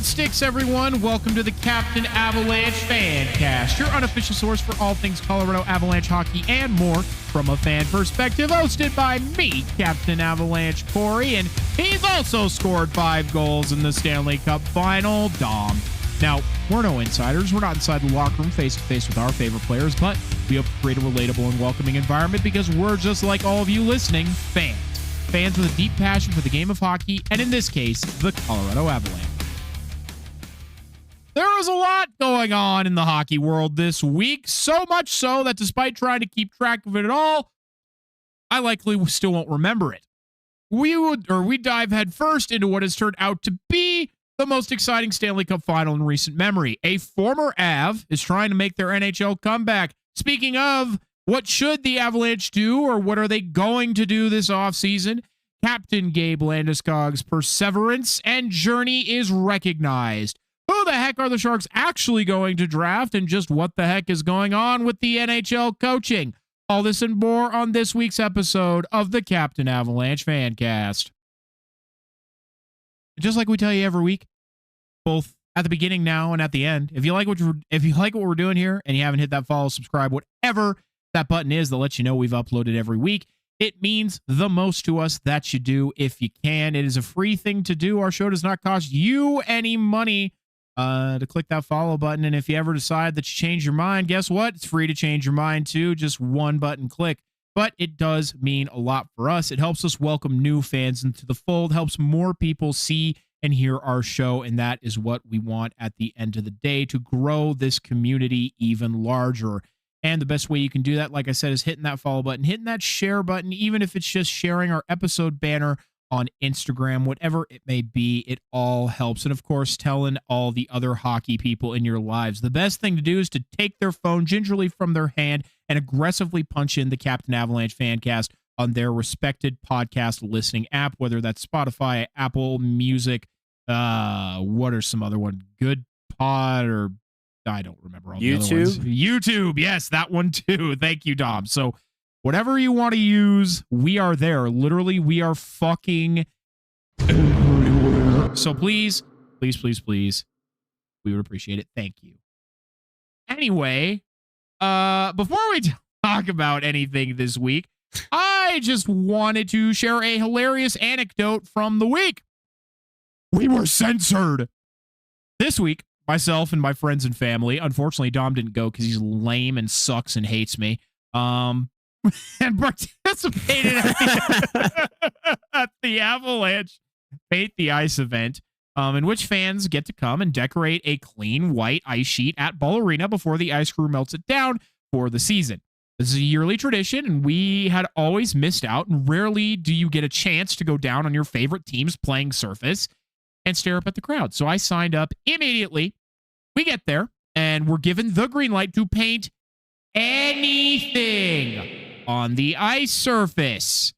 Sticks, everyone. Welcome to the Captain Avalanche Fancast, your unofficial source for all things Colorado Avalanche hockey and more from a fan perspective, hosted by me, Captain Avalanche Corey, and he's also scored 5 goals in the Stanley Cup Final, Dom. Now, we're no insiders. We're not inside the locker room face-to-face with our favorite players, but we hope to create a relatable and welcoming environment because we're just like all of you listening, fans. Fans with a deep passion for the game of hockey, and in this case, the Colorado Avalanche. There was a lot going on in the hockey world this week, so much so that despite trying to keep track of it all, I likely still won't remember it. We dive headfirst into what has turned out to be the most exciting Stanley Cup final in recent memory. A former Av is trying to make their NHL comeback. Speaking of, what should the Avalanche do, or what are they going to do this offseason? Captain Gabe Landeskog's perseverance and journey is recognized. Who the heck are the Sharks actually going to draft, and just what the heck is going on with the NHL coaching? All this and more on this week's episode of the Captain Avalanche Fancast. Just like we tell you every week, both at the beginning now and at the end, if you like what we're doing here and you haven't hit that follow, subscribe, whatever that button is that lets you know we've uploaded every week, it means the most to us that you do if you can. It is a free thing to do. Our show does not cost you any money to click that follow button. And if you ever decide that you change your mind, guess what? It's free to change your mind too. Just one button click. But it does mean a lot for us. It helps us welcome new fans into the fold, helps more people see and hear our show. And that is what we want at the end of the day, to grow this community even larger. And the best way you can do that, like I said, is hitting that follow button, hitting that share button, even if it's just sharing our episode banner on Instagram, whatever it may be, it all helps. And of course, telling all the other hockey people in your lives. The best thing to do is to take their phone gingerly from their hand and aggressively punch in the Captain Avalanche Fancast on their respected podcast listening app, whether that's Spotify, Apple Music, what are some other one? Good Pod, or I don't remember all the other ones. YouTube, yes, that one too. Thank you, Dom. So whatever you want to use, we are there. Literally, we are fucking everywhere. So please, please, please, please, we would appreciate it. Thank you. Anyway, before we talk about anything this week, I just wanted to share a hilarious anecdote from the week. We were censored. This week, myself and my friends and family, unfortunately, Dom didn't go because he's lame and sucks and hates me, and participated at the Avalanche Paint the Ice event, in which fans get to come and decorate a clean white ice sheet at Ball Arena before the ice crew melts it down for the season. This is a yearly tradition, and we had always missed out, and rarely do you get a chance to go down on your favorite team's playing surface and stare up at the crowd. So I signed up immediately. We get there, and we're given the green light to paint anything on the ice surface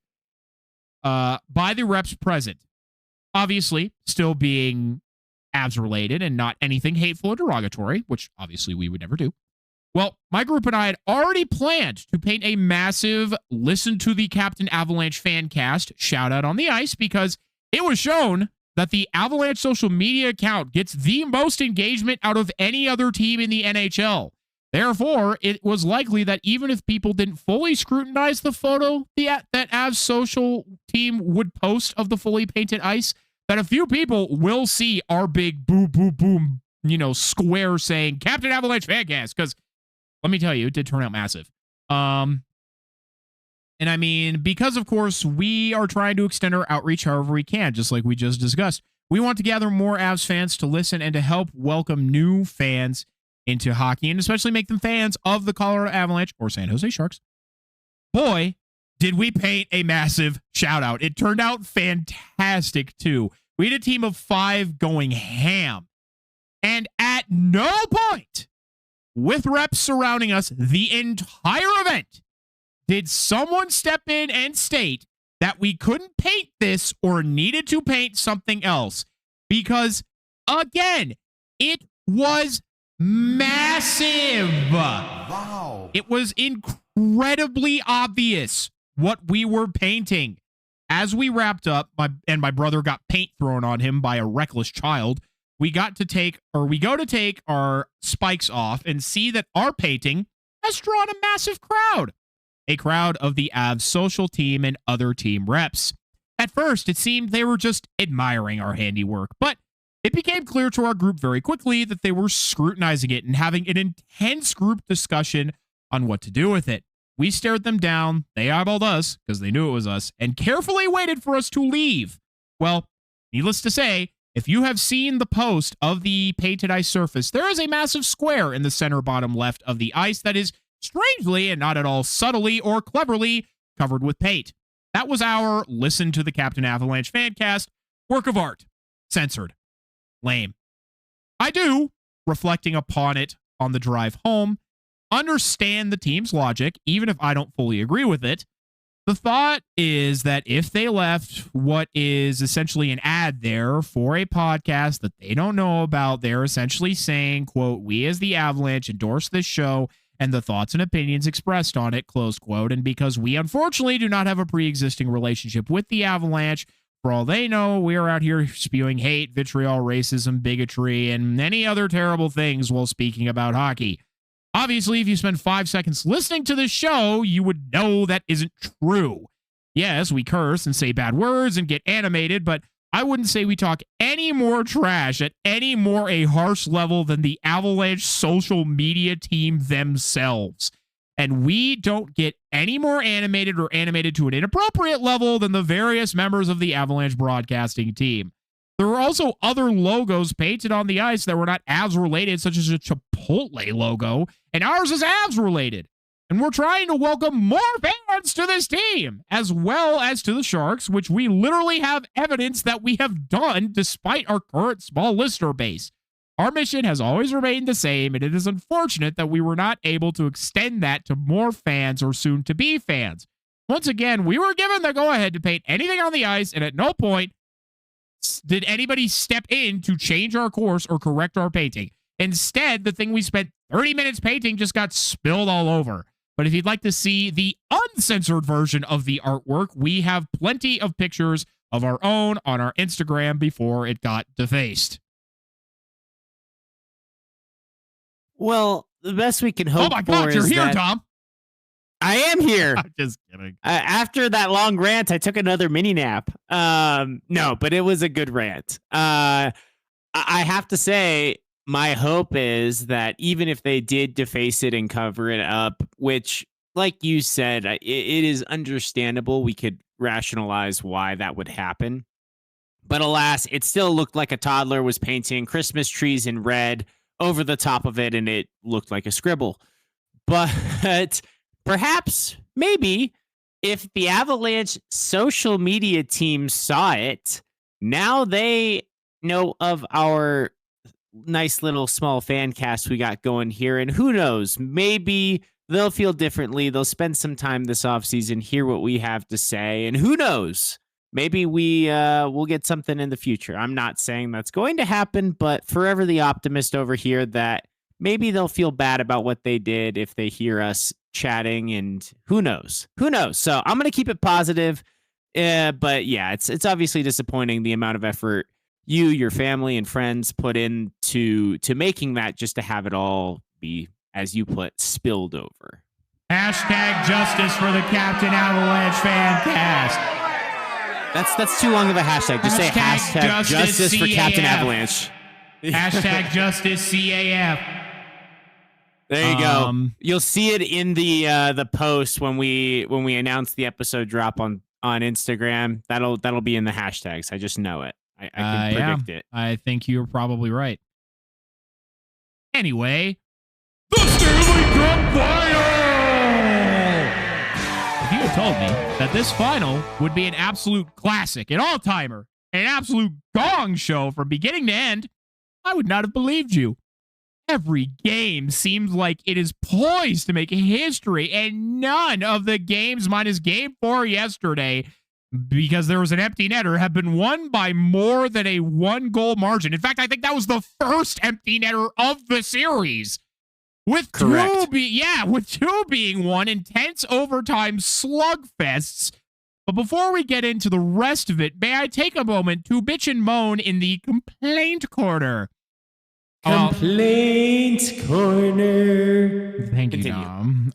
by the reps present. Obviously, still being Avs related and not anything hateful or derogatory, which obviously we would never do. Well, my group and I had already planned to paint a massive listen to the Captain Avalanche Fancast shout out on the ice, because it was shown that the Avalanche social media account gets the most engagement out of any other team in the NHL. Therefore, it was likely that even if people didn't fully scrutinize the photo that Avs social team would post of the fully painted ice, that a few people will see our big boom, boom, boom, square saying Captain Avalanche Fancast, because let me tell you, it did turn out massive. And I mean, because of course we are trying to extend our outreach however we can, just like we just discussed. We want to gather more Avs fans to listen and to help welcome new fans into hockey, and especially make them fans of the Colorado Avalanche or San Jose Sharks. Boy, did we paint a massive shout out. It turned out fantastic too. We had a team of 5 going ham. And at no point, with reps surrounding us the entire event, did someone step in and state that we couldn't paint this or needed to paint something else. Because, again, it was massive. Wow. It was incredibly obvious what we were painting. As we wrapped up, my brother got paint thrown on him by a reckless child. we go to take our spikes off and see that our painting has drawn a massive crowd. A crowd of the Avs social team and other team reps. At first, it seemed they were just admiring our handiwork, but it became clear to our group very quickly that they were scrutinizing it and having an intense group discussion on what to do with it. We stared them down, they eyeballed us, because they knew it was us, and carefully waited for us to leave. Well, needless to say, if you have seen the post of the painted ice surface, there is a massive square in the center bottom left of the ice that is strangely and not at all subtly or cleverly covered with paint. That was our Listen to the Captain Avalanche Fancast work of art. Censored. Lame. I do, reflecting upon it on the drive home, understand the team's logic, even if I don't fully agree with it. The thought is that if they left what is essentially an ad there for a podcast that they don't know about, they're essentially saying, quote, "We as the Avalanche endorse this show and the thoughts and opinions expressed on it," close quote. And because we unfortunately do not have a pre-existing relationship with the Avalanche, for all they know, we are out here spewing hate, vitriol, racism, bigotry, and any other terrible things while speaking about hockey. Obviously, if you spend 5 seconds listening to this show, you would know that isn't true. Yes, we curse and say bad words and get animated, but I wouldn't say we talk any more trash at any more a harsh level than the Avalanche social media team themselves. And we don't get any more animated or animated to an inappropriate level than the various members of the Avalanche broadcasting team. There were also other logos painted on the ice that were not Avs related, such as a Chipotle logo, and ours is Avs related. And we're trying to welcome more fans to this team, as well as to the Sharks, which we literally have evidence that we have done despite our current small listener base. Our mission has always remained the same, and it is unfortunate that we were not able to extend that to more fans or soon-to-be fans. Once again, we were given the go-ahead to paint anything on the ice, and at no point did anybody step in to change our course or correct our painting. Instead, the thing we spent 30 minutes painting just got spilled all over. But if you'd like to see the uncensored version of the artwork, we have plenty of pictures of our own on our Instagram before it got defaced. Well, the best we can hope for is oh my God, you're here, Tom. I am here. I'm just kidding. After that long rant, I took another mini nap. No, but it was a good rant. I have to say, my hope is that even if they did deface it and cover it up, which, like you said, it is understandable. We could rationalize why that would happen. But alas, it still looked like a toddler was painting Christmas trees in red over the top of it, and it looked like a scribble. But perhaps, maybe, if the Avalanche social media team saw it, now they know of our nice little small fan cast we got going here, and who knows, maybe they'll feel differently. They'll spend some time this offseason, hear what we have to say, and who knows, maybe we'll get something in the future. I'm not saying that's going to happen, but forever the optimist over here that maybe they'll feel bad about what they did if they hear us chatting, and who knows? So I'm going to keep it positive. But yeah, it's obviously disappointing the amount of effort you, your family, and friends put into making that, just to have it all be, as you put, spilled over. Hashtag justice for the Captain Avalanche Fancast. That's too long of a hashtag. Just say hashtag justice for Captain Avalanche. Hashtag justice CAF. There you go. You'll see it in the post when we announce the episode drop on Instagram. That'll be in the hashtags. I just know it. I can predict it. I think you're probably right. Anyway, the Stanley Cup Final! If you had told me that this final would be an absolute classic, an all-timer, an absolute gong show from beginning to end, I would not have believed you. Every game seems like it is poised to make history, and none of the games minus Game 4 yesterday, because there was an empty netter, have been won by more than a 1-goal margin. In fact, I think that was the first empty netter of the series. With two being won, intense overtime slugfests But before we get into the rest of it, may I take a moment to bitch and moan in the complaint corner? Complaint corner. Thank you, Dom.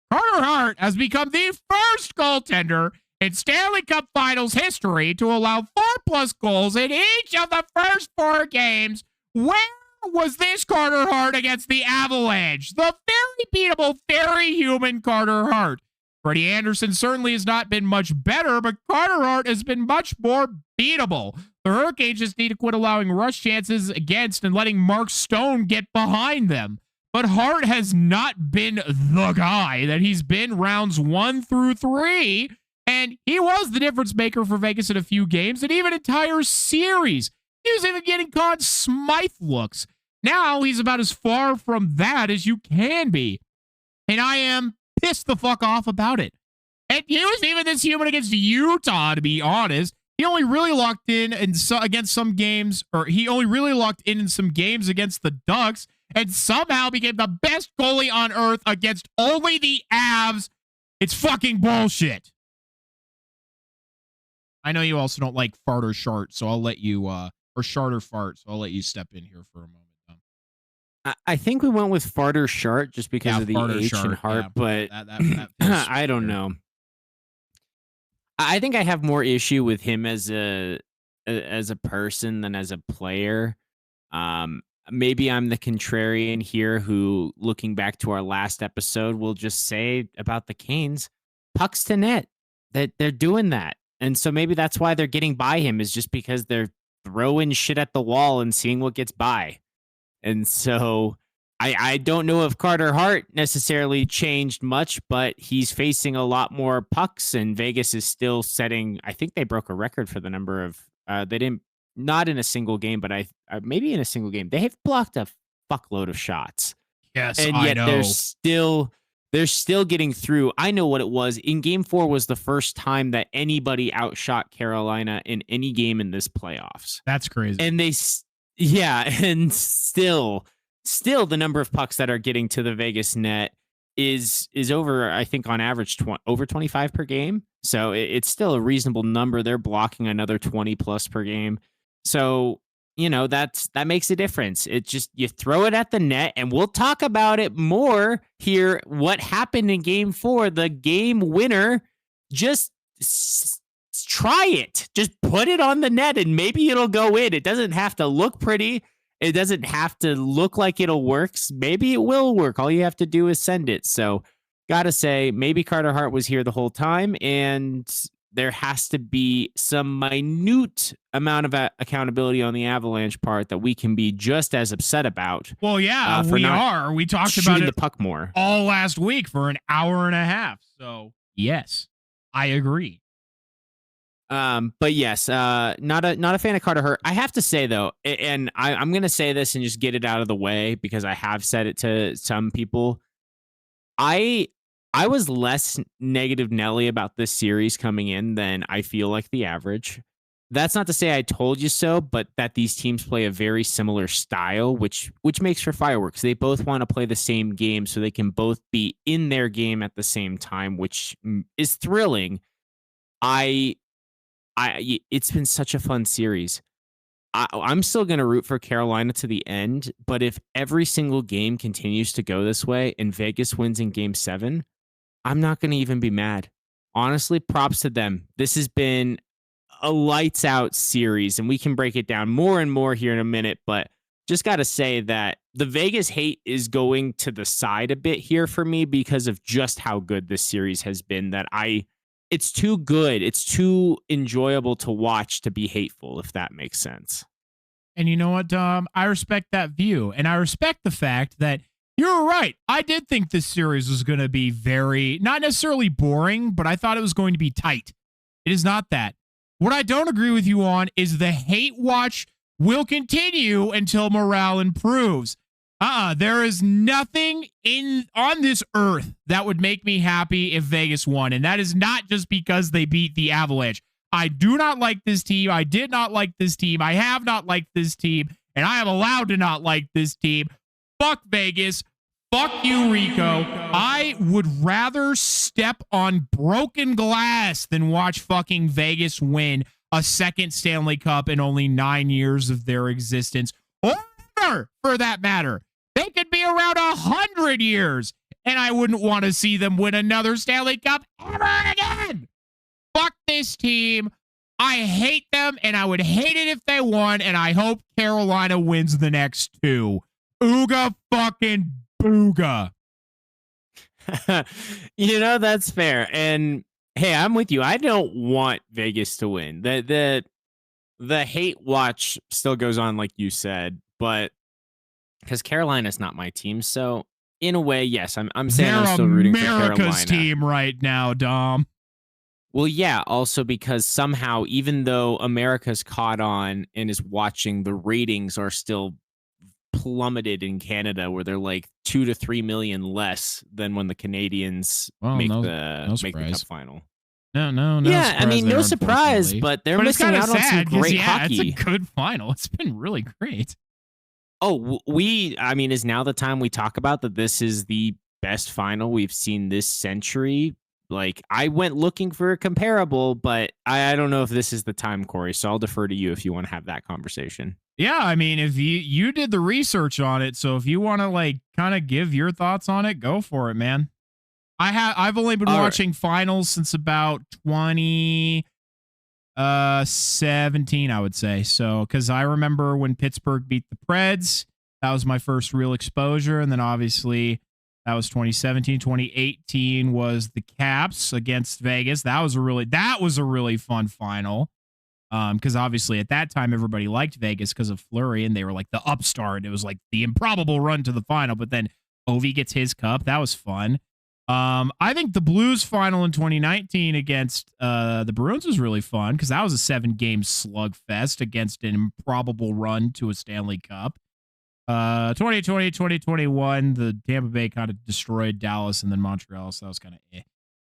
Carter Hart has become the first goaltender in Stanley Cup Finals history to allow 4+ goals in each of the first 4 games. Where was this Carter Hart against the Avalanche? The very beatable, very human Carter Hart. Freddie Anderson certainly has not been much better, but Carter Hart has been much more beatable. The Hurricanes just need to quit allowing rush chances against and letting Mark Stone get behind them. But Hart has not been the guy that he's been rounds 1 through 3, and he was the difference maker for Vegas in a few games and even entire series. He was even getting Conn Smythe looks. Now he's about as far from that as you can be. And I am pissed the fuck off about it. And he was even this human against Utah, to be honest. He only really locked in against some games, or he only really locked in some games against the Ducks, and somehow became the best goalie on earth against only the Avs. It's fucking bullshit. I know you also don't like fart or shart, so I'll let you, or shart or fart, so I'll let you step in here for a moment. I think we went with fart or shart just because of the H and Hart, but that I don't know. I think I have more issue with him as a person than as a player. Maybe I'm the contrarian here who, looking back to our last episode, will just say about the Canes, pucks to net, that they're doing that. And so maybe that's why they're getting by him, is just because they're throwing shit at the wall and seeing what gets by. And so I don't know if Carter Hart necessarily changed much, but he's facing a lot more pucks, and Vegas is still setting, I think they broke a record for the number of, they didn't, not in a single game, but maybe in a single game, they have blocked a fuckload of shots. Yes, and I yet know. they're still getting through. I know what it was. In game 4 was the first time that anybody outshot Carolina in any game in this playoffs. That's crazy. And and still the number of pucks that are getting to the Vegas net is over, I think on average, over 25 per game. So it's still a reasonable number. They're blocking another 20 plus per game. So, that makes a difference. It just, you throw it at the net, and we'll talk about it more here. What happened in game 4, the game winner, just try it. Just put it on the net and maybe it'll go in. It doesn't have to look pretty. It doesn't have to look like it'll work. Maybe it will work. All you have to do is send it. So, gotta say, maybe Carter Hart was here the whole time, and there has to be some minute amount of accountability on the Avalanche part that we can be just as upset about. Well, yeah, we are. We talked about it the puck more all last week for an hour and a half. So, yes, I agree. But yes, not a fan of Carter Hart. I have to say though, and I'm going to say this and just get it out of the way because I have said it to some people. I was less negative Nelly about this series coming in than I feel like the average. That's not to say I told you so, but that these teams play a very similar style, which makes for fireworks. They both want to play the same game so they can both be in their game at the same time, which is thrilling. It's been such a fun series. I'm still going to root for Carolina to the end, but if every single game continues to go this way and Vegas wins in game 7, I'm not going to even be mad. Honestly, props to them. This has been a lights out series, and we can break it down more and more here in a minute, but just got to say that the Vegas hate is going to the side a bit here for me because of just how good this series has been, that it's too good. It's too enjoyable to watch to be hateful, if that makes sense. And you know what, Dom? I respect that view. And I respect the fact that you're right. I did think this series was going to be very, not necessarily boring, but I thought it was going to be tight. It is not that. What I don't agree with you on is the hate watch will continue until morale improves. There is nothing on this earth that would make me happy if Vegas won. And that is not just because they beat the Avalanche. I do not like this team. I did not like this team. I have not liked this team. And I am allowed to not like this team. Fuck Vegas. Fuck you, Rico. I would rather step on broken glass than watch fucking Vegas win a second Stanley Cup in only 9 years of their existence. Or ever, for that matter. They could be around 100 years, and I wouldn't want to see them win another Stanley Cup ever again. Fuck this team. I hate them, and I would hate it if they won, and I hope Carolina wins the next two. Ooga fucking booga. That's fair. And hey, I'm with you. I don't want Vegas to win. The hate watch still goes on, like you said, but because Carolina's not my team, so in a way, yes, I'm saying I'm still rooting for Carolina. America's team right now, Dom. Well, yeah, also because somehow, even though America's caught on and is watching, the ratings are still plummeted in Canada, where they're like 2 to 3 million less than when the Canadians make the cup final. No. Yeah, I mean, no surprise, but they're missing out on some great hockey. It's a good final. It's been really great. Oh, is now the time we talk about that this is the best final we've seen this century? Like, I went looking for a comparable, but I don't know if this is the time, Corey, so I'll defer to you if you want to have that conversation. Yeah, I mean, if you did the research on it, so if you want to like kind of give your thoughts on it, go for it, man. I've only been watching finals since about 2017, I would say. So, because I remember when Pittsburgh beat the Preds, that was my first real exposure, and then obviously that was 2017. 2018 was the Caps against Vegas. That was a really fun final. Because obviously at that time everybody liked Vegas because of Fleury, and they were like the upstart. It was like the improbable run to the final, but then Ovi gets his cup. That was fun. I think the Blues final in 2019 against the Bruins was really fun because that was a 7-game slugfest against an improbable run to a Stanley Cup. 2020, 2021, the Tampa Bay kind of destroyed Dallas and then Montreal, so that was kind of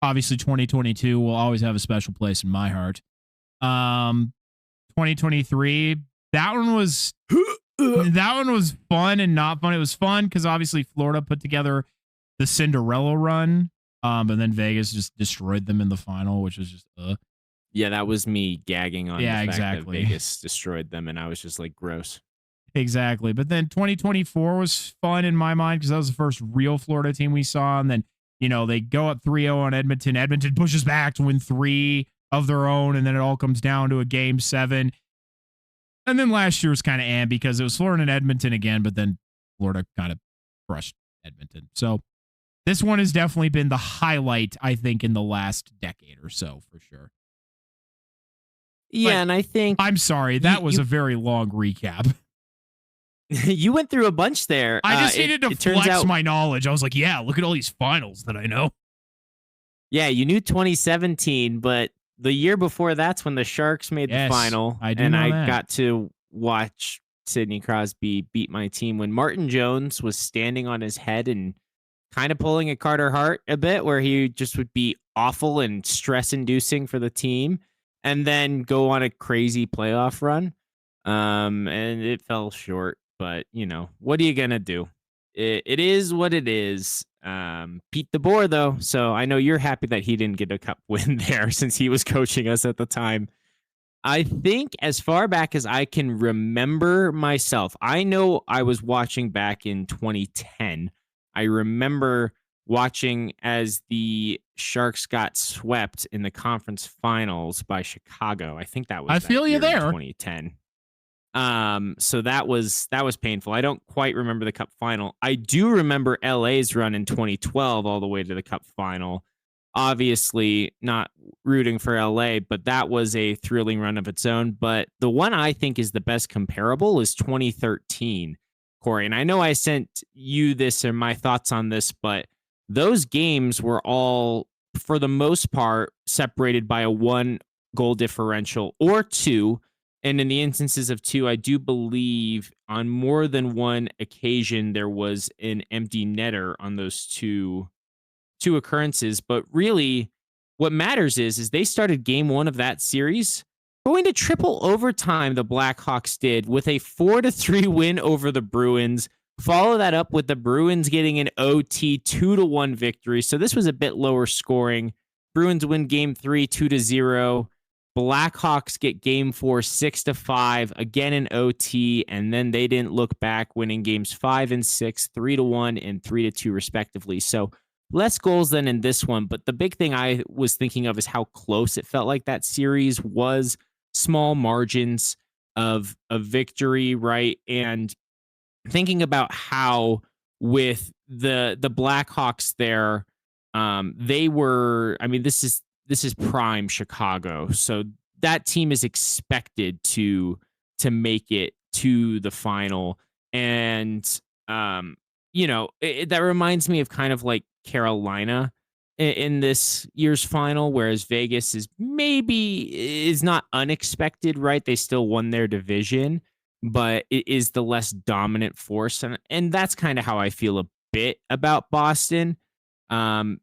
Obviously 2022 will always have a special place in my heart. 2023, that one was fun and not fun. It was fun because obviously Florida put together the Cinderella run, and then Vegas just destroyed them in the final, which was just Yeah, that was me gagging on the fact exactly. that Vegas destroyed them, and I was just like, gross. Exactly. But then 2024 was fun in my mind because that was the first real Florida team we saw, and then they go up 3-0 on Edmonton. Edmonton pushes back to win 3 of their own, and then it all comes down to a game 7. And then last year was kind of because it was Florida and Edmonton again, but then Florida kind of crushed Edmonton. So this one has definitely been the highlight, I think, in the last decade or so, for sure. Yeah, but and I think... I'm sorry, that was a very long recap. You went through a bunch there. I just needed to flex my knowledge. I was like, yeah, look at all these finals that I know. Yeah, you knew 2017, but the year before that's when the Sharks made the final. I got to watch Sidney Crosby beat my team when Martin Jones was standing on his head and kind of pulling a Carter Hart a bit, where he just would be awful and stress-inducing for the team, and then go on a crazy playoff run. And it fell short, but what are you gonna do? It is what it is. Pete DeBoer, though, so I know you're happy that he didn't get a cup win there since he was coaching us at the time. I think as far back as I can remember myself, I know I was watching back in 2010. I remember watching as the Sharks got swept in the conference finals by Chicago. I think that was 2010. So that was painful. I don't quite remember the cup final. I do remember LA's run in 2012 all the way to the cup final. Obviously not rooting for LA, but that was a thrilling run of its own. But the one I think is the best comparable is 2013, Corey. And I know I sent you this or my thoughts on this, but those games were all, for the most part, separated by a 1 goal differential or 2. And in the instances of 2, I do believe on more than one occasion there was an empty netter on those two occurrences. But really, what matters is they started game 1 of that series going to triple overtime. The Blackhawks did with a 4-3 win over the Bruins. Follow that up with the Bruins getting an OT 2-1 victory. So this was a bit lower scoring. Bruins win game 3, 2-0. Blackhawks get game 4, 6-5, again in OT, and then they didn't look back, winning games 5 and 6, 3-1 and 3-2 respectively. So less goals than in this one, but the big thing I was thinking of is how close it felt like that series was. Small margins of victory, right? And thinking about how with the Blackhawks there, they were, I mean, this is prime Chicago. So that team is expected to make it to the final. And, that reminds me of kind of like Carolina in this year's final, whereas Vegas is not unexpected, right? They still won their division, but it is the less dominant force. And that's kind of how I feel a bit about Boston.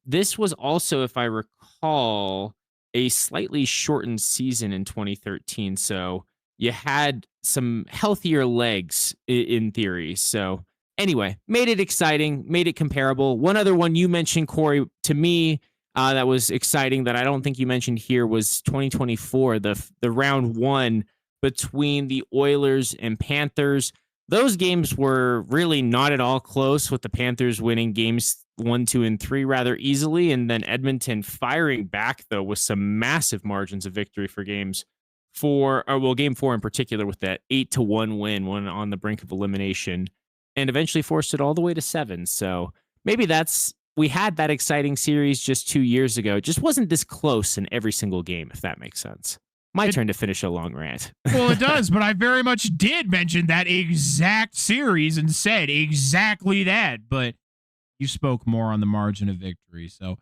This was also, if I recall, a slightly shortened season in 2013. So you had some healthier legs in theory. So anyway, made it exciting, made it comparable. One other one you mentioned, Corey, to me, that was exciting that I don't think you mentioned here was 2024, the round 1 between the Oilers and Panthers. Those games were really not at all close, with the Panthers winning games 1, 2, and 3 rather easily, and then Edmonton firing back, though, with some massive margins of victory for game 4 in particular, with that 8-1 win, one on the brink of elimination, and eventually forced it all the way to 7. So maybe we had that exciting series just 2 years ago. It just wasn't this close in every single game, if that makes sense. My turn to finish a long rant. Well, it does, but I very much did mention that exact series and said exactly that, but you spoke more on the margin of victory. So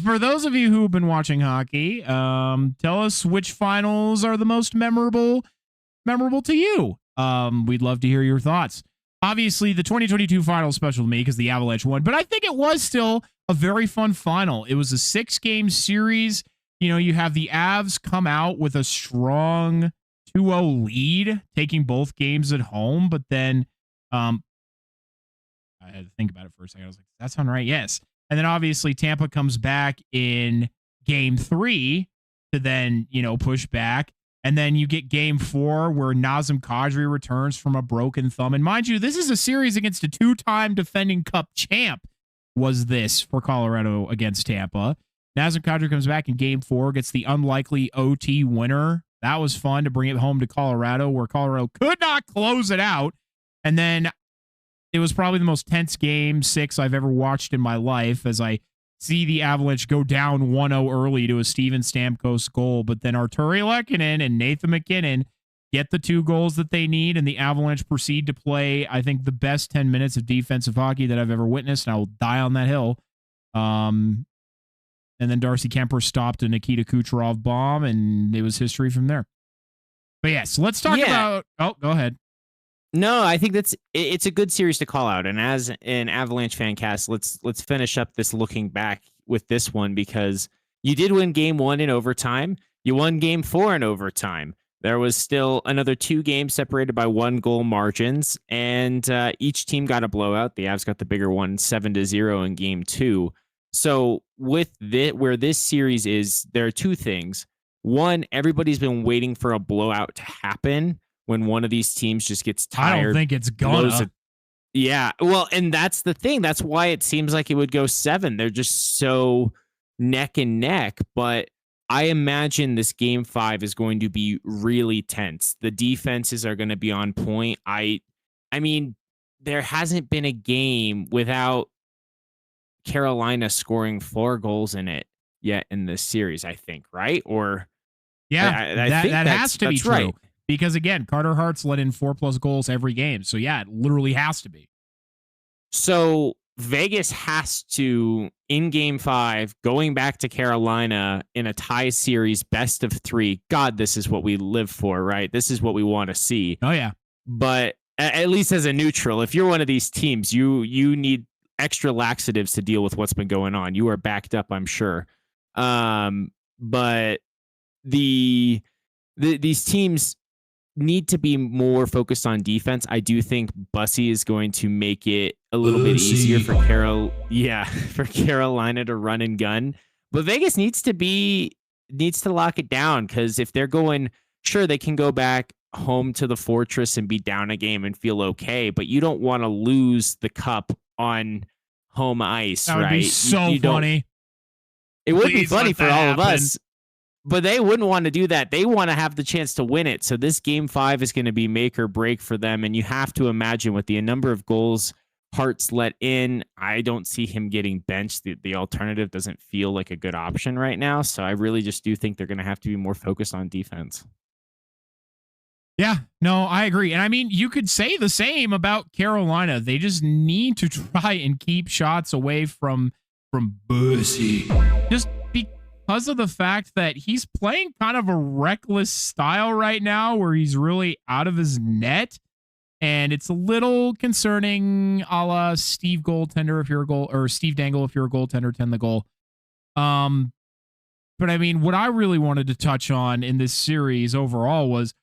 for those of you who have been watching hockey, tell us which finals are the most memorable to you. We'd love to hear your thoughts. Obviously, the 2022 final is special to me because the Avalanche won, but I think it was still a very fun final. It was a 6-game series. You know, you have the Avs come out with a strong 2-0 lead, taking both games at home, but then I had to think about it for a second. I was like, does that sound right? Yes. And then obviously Tampa comes back in game 3 to then, push back. And then you get game 4 where Nazem Kadri returns from a broken thumb. And mind you, this is a series against a 2-time defending Cup champ, was this for Colorado against Tampa. Nazem Kadri comes back in game 4, gets the unlikely OT winner. That was fun to bring it home to Colorado, where Colorado could not close it out. And then it was probably the most tense game 6 I've ever watched in my life, as I see the Avalanche go down 1-0 early to a Steven Stamkos goal. But then Arturi Lehkonen and Nathan MacKinnon get the 2 goals that they need, and the Avalanche proceed to play, I think, the best 10 minutes of defensive hockey that I've ever witnessed, and I will die on that hill. And then Darcy Kemper stopped a Nikita Kucherov bomb, and it was history from there. But yes, let's talk about... Oh, go ahead. No, I think it's a good series to call out. And as an Avalanche Fancast, let's finish up this looking back with this one, because you did win game 1 in overtime. You won game 4 in overtime. There was still another 2 games separated by 1-goal margins, and each team got a blowout. The Avs got the bigger one, 7-0 in game 2. So with where this series is, there are 2 things. One, everybody's been waiting for a blowout to happen when one of these teams just gets tired. I don't think it's gonna. Yeah, well, and that's the thing. That's why it seems like it would go 7. They're just so neck and neck. But I imagine this game 5 is going to be really tense. The defenses are going to be on point. I mean, there hasn't been a game without Carolina scoring 4 goals in it yet in this series, I think, right? Or yeah, I think that has to be true. Right. Because again, Carter Hart's let in 4+ goals every game. So yeah, it literally has to be. So Vegas has to, in game 5, going back to Carolina in a tie series, best of 3. God, this is what we live for, right? This is what we want to see. Oh yeah. But at least as a neutral, if you're one of these teams, you need extra laxatives to deal with what's been going on. You are backed up, I'm sure. But these teams, need to be more focused on defense. I do think Bussy is going to make it a little bit easier for for Carolina to run and gun. But Vegas needs to lock it down, because if they're going, sure, they can go back home to the Fortress and be down a game and feel okay, but you don't want to lose the cup on home ice, that would right? be so funny. It would be funny for all of happen. us, but they wouldn't want to do that. They want to have the chance to win it. So this game 5 is going to be make or break for them. And you have to imagine, with the number of goals Hart's let in, I don't see him getting benched. The alternative doesn't feel like a good option right now. So I really just do think they're going to have to be more focused on defense. Yeah, no, I agree. And I mean, you could say the same about Carolina. They just need to try and keep shots away from Bussy. Just because of the fact that he's playing kind of a reckless style right now, where he's really out of his net. And it's a little concerning, a la Steve goaltender if you're a goal, or Steve Dangle if you're a goaltender, tend the goal. But I mean, what I really wanted to touch on in this series overall was,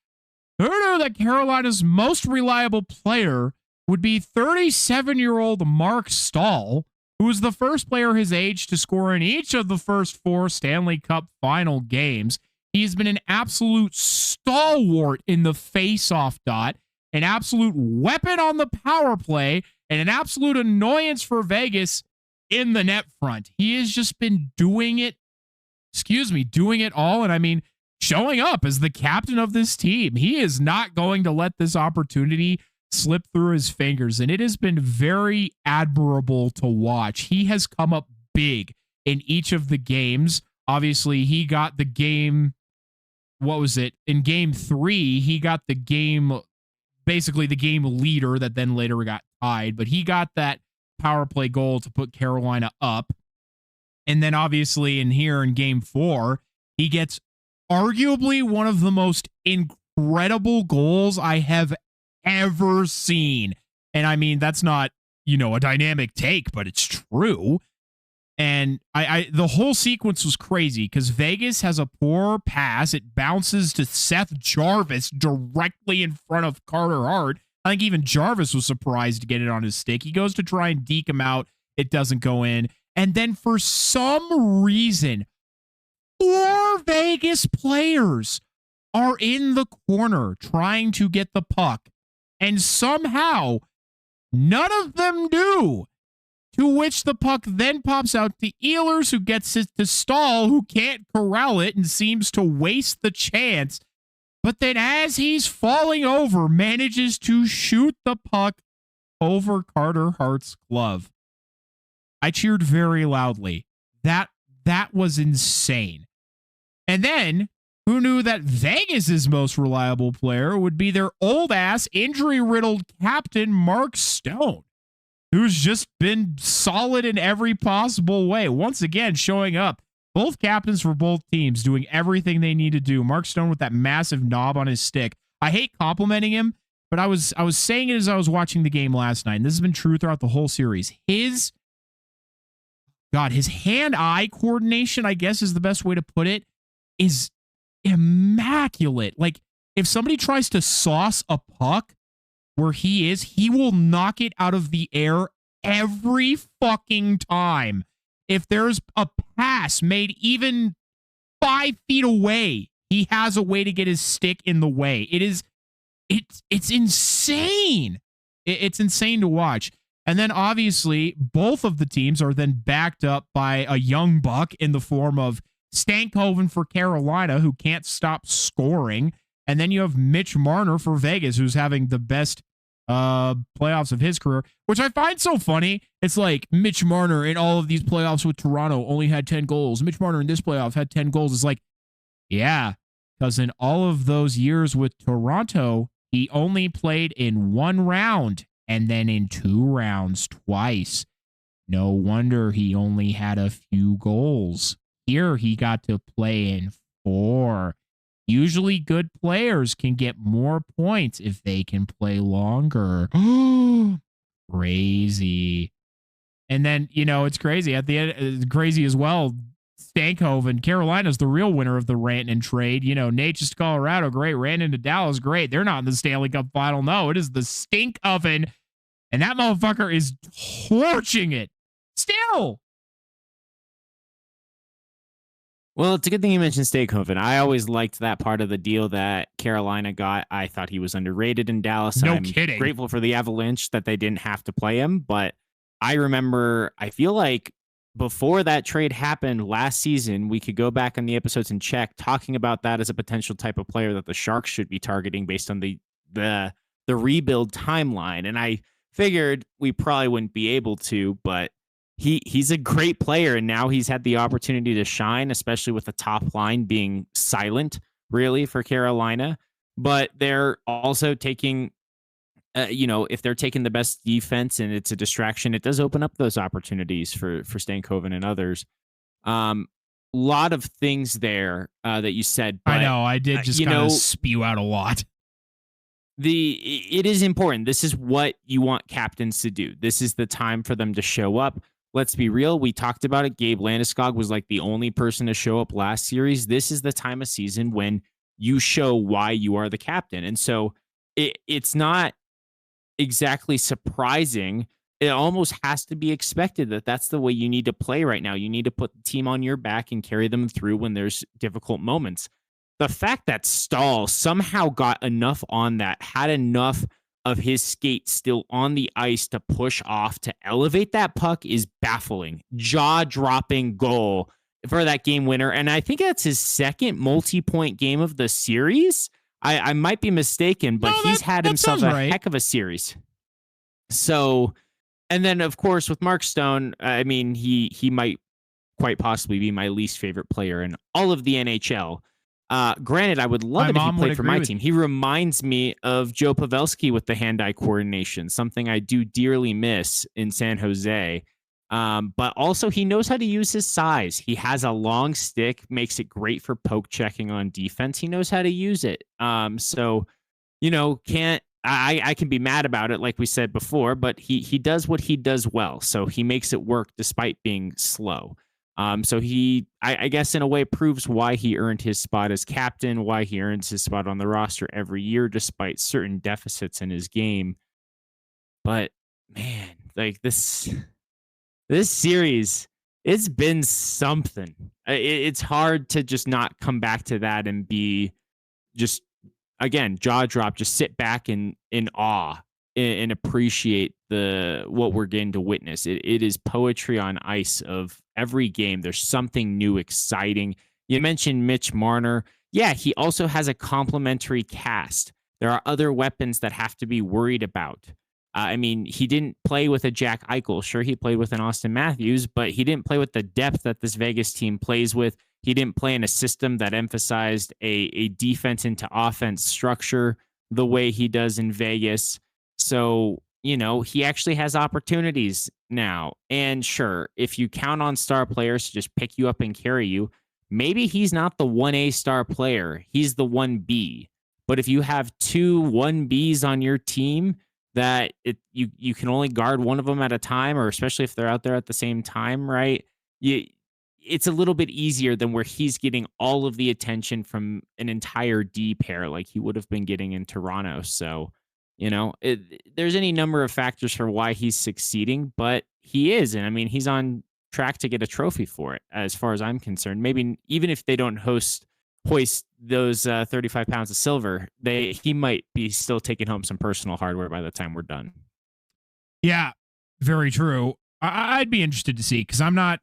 who knew that Carolina's most reliable player would be 37-year-old Mark Stahl, who was the first player his age to score in each of the first 4 Stanley Cup final games. He's been an absolute stalwart in the face-off dot, an absolute weapon on the power play, and an absolute annoyance for Vegas in the net front. He has just been doing it all. And I mean, showing up as the captain of this team. He is not going to let this opportunity slip through his fingers, and it has been very admirable to watch. He has come up big in each of the games. Obviously, he got the game, what was it? In game 3, he got the game, basically the game leader that then later got tied, but he got that power play goal to put Carolina up. And then obviously in game 4, he gets arguably one of the most incredible goals I have ever seen. And I mean, that's not, a dynamic take, but it's true. And the whole sequence was crazy because Vegas has a poor pass. It bounces to Seth Jarvis directly in front of Carter Hart. I think even Jarvis was surprised to get it on his stick. He goes to try and deke him out. It doesn't go in. And then for some reason, 4 Vegas players are in the corner trying to get the puck. And somehow, none of them do. To which the puck then pops out to Ehlers, who gets it to Stahl, who can't corral it and seems to waste the chance. But then as he's falling over, manages to shoot the puck over Carter Hart's glove. I cheered very loudly. That was insane. And then, who knew that Vegas's most reliable player would be their old-ass, injury-riddled captain, Mark Stone, who's just been solid in every possible way. Once again, showing up. Both captains for both teams doing everything they need to do. Mark Stone with that massive knob on his stick. I hate complimenting him, but I was saying it as I was watching the game last night, and this has been true throughout the whole series. His hand-eye coordination, I guess is the best way to put it, is immaculate. Like, if somebody tries to sauce a puck where he is, he will knock it out of the air every fucking time. If there's a pass made even 5 feet away, he has a way to get his stick in the way. It's insane. It's insane to watch. And then obviously both of the teams are then backed up by a young buck in the form of Stankoven for Carolina, who can't stop scoring. And then you have Mitch Marner for Vegas, who's having the best playoffs of his career, which I find so funny. It's like Mitch Marner in all of these playoffs with Toronto only had 10 goals. Mitch Marner in this playoff had 10 goals. It's like, yeah, because in all of those years with Toronto, he only played in 1 round and then in 2 rounds twice. No wonder he only had a few goals. Here he got to play in 4. Usually good players can get more points if they can play longer. Crazy. And then, it's crazy. At the end, crazy as well, Stankoven, Carolina's the real winner of the Rantanen trade. You know, Nature's to Colorado, great. Rantanen to Dallas, great. They're not in the Stanley Cup final. No, it is the stink oven. And that motherfucker is torching it still. Well, it's a good thing you mentioned Stankoven. I always liked that part of the deal that Carolina got. I thought he was underrated in Dallas. No I'm kidding. grateful for the Avalanche that they didn't have to play him. But I remember, I feel like before that trade happened last season, we could go back on the episodes and check, talking about that as a potential type of player that the Sharks should be targeting based on the rebuild timeline. And I figured we probably wouldn't be able to, but he's a great player, and now he's had the opportunity to shine, especially with the top line being silent, really, for Carolina. But they're also taking, if they're taking the best defense and it's a distraction, it does open up those opportunities for Stankoven and others. Lot of things there that you said. But, I know, I did just kind of spew out a lot. It is important. This is what you want captains to do. This is the time for them to show up. Let's be real. We talked about it. Gabe Landeskog was like the only person to show up last series. This is the time of season when you show why you are the captain. And so it's not exactly surprising. It almost has to be expected that that's the way you need to play right now. You need to put the team on your back and carry them through when there's difficult moments. The fact that Stahl somehow got enough on that, had enough of his skate still on the ice to push off to elevate that puck is baffling. Jaw-dropping goal for that game winner. And I think that's his second multi-point game of the series. I might be mistaken, but he's had himself a heck of a series. So, and then of course with Mark Stone, I mean, he might quite possibly be my least favorite player in all of the NHL. Granted, I would love it if he played for my team. He reminds me of Joe Pavelski with the hand-eye coordination, something I do dearly miss in San Jose. But also, he knows how to use his size. He has a long stick, makes it great for poke checking on defense. He knows how to use it. So, I can be mad about it, like we said before, but he does what he does well. So he makes it work despite being slow. So he, I guess in a way, proves why he earned his spot as captain, why he earns his spot on the roster every year, despite certain deficits in his game. But man, like this series, it's been something. It's hard to just not come back to that and be just, again, jaw drop, just sit back in awe and appreciate what we're getting to witness. It is poetry on ice of every game. There's something new, exciting. You mentioned Mitch Marner. Yeah, he also has a complementary cast. There are other weapons that have to be worried about. I mean, he didn't play with a Jack Eichel. Sure, he played with an Austin Matthews, but he didn't play with the depth that this Vegas team plays with. He didn't play in a system that emphasized a defense into offense structure the way he does in Vegas. So, he actually has opportunities now. And sure, if you count on star players to just pick you up and carry you, maybe he's not the 1A star player. He's the 1B. But if you have two 1Bs on your team that you can only guard one of them at a time, or especially if they're out there at the same time, right? It's a little bit easier than where he's getting all of the attention from an entire D pair like he would have been getting in Toronto. So, there's any number of factors for why he's succeeding, but he is. And I mean, he's on track to get a trophy for it, as far as I'm concerned. Maybe even if they don't hoist those 35 pounds of silver, he might be still taking home some personal hardware by the time we're done. Yeah, very true. I'd be interested to see, because I'm not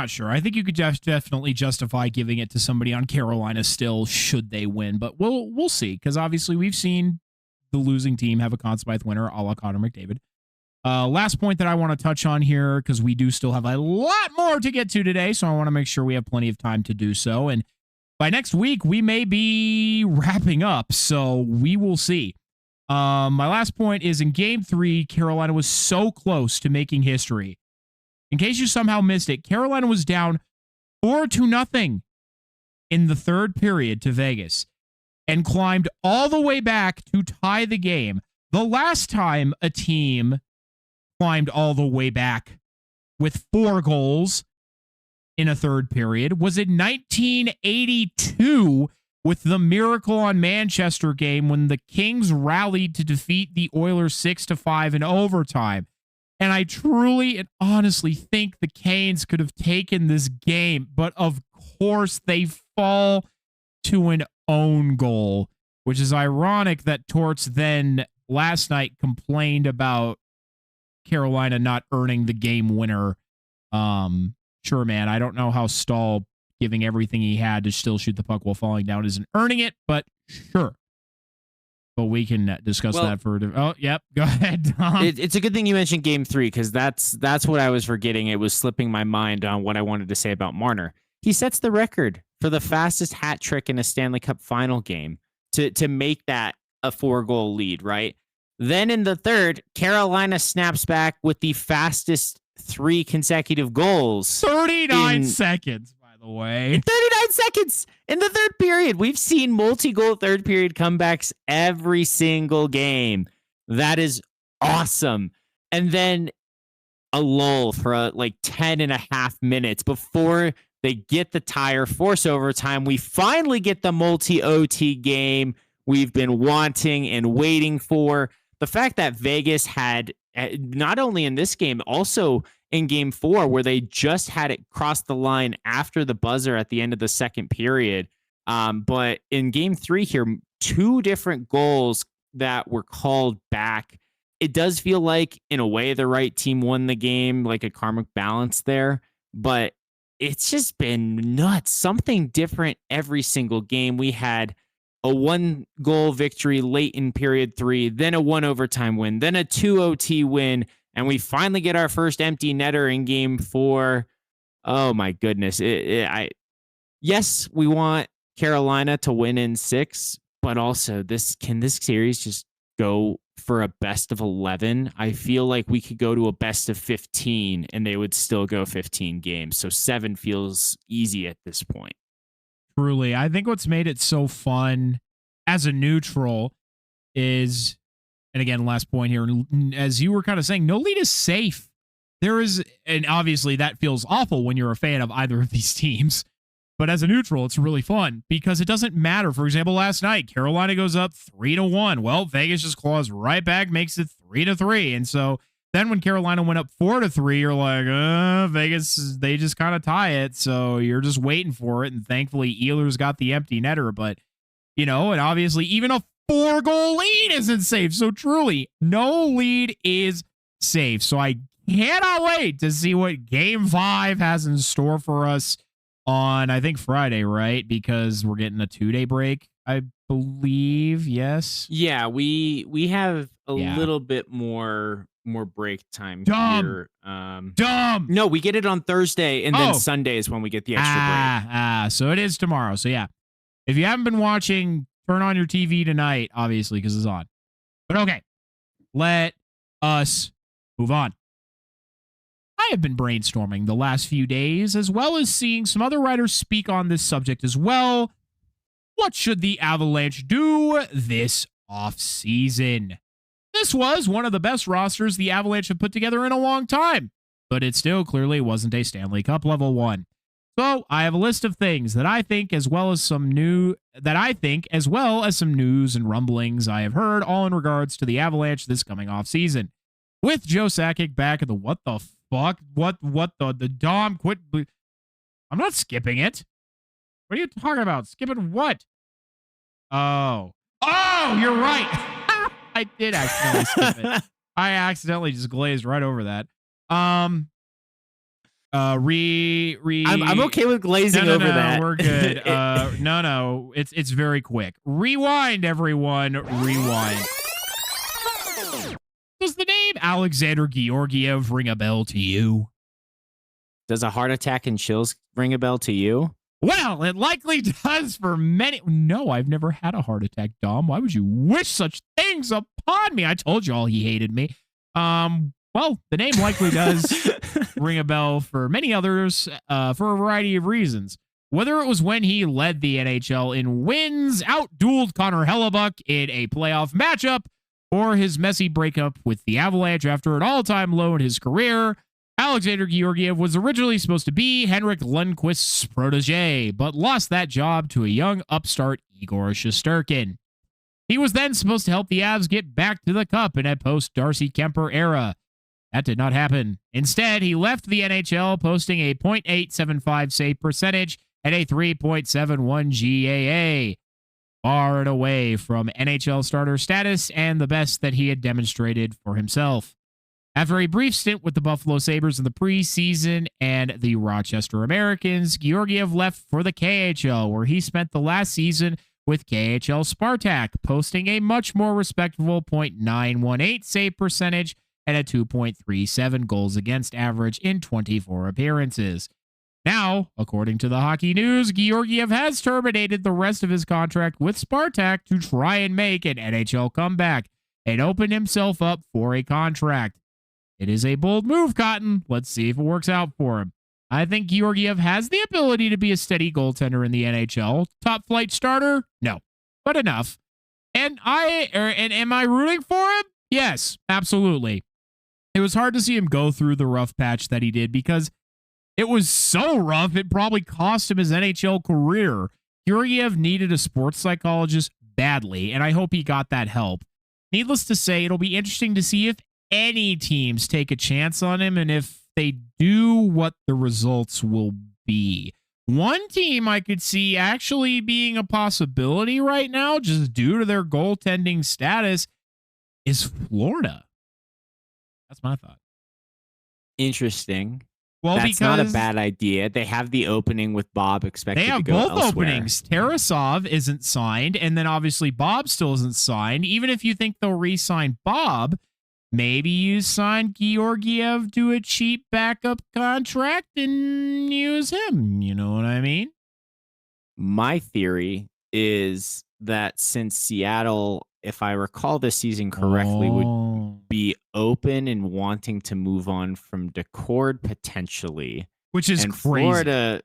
sure. I think you could definitely justify giving it to somebody on Carolina still, should they win, but we'll see, because obviously we've seen the losing team have a Conn Smythe winner, a la Connor McDavid. Last point that I want to touch on here, because we do still have a lot more to get to today, so I want to make sure we have plenty of time to do so. And by next week, we may be wrapping up, so we will see. My last point is, in Game 3, Carolina was so close to making history. In case you somehow missed it, Carolina was down 4-0 in the third period to Vegas and climbed all the way back to tie the game. The last time a team climbed all the way back with 4 goals in a third period was in 1982 with the Miracle on Manchester game when the Kings rallied to defeat the Oilers 6-5 in overtime. And I truly and honestly think the Canes could have taken this game, but of course they fall to an own goal, which is ironic that Torts then last night complained about Carolina not earning the game winner. Sure, man, I don't know how Stahl, giving everything he had to still shoot the puck while falling down, isn't earning it, but sure. But we can discuss that for... Oh, yep. Go ahead, Tom. It's a good thing you mentioned Game 3 because that's what I was forgetting. It was slipping my mind on what I wanted to say about Marner. He sets the record for the fastest hat trick in a Stanley Cup final game to make that a 4-goal lead, right? Then in the third, Carolina snaps back with the fastest 3 consecutive goals. 39 seconds. The way. 39 seconds in the third period. We've seen multi-goal third period comebacks every single game. That is awesome. And then a lull for like 10 and a half minutes before they get the tire, force overtime. We finally get the multi-OT game we've been wanting and waiting for. The fact that Vegas had, not only in this game, also in Game 4, where they just had it cross the line after the buzzer at the end of the second period. But in Game 3 here, 2 different goals that were called back. It does feel like, in a way, the right team won the game, like a karmic balance there. But it's just been nuts. Something different every single game. We had a 1-goal victory late in period 3, then a 1 overtime win, then a 2 OT win, and we finally get our first empty netter in Game 4. Oh my goodness. Yes, we want Carolina to win in 6, but also can this series just go for a best of 11? I feel like we could go to a best of 15 and they would still go 15 games. So 7 feels easy at this point. Truly. I think what's made it so fun as a neutral is, and again, last point here, as you were kind of saying, no lead is safe. There is, and obviously that feels awful when you're a fan of either of these teams, but as a neutral, it's really fun because it doesn't matter. For example, last night, Carolina goes up 3-1. Well, Vegas just claws right back, makes it 3-3. And so then when Carolina went up 4-3, you're like, Vegas, they just kind of tie it. So you're just waiting for it. And thankfully, Ehlers got the empty netter. But, and obviously even a 4-goal lead isn't safe. So truly, no lead is safe. So I cannot wait to see what Game 5 has in store for us on, I think, Friday, right? Because we're getting a 2-day break, I believe. Yes. Yeah, we have a little bit more break time here. Dumb. No, we get it on Thursday, and then Sunday is when we get the extra break. So it is tomorrow. So yeah, if you haven't been watching, turn on your TV tonight, obviously, because it's on. But okay, let us move on. I have been brainstorming the last few days, as well as seeing some other writers speak on this subject as well. What should the Avalanche do this offseason? This was one of the best rosters the Avalanche have put together in a long time, but it still clearly wasn't a Stanley Cup level one. So I have a list of things that I think, as well as some news and rumblings I have heard, all in regards to the Avalanche this coming offseason. With Joe Sakic back at the what the fuck? What the Dom quit? I'm not skipping it. What are you talking about? Skipping what? Oh, you're right. I did accidentally skip it. I accidentally just glazed right over that. I'm okay with glazing over that. We're good. No, it's very quick. Rewind, everyone. Rewind. Does the name Alexander Georgiev ring a bell to you? Does a heart attack and chills ring a bell to you? Well, it likely does for many. No, I've never had a heart attack, Dom. Why would you wish such things upon me? I told you all he hated me. Well, the name likely does ring a bell for many others for a variety of reasons. Whether it was when he led the NHL in wins, outdueled Connor Hellebuck in a playoff matchup, or his messy breakup with the Avalanche after an all-time low in his career, Alexander Georgiev was originally supposed to be Henrik Lundqvist's protege, but lost that job to a young upstart Igor Shesterkin. He was then supposed to help the Avs get back to the Cup in a post-Darcy Kemper era. That did not happen. Instead, he left the NHL posting a .875 save percentage and a 3.71 GAA. Far and away from NHL starter status and the best that he had demonstrated for himself. After a brief stint with the Buffalo Sabres in the preseason and the Rochester Americans, Georgiev left for the KHL, where he spent the last season with KHL Spartak, posting a much more respectable .918 save percentage and a 2.37 goals against average in 24 appearances. Now, according to the Hockey News, Georgiev has terminated the rest of his contract with Spartak to try and make an NHL comeback and open himself up for a contract. It is a bold move, Cotton. Let's see if it works out for him. I think Georgiev has the ability to be a steady goaltender in the NHL. Top flight starter? No, but enough. And am I rooting for him? Yes, absolutely. It was hard to see him go through the rough patch that he did because it was so rough, it probably cost him his NHL career. Georgiev needed a sports psychologist badly, and I hope he got that help. Needless to say, it'll be interesting to see if any teams take a chance on him and if they do, what the results will be. One team I could see actually being a possibility right now, just due to their goaltending status, is Florida. That's my thought. Interesting. Well, that's not a bad idea. They have the opening with Bob expected to go elsewhere. They have both openings. Tarasov isn't signed, and then obviously Bob still isn't signed. Even if you think they'll re-sign Bob, maybe you sign Georgiev to a cheap backup contract and use him. You know what I mean? My theory is that since Seattle, if I recall this season correctly, would be open and wanting to move on from Decord potentially. Which is crazy.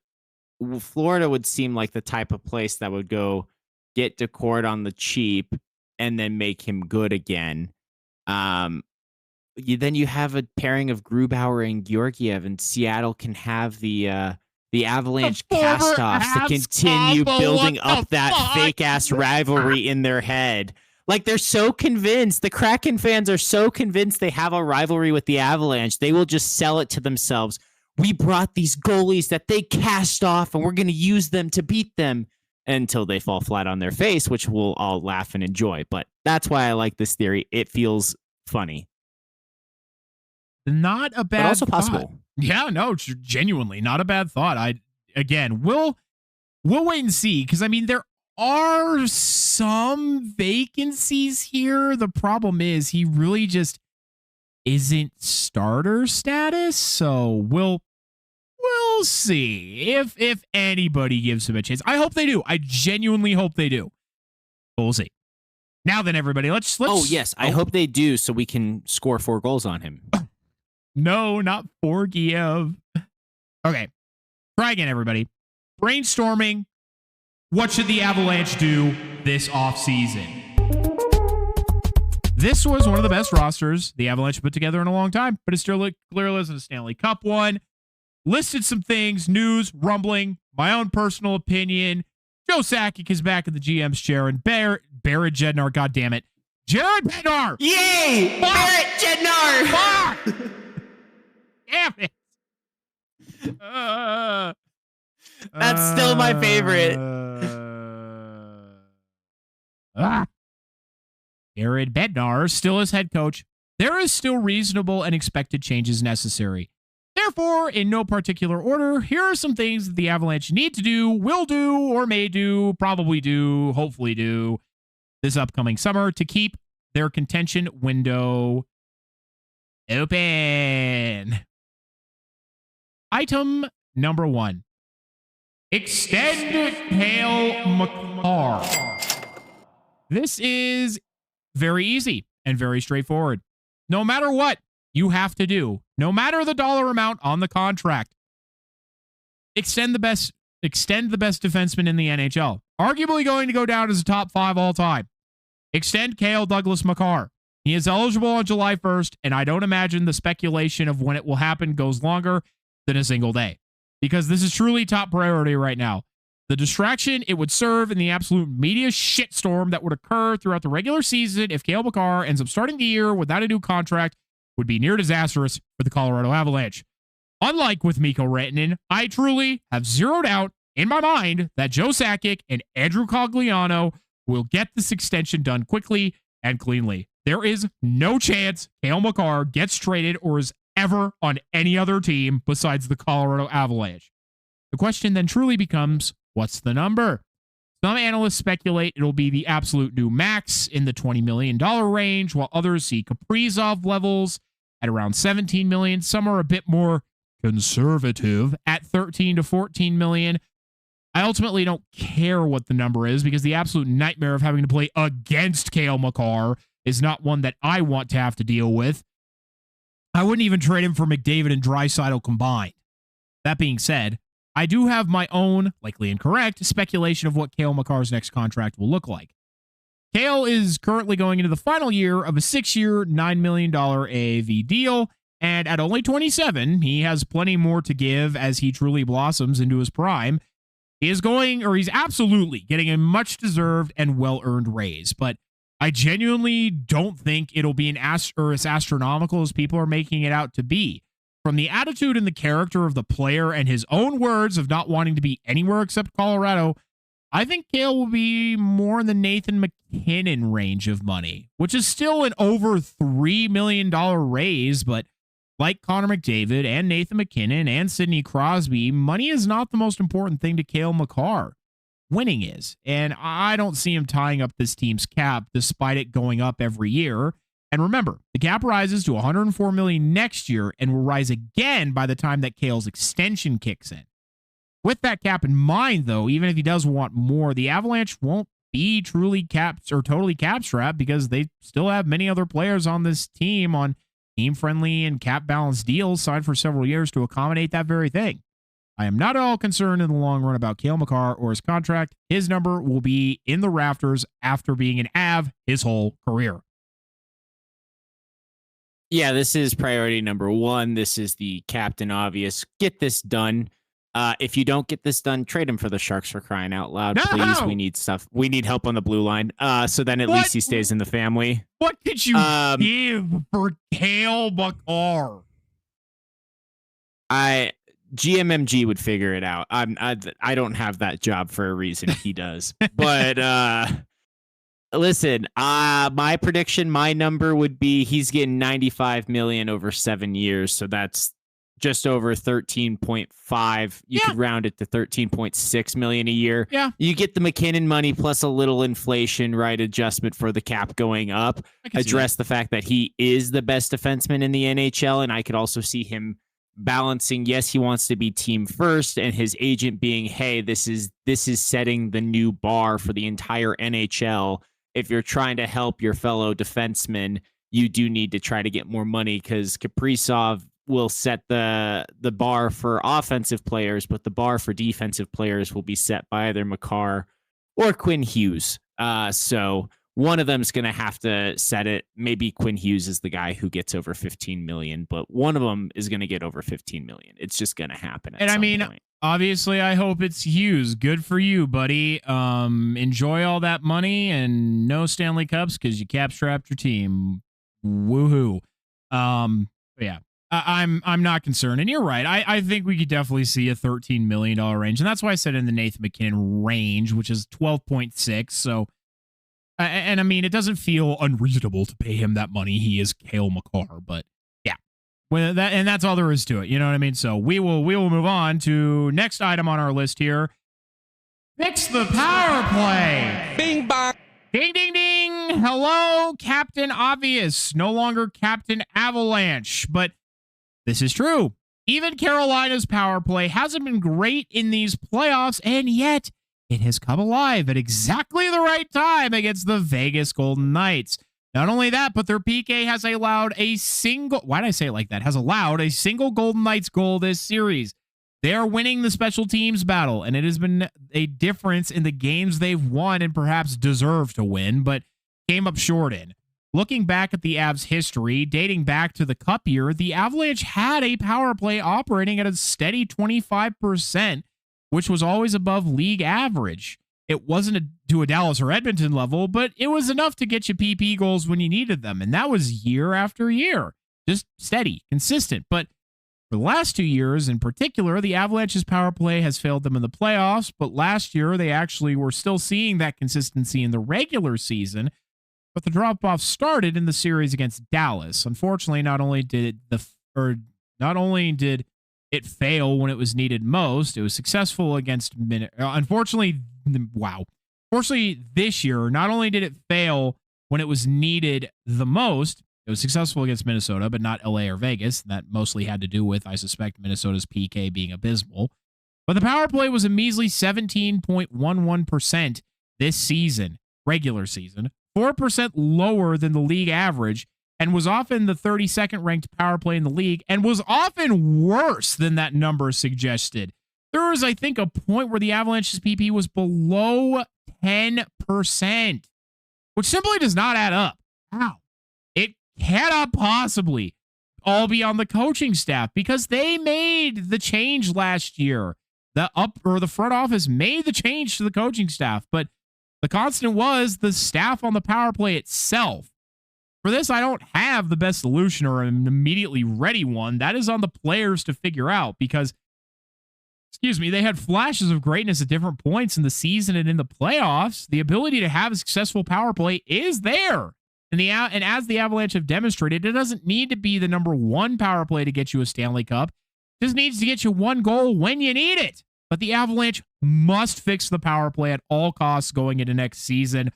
Florida would seem like the type of place that would go get Decord on the cheap and then make him good again. Then you have a pairing of Grubauer and Georgiev, and Seattle can have the Avalanche cast-offs to continue building up that fake-ass rivalry in their head. Like, they're so convinced, the Kraken fans are so convinced they have a rivalry with the Avalanche, they will just sell it to themselves. We brought these goalies that they cast off, and we're going to use them to beat them until they fall flat on their face, which we'll all laugh and enjoy. But that's why I like this theory. It feels funny. Not a bad but also thought. Possible. Yeah, no, genuinely not a bad thought. We'll wait and see, because I mean there are some vacancies here. The problem is he really just isn't starter status, so we'll see if anybody gives him a chance. I hope they do. I genuinely hope they do. We'll see. Now then, everybody, let's. Oh yes, I hope they do, so we can score 4 goals on him. No, not Georgiev. Okay. Try again, everybody. Brainstorming. What should the Avalanche do this offseason? This was one of the best rosters the Avalanche put together in a long time, but it still clearly isn't a Stanley Cup one. Listed some things, news, rumbling, my own personal opinion. Joe Sakic is back in the GM's chair, and Barrett Jednar, goddammit. Jared Bednar! Yay! Fuck! Barrett Jednar! Fuck! Damn it. That's still my favorite. Jared Bednar still is head coach. There is still reasonable and expected changes necessary. Therefore, in no particular order, here are some things that the Avalanche need to do, will do, or may do, probably do, hopefully do this upcoming summer to keep their contention window open. Item number 1. Extend Cale Makar. This is very easy and very straightforward. No matter what you have to do, no matter the dollar amount on the contract, extend the best defenseman in the NHL. Arguably going to go down as a top 5 all time. Extend Cale Douglas Makar. He is eligible on July 1st, and I don't imagine the speculation of when it will happen goes longer than a single day, because this is truly top priority right now. The distraction it would serve in the absolute media shitstorm that would occur throughout the regular season if Cale Makar ends up starting the year without a new contract would be near disastrous for the Colorado Avalanche. Unlike with Mikko Rantanen, I truly have zero doubt in my mind that Joe Sakic and Andrew Cogliano will get this extension done quickly and cleanly. There is no chance Cale Makar gets traded or is ever on any other team besides the Colorado Avalanche. The question then truly becomes, what's the number? Some analysts speculate it'll be the absolute new max in the $20 million range, while others see Kaprizov levels at around $17 million. Some are a bit more conservative at $13 to $14 million. I ultimately don't care what the number is, because the absolute nightmare of having to play against Cale Makar is not one that I want to have to deal with. I wouldn't even trade him for McDavid and Draisaitl combined. That being said, I do have my own, likely incorrect, speculation of what Cale Makar's next contract will look like. Cale is currently going into the final year of a 6-year, $9 million AAV deal, and at only 27, he has plenty more to give as he truly blossoms into his prime. He's absolutely getting a much-deserved and well-earned raise, but I genuinely don't think it'll be as astronomical as people are making it out to be. From the attitude and the character of the player and his own words of not wanting to be anywhere except Colorado, I think Cale will be more in the Nathan MacKinnon range of money, which is still an over $3 million raise, but like Connor McDavid and Nathan MacKinnon and Sidney Crosby, money is not the most important thing to Cale Makar. Winning is, and I don't see him tying up this team's cap despite it going up every year. And remember, the cap rises to $104 million next year and will rise again by the time that Cale's extension kicks in. With that cap in mind, though, even if he does want more, the Avalanche won't be truly capped or totally cap strapped, because they still have many other players on this team on team-friendly and cap-balanced deals signed for several years to accommodate that very thing. I am not at all concerned in the long run about Cale Makar or his contract. His number will be in the rafters after being an Av his whole career. Yeah, this is priority number one. This is the Captain Obvious. Get this done. If you don't get this done, trade him for the Sharks, for crying out loud. No! Please, we need stuff. We need help on the blue line. So then at least he stays in the family. What could you give for Cale Makar? GMMG would figure it out. I don't have that job for a reason. He does. But listen, my prediction, my number would be he's getting $95 million over 7 years. So that's just over 13.5. You could round it to 13.6 million a year. Yeah. You get the McKinnon money plus a little inflation, right? Adjustment for the cap going up. Address the fact that he is the best defenseman in the NHL. And I could also see him balancing. Yes, he wants to be team first, and his agent being, hey, this is setting the new bar for the entire NHL. If you're trying to help your fellow defensemen, you do need to try to get more money, because Kaprizov will set the bar for offensive players, but the bar for defensive players will be set by either Makar or Quinn Hughes. So one of them's going to have to set it. Maybe Quinn Hughes is the guy who gets over 15 million, but one of them is going to get over 15 million. It's just going to happen. At some point. Obviously, I hope it's Hughes. Good for you, buddy. Enjoy all that money and no Stanley Cups, because you cap strapped your team. Woohoo. Yeah. I'm not concerned. And you're right. I think we could definitely see a $13 million range. And that's why I said in the Nathan MacKinnon range, which is 12.6. So, and I mean, it doesn't feel unreasonable to pay him that money. He is Cale Makar, but yeah, and that's all there is to it. You know what I mean? So we will move on to next item on our list here. Fix the power play. Bing bong. Ding, ding, ding. Hello, Captain Obvious. No longer Captain Avalanche, but this is true. Even Carolina's power play hasn't been great in these playoffs, and yet it has come alive at exactly the right time against the Vegas Golden Knights. Not only that, but their PK has allowed a single... Why did I say it like that? Has allowed a single Golden Knights goal this series. They are winning the special teams battle, and it has been a difference in the games they've won and perhaps deserve to win, but came up short in. looking back at the Avs' history, dating back to the Cup year, the Avalanche had a power play operating at a steady 25%, which was always above league average. It wasn't to a Dallas or Edmonton level, but it was enough to get you PP goals when you needed them. And that was year after year, just steady, consistent. But for the last 2 years in particular, the Avalanche's power play has failed them in the playoffs. But last year, they actually were still seeing that consistency in the regular season. But the drop-off started in the series against Dallas. Unfortunately, not only did it fail when it was needed most, it was successful against Unfortunately, this year, not only did it fail when it was needed the most, it was successful against Minnesota, but not LA or Vegas. That mostly had to do with, I suspect, Minnesota's PK being abysmal. But the power play was a measly 17.11% this season, regular season, 4% lower than the league average, and was often the 32nd ranked power play in the league, and was often worse than that number suggested. There was, I think, a point where the Avalanche's PP was below 10%, which simply does not add up. How? It cannot possibly all be on the coaching staff, because they made the change last year. The front office made the change to the coaching staff, but the constant was the staff on the power play itself. For this, I don't have the best solution or an immediately ready one. That is on the players to figure out, because, they had flashes of greatness at different points in the season and in the playoffs. The ability to have a successful power play is there. And as the Avalanche have demonstrated, it doesn't need to be the number one power play to get you a Stanley Cup. It just needs to get you one goal when you need it. But the Avalanche must fix the power play at all costs going into next season.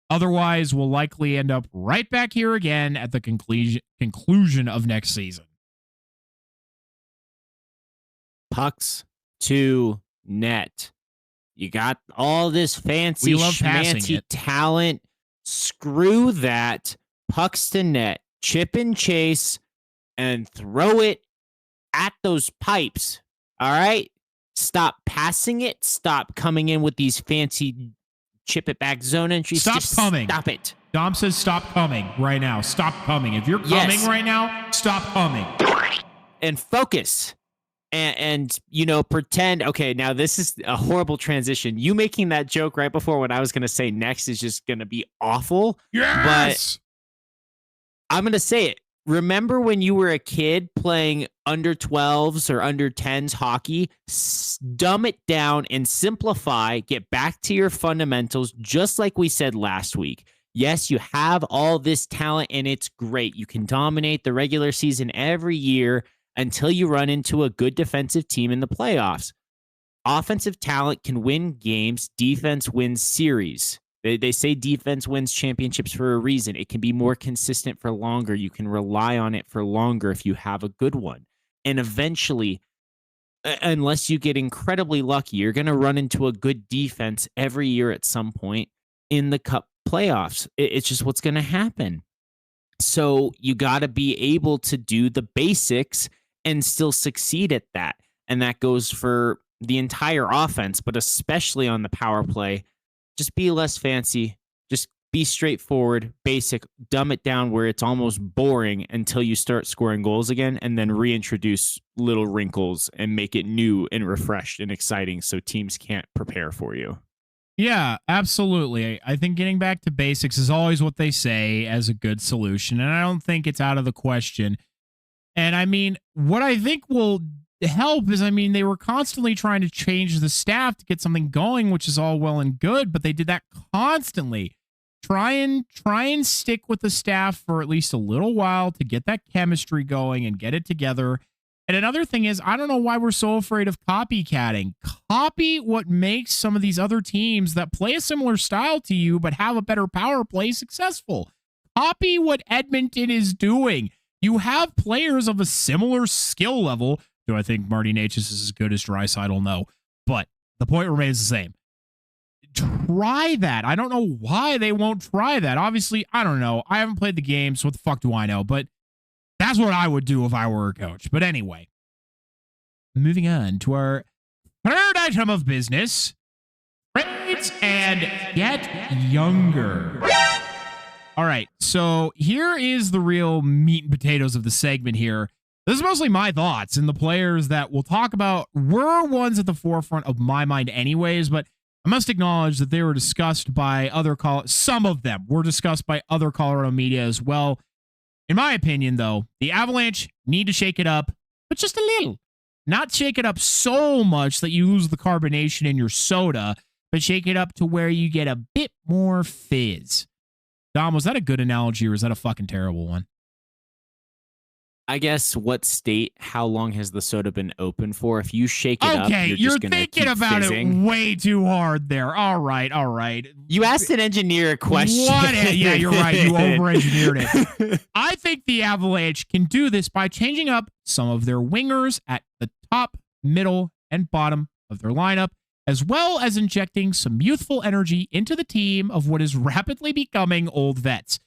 Otherwise, we'll likely end up right back here again at the conclusion of next season. Pucks to net. You got all this fancy schmancy talent. Screw that. Pucks to net. Chip and chase and throw it at those pipes. All right? Stop passing it. Stop coming in with these fancy chip it back zone entries. Stop coming. Stop it. Dom says stop coming right now. Stop coming. If you're coming right now, stop coming. And focus. And pretend, okay, now this is a horrible transition. You making that joke right before what I was going to say next is just going to be awful. Yes! But I'm going to say it. Remember when you were a kid playing under 12s or under 10s hockey? Dumb it down and simplify. Get back to your fundamentals, just like we said last week. Yes, you have all this talent, and it's great. You can dominate the regular season every year until you run into a good defensive team in the playoffs. Offensive talent can win games. Defense wins series. They say defense wins championships for a reason. It can be more consistent for longer. You can rely on it for longer if you have a good one. And eventually, unless you get incredibly lucky, you're going to run into a good defense every year at some point in the Cup playoffs. It's just what's going to happen. So you got to be able to do the basics and still succeed at that. And that goes for the entire offense, but especially on the power play. Just be less fancy. Just be straightforward, basic, dumb it down where it's almost boring until you start scoring goals again, and then reintroduce little wrinkles and make it new and refreshed and exciting so teams can't prepare for you. Yeah, absolutely. I think getting back to basics is always what they say as a good solution, and I don't think it's out of the question. And I mean, what I think will help is, they were constantly trying to change the staff to get something going, which is all well and good, but they did that constantly. Try and stick with the staff for at least a little while to get that chemistry going and get it together. And another thing is, I don't know why we're so afraid of copycatting. Copy what makes some of these other teams that play a similar style to you but have a better power play successful. Copy what Edmonton is doing. You have players of a similar skill level. Do I think Marty Necas is as good as Draisaitl? No. But the point remains the same. Try that. I don't know why they won't try that. Obviously, I don't know. I haven't played the game, so what the fuck do I know? But that's what I would do if I were a coach. But anyway, moving on to our third item of business. Trades and get younger. All right. So here is the real meat and potatoes of the segment here. This is mostly my thoughts, and the players that we'll talk about were ones at the forefront of my mind anyways, but I must acknowledge that they were discussed by some of them were discussed by other Colorado media as well. In my opinion, though, the Avalanche need to shake it up, but just a little. Not shake it up so much that you lose the carbonation in your soda, but shake it up to where you get a bit more fizz. Dom, was that a good analogy or is that a fucking terrible one? I guess what state, how long has the soda been open for? If you shake it up, you're thinking about fizzing. it way too hard there. All right. You asked an engineer a question. Yeah, you're right. You over-engineered it. I think the Avalanche can do this by changing up some of their wingers at the top, middle, and bottom of their lineup, as well as injecting some youthful energy into the team of what is rapidly becoming old vets.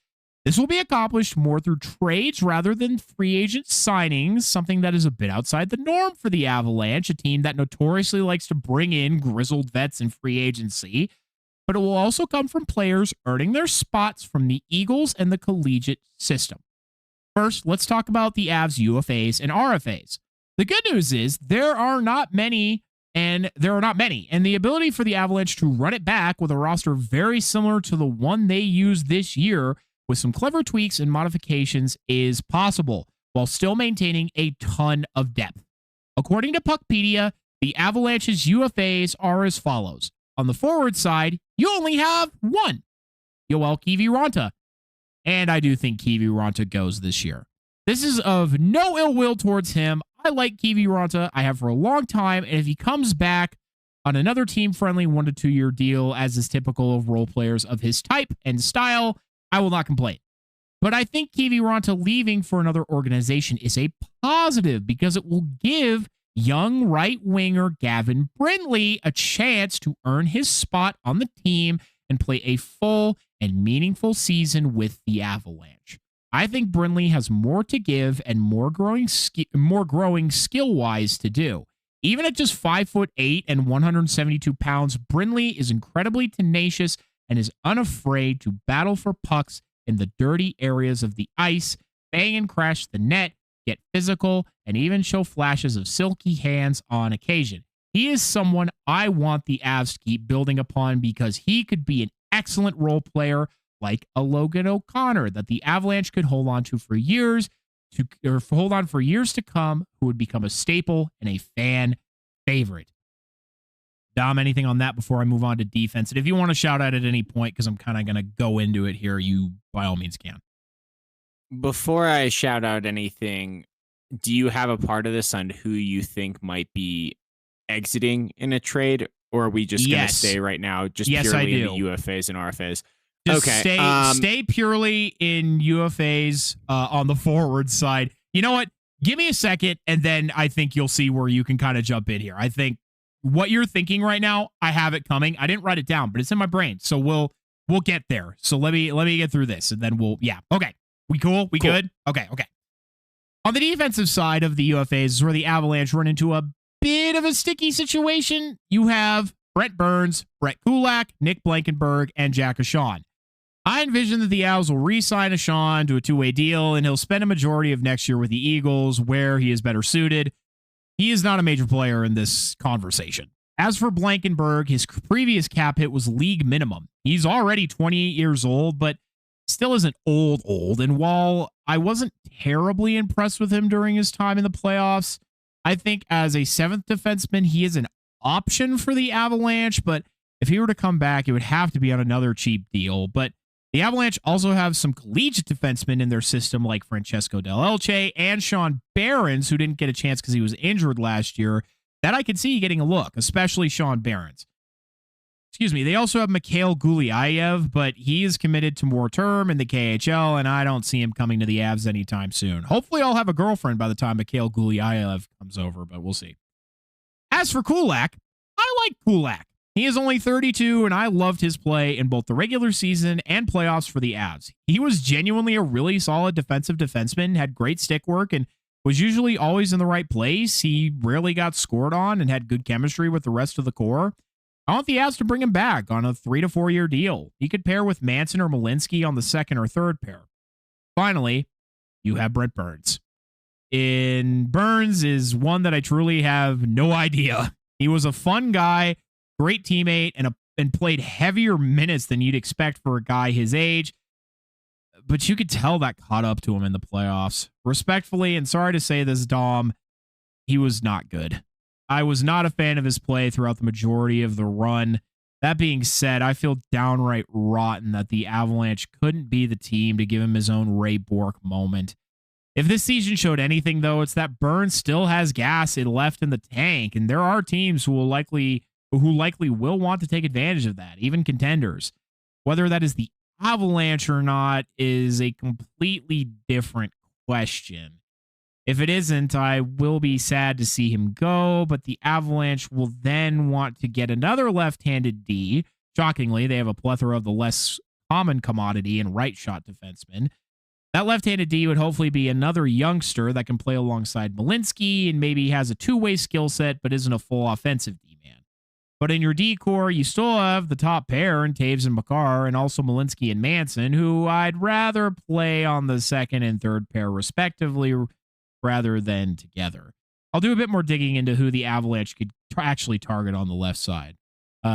This will be accomplished more through trades rather than free agent signings, something that is a bit outside the norm for the Avalanche, a team that notoriously likes to bring in grizzled vets in free agency. But it will also come from players earning their spots from the Eagles and the collegiate system. First, let's talk about the Avs UFAs and RFAs. The good news is there are not many, and the ability for the Avalanche to run it back with a roster very similar to the one they used this year with some clever tweaks and modifications is possible, while still maintaining a ton of depth. According to Puckpedia, the Avalanche's UFAs are as follows. On the forward side, you only have one, Yoel Kiviranta. And I do think Kiviranta goes this year. This is of no ill will towards him. I like Kiviranta. I have for a long time, and if he comes back on another team-friendly 1 to 2 year deal, as is typical of role players of his type and style, I will not complain. But I think Kiviranta leaving for another organization is a positive because it will give young right winger Gavin Brindley a chance to earn his spot on the team and play a full and meaningful season with the Avalanche. I think Brindley has more to give and more growing skill-wise to do. Even at just 5'8" and 172 pounds, Brindley is incredibly tenacious and is unafraid to battle for pucks in the dirty areas of the ice, bang and crash the net, get physical, and even show flashes of silky hands on occasion. He is someone I want the Avs to keep building upon because he could be an excellent role player like a Logan O'Connor that the Avalanche could hold on for years to come, who would become a staple and a fan favorite. Dom, anything on that before I move on to defense? And if you want to shout out at any point, because I'm kind of going to go into it here, you by all means can. Before I shout out anything, do you have a part of this on who you think might be exiting in a trade, or are we just going to stay right now just purely in the UFAs and RFAs? Just stay purely in UFAs on the forward side. You know what? Give me a second, and then I think you'll see where you can kind of jump in here. I think what you're thinking right now, I have it coming. I didn't write it down, but it's in my brain. So we'll get there. So let me get through this, and then okay. We cool? We good? Okay. On the defensive side of the UFAs is where the Avalanche run into a bit of a sticky situation. You have Brent Burns, Brett Kulak, Nick Blankenburg, and Jack Ashawn. I envision that the Avs will re-sign Ashawn to a two-way deal, and he'll spend a majority of next year with the Eagles, where he is better suited. He is not a major player in this conversation. As for Blankenburg, his previous cap hit was league minimum. He's already 28 years old, but still isn't old. And while I wasn't terribly impressed with him during his time in the playoffs, I think as a seventh defenseman, he is an option for the Avalanche, but if he were to come back, it would have to be on another cheap deal. But the Avalanche also have some collegiate defensemen in their system like Francesco Del Elche and Sean Behrens, who didn't get a chance because he was injured last year, that I could see getting a look, especially Sean Behrens. They also have Mikhail Gulyayev, but he is committed to more term in the KHL, and I don't see him coming to the Avs anytime soon. Hopefully I'll have a girlfriend by the time Mikhail Gulyayev comes over, but we'll see. As for Kulak, I like Kulak. He is only 32, and I loved his play in both the regular season and playoffs for the Avs. He was genuinely a really solid defensive defenseman, had great stick work, and was usually always in the right place. He rarely got scored on and had good chemistry with the rest of the core. I want the Avs to bring him back on a 3 to 4 year deal. He could pair with Manson or Malinsky on the second or third pair. Finally, you have Brent Burns. Burns is one that I truly have no idea. He was a fun guy, great teammate, and played heavier minutes than you'd expect for a guy his age. But you could tell that caught up to him in the playoffs. Respectfully, and sorry to say this, Dom, he was not good. I was not a fan of his play throughout the majority of the run. That being said, I feel downright rotten that the Avalanche couldn't be the team to give him his own Ray Bourque moment. If this season showed anything, though, it's that Burns still has gas left in the tank, and there are teams who likely will want to take advantage of that, even contenders. Whether that is the Avalanche or not is a completely different question. If it isn't, I will be sad to see him go, but the Avalanche will then want to get another left-handed D. Shockingly, they have a plethora of the less common commodity and right-shot defensemen. That left-handed D would hopefully be another youngster that can play alongside Malinsky and maybe has a two-way skill set but isn't a full offensive D-man. But in your D-core, you still have the top pair in Taves and Makar and also Malinsky and Manson, who I'd rather play on the second and third pair respectively rather than together. I'll do a bit more digging into who the Avalanche could actually target on the left side.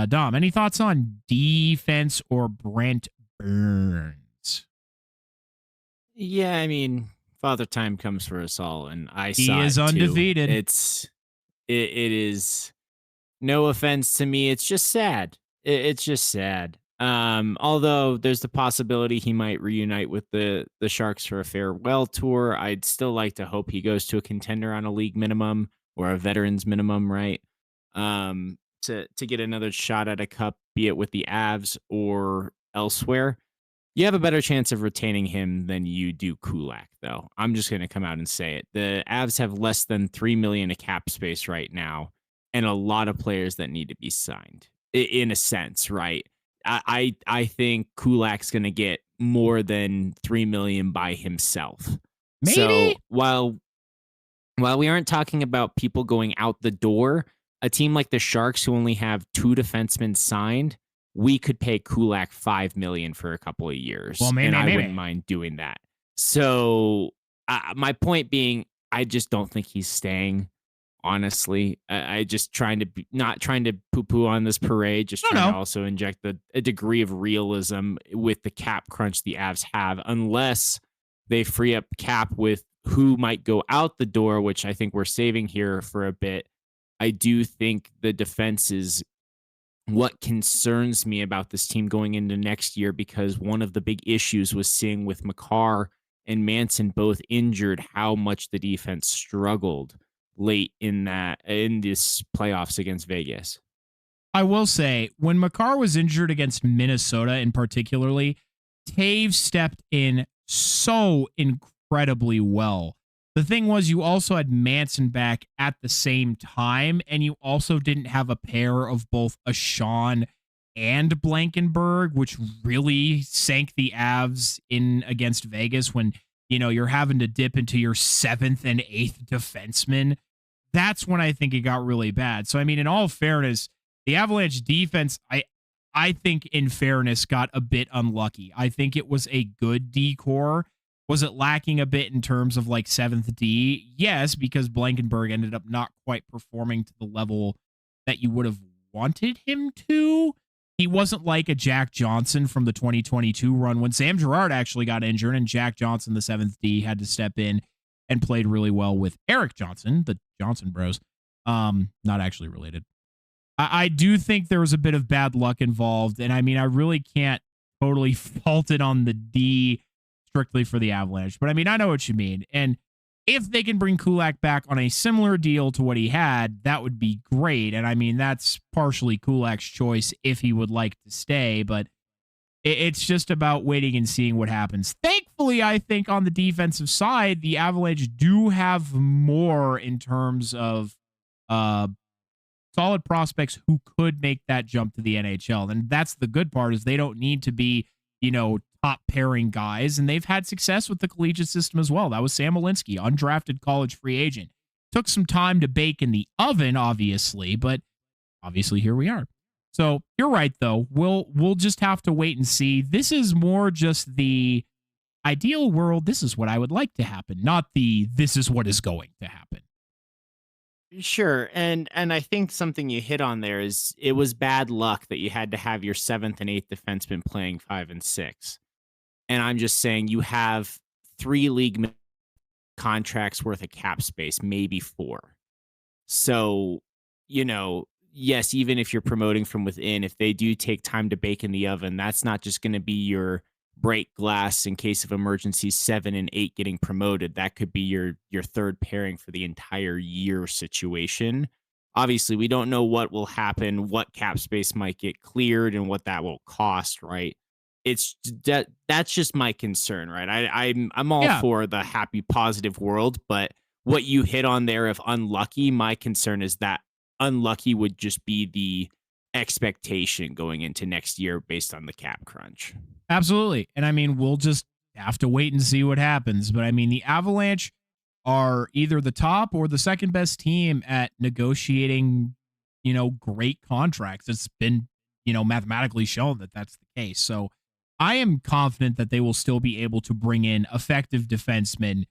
Dom, any thoughts on defense or Brent Burns? Yeah, I mean, Father Time comes for us all, and he is undefeated. It is no offense to me. It's just sad. It's just sad. Although there's the possibility he might reunite with the Sharks for a farewell tour, I'd still like to hope he goes to a contender on a league minimum or a veterans minimum, right? To get another shot at a cup, be it with the Avs or elsewhere. You have a better chance of retaining him than you do Kulak, though. I'm just going to come out and say it. The Avs have less than $3 million of cap space right now, and a lot of players that need to be signed. In a sense, right? I think Kulak's going to get more than $3 million by himself. Maybe. So while we aren't talking about people going out the door, a team like the Sharks who only have 2 defensemen signed, we could pay Kulak $5 million for a couple of years. Well, maybe, I wouldn't mind doing that. So my point being, I just don't think he's staying. Honestly, I just not trying to poo-poo on this parade, just trying to also inject a degree of realism with the cap crunch the Avs have, unless they free up cap with who might go out the door, which I think we're saving here for a bit. I do think the defense is what concerns me about this team going into next year, because one of the big issues was seeing with Makar and Manson both injured how much the defense struggled late in this playoffs against Vegas. I will say, when Makar was injured against Minnesota in particularly, Taves stepped in so incredibly well. The thing was, you also had Manson back at the same time, and you also didn't have a pair of both Ashawn and Blankenberg, which really sank the Avs in against Vegas when, you're having to dip into your 7th and 8th defenseman. That's when I think it got really bad. So, I mean, in all fairness, the Avalanche defense, I think in fairness, got a bit unlucky. I think it was a good D-core. Was it lacking a bit in terms of like 7th D? Yes, because Blankenberg ended up not quite performing to the level that you would have wanted him to. He wasn't like a Jack Johnson from the 2022 run when Sam Girard actually got injured and Jack Johnson, the 7th D, had to step in and played really well with Eric Johnson, the Johnson bros. Not actually related. I do think there was a bit of bad luck involved, and I mean, I really can't totally fault it on the D strictly for the Avalanche. But I mean, I know what you mean. And if they can bring Kulak back on a similar deal to what he had, that would be great. And I mean, that's partially Kulak's choice if he would like to stay, but it's just about waiting and seeing what happens. Thankfully, I think on the defensive side, the Avalanche do have more in terms of solid prospects who could make that jump to the NHL. And that's the good part, is they don't need to be, top pairing guys, and they've had success with the collegiate system as well. That was Sam Malinsky, undrafted college free agent. Took some time to bake in the oven, obviously, but obviously here we are. So you're right, though. We'll just have to wait and see. This is more just the ideal world. This is what I would like to happen, not the this is what is going to happen. Sure. And I think something you hit on there is it was bad luck that you had to have your seventh and eighth defenseman playing 5 and 6. And I'm just saying you have 3 contracts worth of cap space, maybe 4. So, yes, even if you're promoting from within, if they do take time to bake in the oven, that's not just going to be your break glass in case of emergency 7 and 8 getting promoted. That could be your third pairing for the entire year situation. Obviously, we don't know what will happen, what cap space might get cleared, and what that will cost, right? It's that's just my concern, right? I'm all for the happy, positive world, but what you hit on there of unlucky, my concern is that unlucky would just be the expectation going into next year based on the cap crunch. Absolutely. And I mean, we'll just have to wait and see what happens. But I mean, the Avalanche are either the top or the second best team at negotiating, great contracts. It's been, mathematically shown that that's the case. So I am confident that they will still be able to bring in effective defensemen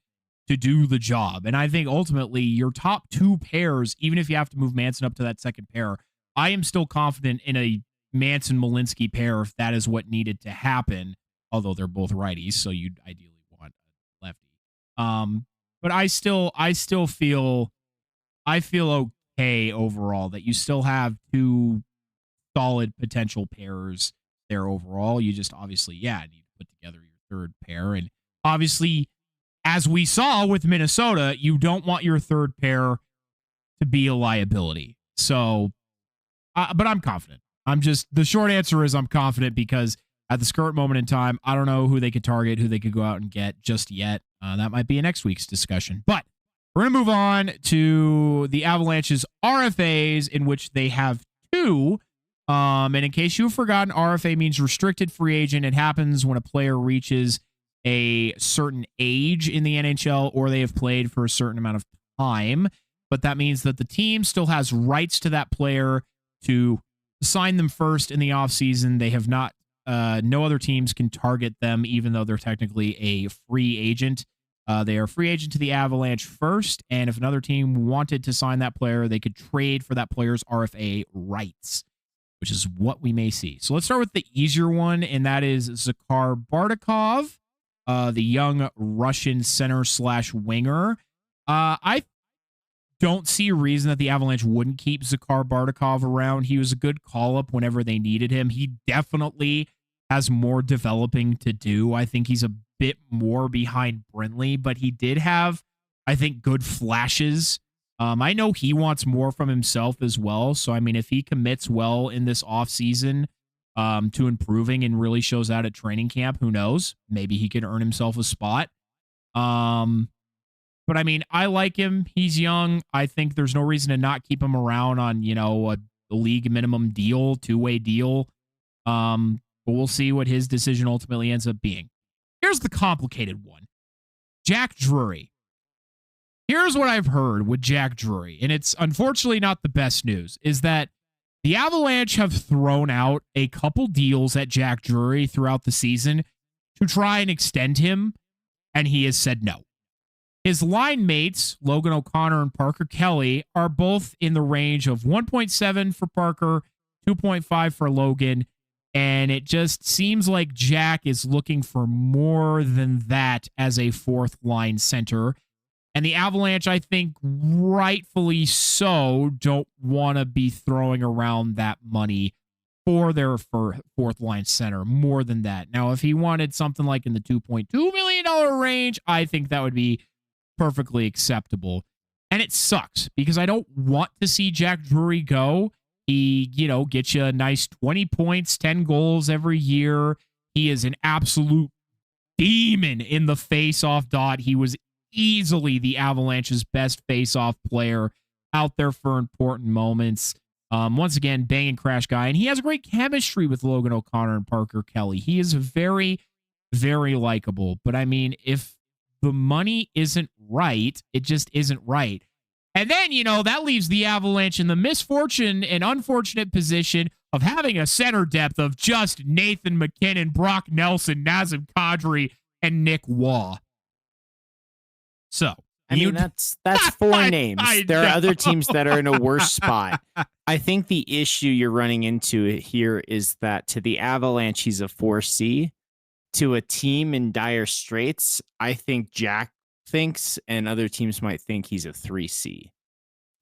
to do the job. And I think ultimately your top 2 pairs, even if you have to move Manson up to that second pair, I am still confident in a Manson-Malinsky pair if that is what needed to happen, although they're both righties, so you'd ideally want a lefty. But I still feel okay overall that you still have 2 solid potential pairs there overall. You just obviously, need to put together your third pair. And obviously, as we saw with Minnesota, you don't want your third pair to be a liability. So, but I'm confident. The short answer is I'm confident because at this current moment in time, I don't know who they could target, who they could go out and get just yet. That might be next week's discussion. But we're going to move on to the Avalanche's RFAs, in which they have 2. And in case you've forgotten, RFA means restricted free agent. It happens when a player reaches a certain age in the NHL or they have played for a certain amount of time. But that means that the team still has rights to that player to sign them first in the offseason. They have not, no other teams can target them, even though they're technically a free agent. They are a free agent to the Avalanche first, and if another team wanted to sign that player, they could trade for that player's RFA rights, which is what we may see. So let's start with the easier one, and that is Zakhar Bardakov, the young Russian center/winger. I don't see a reason that the Avalanche wouldn't keep Zakhar Bardakov around. He was a good call-up whenever they needed him. He definitely has more developing to do. I think he's a bit more behind Brindley, but he did have, I think, good flashes. I know he wants more from himself as well. So, I mean, if he commits well in this offseason to improving and really shows out at training camp, who knows? Maybe he could earn himself a spot. But I mean, I like him. He's young. I think there's no reason to not keep him around on, a league minimum deal, 2-way deal. But we'll see what his decision ultimately ends up being. Here's the complicated one. Jack Drury. Here's what I've heard with Jack Drury, and it's unfortunately not the best news, is that the Avalanche have thrown out a couple deals at Jack Drury throughout the season to try and extend him, and he has said no. His line mates, Logan O'Connor and Parker Kelly, are both in the range of 1.7 for Parker, 2.5 for Logan, and it just seems like Jack is looking for more than that as a fourth line center. And the Avalanche, I think rightfully so, don't want to be throwing around that money for their fourth line center more than that. Now, if he wanted something like in the $2.2 million range, I think that would be perfectly acceptable. And it sucks because I don't want to see Jack Drury go. He, gets you a nice 20 points, 10 goals every year. He is an absolute demon in the face-off dot. He was easily the Avalanche's best face-off player out there for important moments. Once again, bang and crash guy. And he has a great chemistry with Logan O'Connor and Parker Kelly. He is very, very likable. But I mean, if the money isn't right, it just isn't right. And then, that leaves the Avalanche in the misfortune and unfortunate position of having a center depth of just Nathan McKinnon, Brock Nelson, Nazem Kadri, and Nick Waugh. So, I mean, that's four names. There are other teams that are in a worse spot. I think the issue you're running into here is that to the Avalanche, he's a 4C. To a team in dire straits, I think Jack thinks, and other teams might think he's a 3C.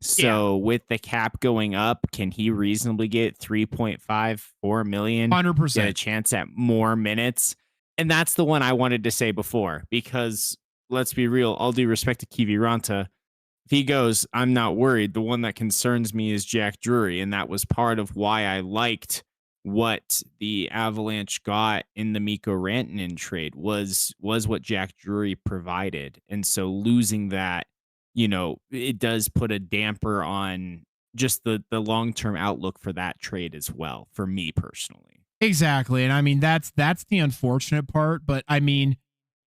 So with the cap going up, can he reasonably get 3.54 million? 100%. Get a chance at more minutes? And that's the one I wanted to say before, because let's be real, all due respect to Kiviranta, if he goes, I'm not worried. The one that concerns me is Jack Drury, and that was part of why I liked what the Avalanche got in the Mikko Rantanen trade was what Jack Drury provided. And so losing that, it does put a damper on just the long-term outlook for that trade as well, for me personally. Exactly. And I mean, that's the unfortunate part. But I mean,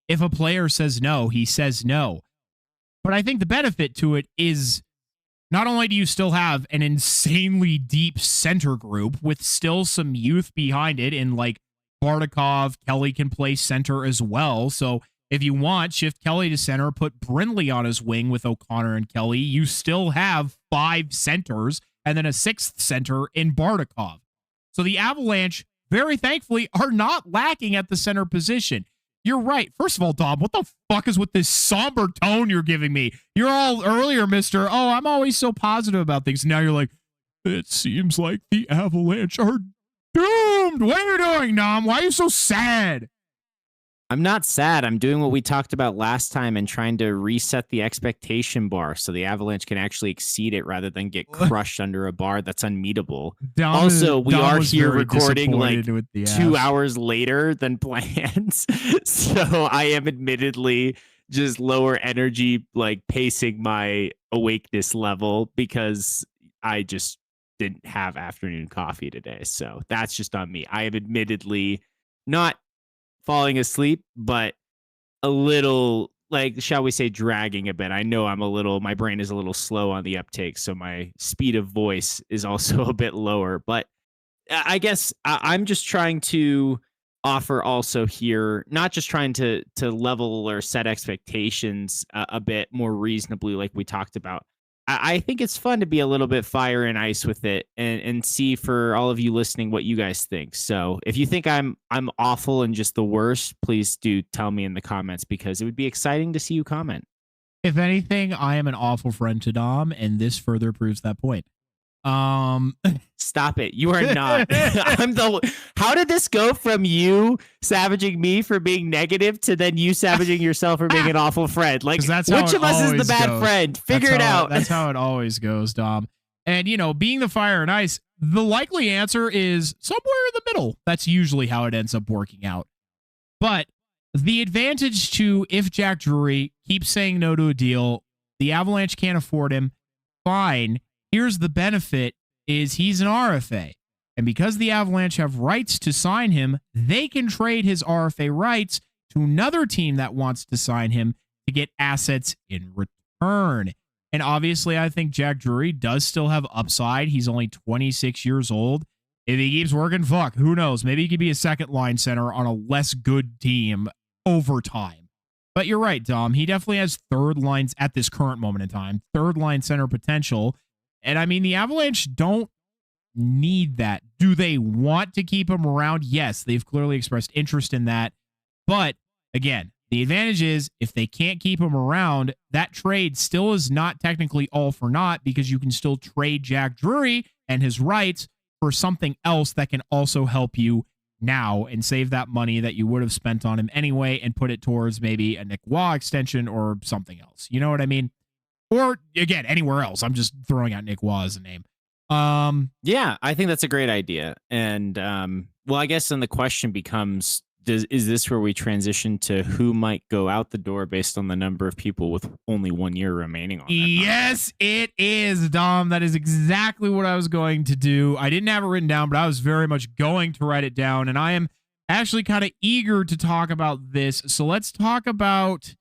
if a player says no, he says no. But I think the benefit to it is not only do you still have an insanely deep center group with still some youth behind it in like Bardakov, Kelly can play center as well. So if you want, shift Kelly to center, put Brindley on his wing with O'Connor and Kelly, you still have 5 centers and then a 6th center in Bardakov. So the Avalanche, very thankfully, are not lacking at the center position. You're right. First of all, Dom, what the fuck is with this somber tone you're giving me? You're all earlier, Mr. Oh, I'm always so positive about things. Now you're like, it seems like the Avalanche are doomed. What are you doing, Dom? Why are you so sad? I'm not sad. I'm doing what we talked about last time and trying to reset the expectation bar so the Avalanche can actually exceed it rather than get crushed under a bar that's unmeetable. We are here recording like 2 hours later than planned. So I am admittedly just lower energy, like pacing my awakeness level because I just didn't have afternoon coffee today. So that's just on me. I am admittedly not falling asleep, but a little, like, shall we say, dragging a bit. I know my brain is a little slow on the uptake, so my speed of voice is also a bit lower. But I guess I'm just trying to offer also here, not just trying to level or set expectations a bit more reasonably, like we talked about. I think it's fun to be a little bit fire and ice with it and see for all of you listening what you guys think. So if you think I'm awful and just the worst, please do tell me in the comments because it would be exciting to see you comment. If anything, I am an awful friend to Dom, and this further proves that point. Stop it. You are not. How did this go from you savaging me for being negative to then you savaging yourself for being an awful friend? Like, which of us is the bad friend? Figure it out. That's how it always goes, Dom. And, being the fire and ice, the likely answer is somewhere in the middle. That's usually how it ends up working out. But the advantage to if Jack Drury keeps saying no to a deal, the Avalanche can't afford him, fine. Here's the benefit is he's an RFA. And because the Avalanche have rights to sign him, they can trade his RFA rights to another team that wants to sign him to get assets in return. And obviously, I think Jack Drury does still have upside. He's only 26 years old. If he keeps working, who knows? Maybe he could be a second line center on a less good team over time. But you're right, Dom. He definitely has third lines at this current moment in time, third line center potential. And I mean, the Avalanche don't need that. Do they want to keep him around? Yes, they've clearly expressed interest in that. But again, the advantage is if they can't keep him around, that trade still is not technically all for naught because you can still trade Jack Drury and his rights for something else that can also help you now and save that money that you would have spent on him anyway and put it towards maybe a Nick Waugh extension or something else. You know what I mean? Or, again, anywhere else. I'm just throwing out Nick Waugh as a name. Yeah, I think that's a great idea. And, well, I guess then the question becomes, is this where we transition to who might go out the door based on the number of people with only 1 year remaining on that? Yes, it is, Dom. That is exactly what I was going to do. I didn't have it written down, but I was very much going to write it down. And I am actually kind of eager to talk about this. So let's talk about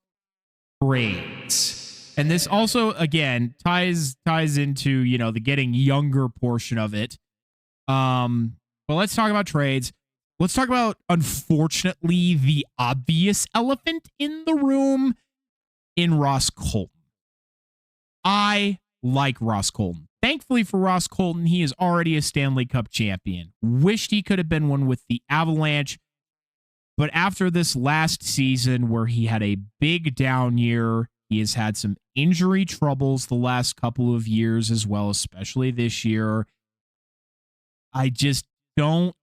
trades. And this also, again, ties into, the getting younger portion of it. But let's talk about trades. Let's talk about, unfortunately, the obvious elephant in the room in Ross Colton. I like Ross Colton. Thankfully for Ross Colton, he is already a Stanley Cup champion. Wished he could have been one with the Avalanche. But after this last season where he had a big down year, he has had some injury troubles the last couple of years as well, especially this year. I just don't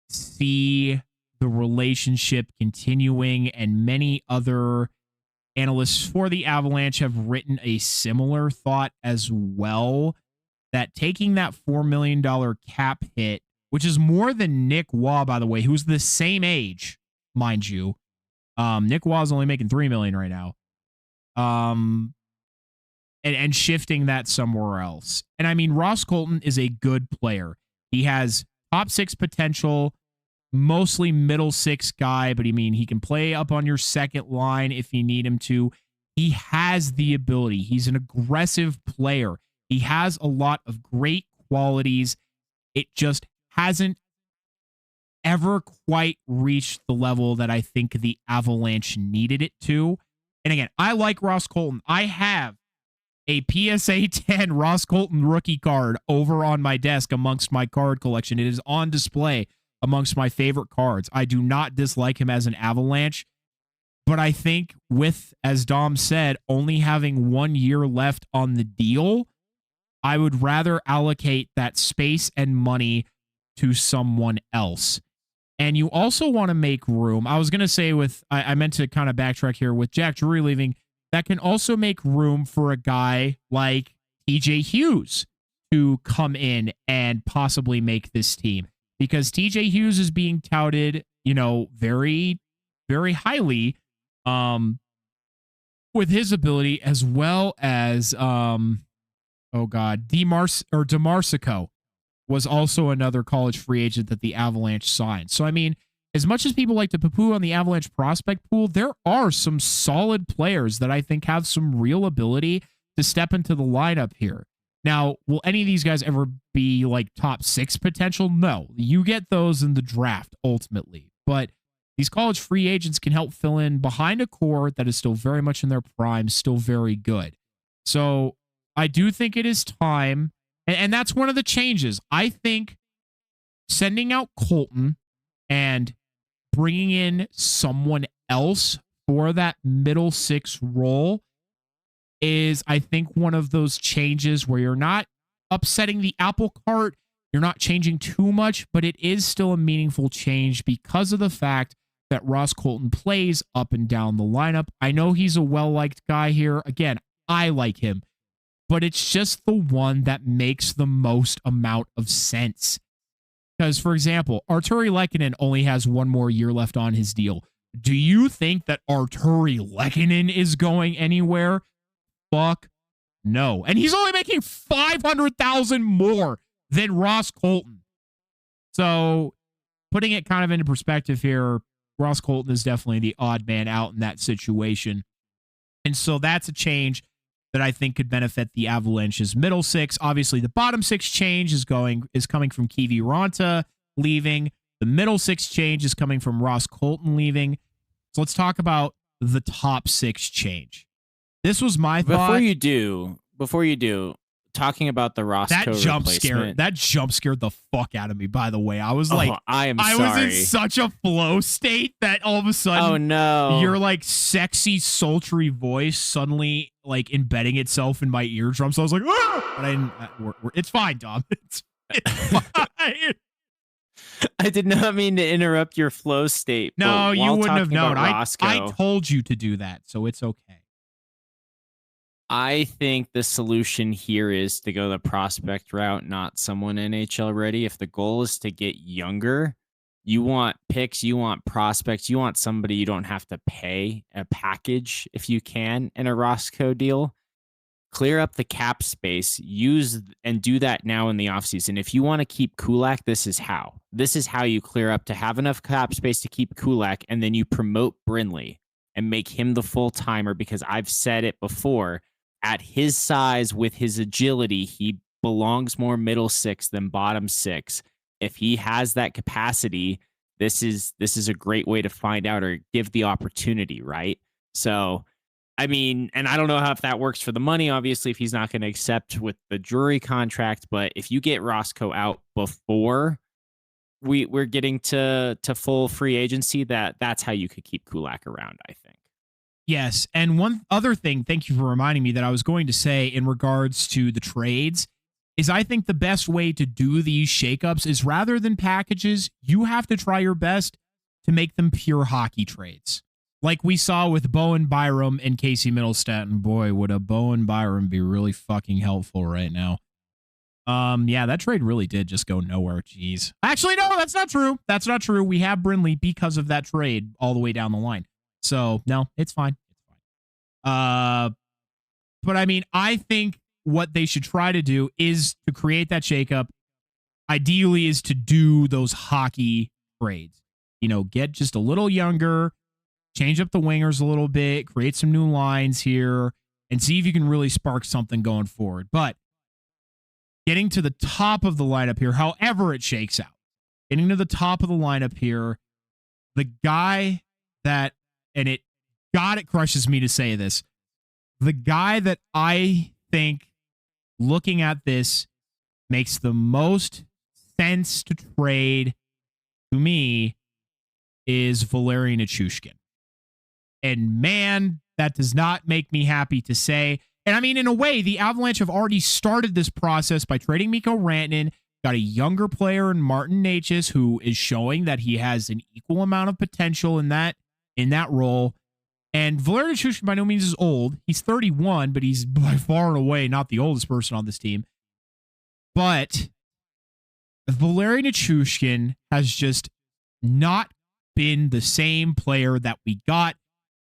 see the relationship continuing, and many other analysts for the Avalanche have written a similar thought as well, that taking that $4 million cap hit, which is more than Nick Waugh, by the way, who's the same age, mind you. Nick Waugh is only making $3 million right now. And shifting that somewhere else. And I mean, Ross Colton is a good player. He has top six potential, mostly middle six guy, but I mean, he can play up on your second line if you need him to. He has the ability. He's an aggressive player. He has a lot of great qualities. It just hasn't ever quite reached the level that I think the Avalanche needed it to. And again, I like Ross Colton. I have a PSA 10 Ross Colton rookie card over on my desk amongst my card collection. It is on display amongst my favorite cards. I do not dislike him as an Avalanche, but I think with, as Dom said, only having 1 year left on the deal, I would rather allocate that space and money to someone else. And you also want to make room. I was going to say I meant to kind of backtrack here with Jack Drury leaving. That can also make room for a guy like TJ Hughes to come in and possibly make this team, because TJ Hughes is being touted, very, very highly, with his ability, as well as, DeMarsico was also another college free agent that the Avalanche signed. So, I mean, as much as people like to poo-poo on the Avalanche prospect pool, there are some solid players that I think have some real ability to step into the lineup here. Now, will any of these guys ever be like top six potential? No. You get those in the draft ultimately. But these college free agents can help fill in behind a core that is still very much in their prime, still very good. So I do think it is time. And that's one of the changes. I think sending out Colton and bringing in someone else for that middle six role is, I think, one of those changes where you're not upsetting the apple cart. You're not changing too much, but it is still a meaningful change because of the fact that Ross Colton plays up and down the lineup. I know he's a well-liked guy here. Again, I like him, but it's just the one that makes the most amount of sense. Because, for example, Arturi Lehkonen only has 1 more year left on his deal. Do you think that Arturi Lehkonen is going anywhere? Fuck no. And he's only making $500,000 more than Ross Colton. So, putting it kind of into perspective here, Ross Colton is definitely the odd man out in that situation. And so that's a change that I think could benefit the Avalanche's middle six. Obviously, the bottom six change is coming from Kivi Ranta leaving. The middle six change is coming from Ross Colton leaving. So let's talk about the top six change. This was my thought. Before you do, talking about the Roscoe replacement. That jump scared the fuck out of me, by the way. I was like, I was in such a flow state that all of a sudden, your like sexy, sultry voice suddenly like embedding itself in my eardrums. So I was like, ah! But I didn't. It's fine, Dom. It's fine. I did not mean to interrupt your flow state. No, you wouldn't have known. I told you to do that, so it's okay. I think the solution here is to go the prospect route, not someone NHL ready. If the goal is to get younger, you want picks, you want prospects, you want somebody you don't have to pay a package if you can in a Roscoe deal. Clear up the cap space, use and do that now in the offseason. If you want to keep Kulak, this is how. This is how you clear up to have enough cap space to keep Kulak, and then you promote Brindley and make him the full-timer, because I've said it before, at his size with his agility, he belongs more middle six than bottom six. If he has that capacity, this is a great way to find out or give the opportunity, right? So, I mean, and I don't know how if that works for the money, obviously, if he's not going to accept with the Drury contract, but if you get Roscoe out before we're getting to full free agency, that's how you could keep Kulak around, I think. Yes. And one other thing, thank you for reminding me, that I was going to say in regards to the trades is I think the best way to do these shakeups is rather than packages, you have to try your best to make them pure hockey trades. Like we saw with Bowen Byram and Casey Middlestat. And boy, would a Bowen Byram be really fucking helpful right now. Yeah, that trade really did just go nowhere. Jeez. Actually, no, that's not true. That's not true. We have Brindley because of that trade all the way down the line. So no, it's fine. It's fine. But I mean, I think what they should try to do is to create that shakeup. Ideally, is to do those hockey trades. You know, get just a little younger, change up the wingers a little bit, create some new lines here, and see if you can really spark something going forward. But getting to the top of the lineup here, however it shakes out, getting to the top of the lineup here, the guy that, and it crushes me to say this, the guy that I think, looking at this, makes the most sense to trade to me is Valeri Nichushkin. And man, that does not make me happy to say. And I mean, in a way, the Avalanche have already started this process by trading Mikko Rantanen, got a younger player in Martin Necas who is showing that he has an equal amount of potential in that role. And Valeri Nichushkin by no means is old. He's 31, but he's by far and away not the oldest person on this team. But Valeri Nichushkin has just not been the same player that we got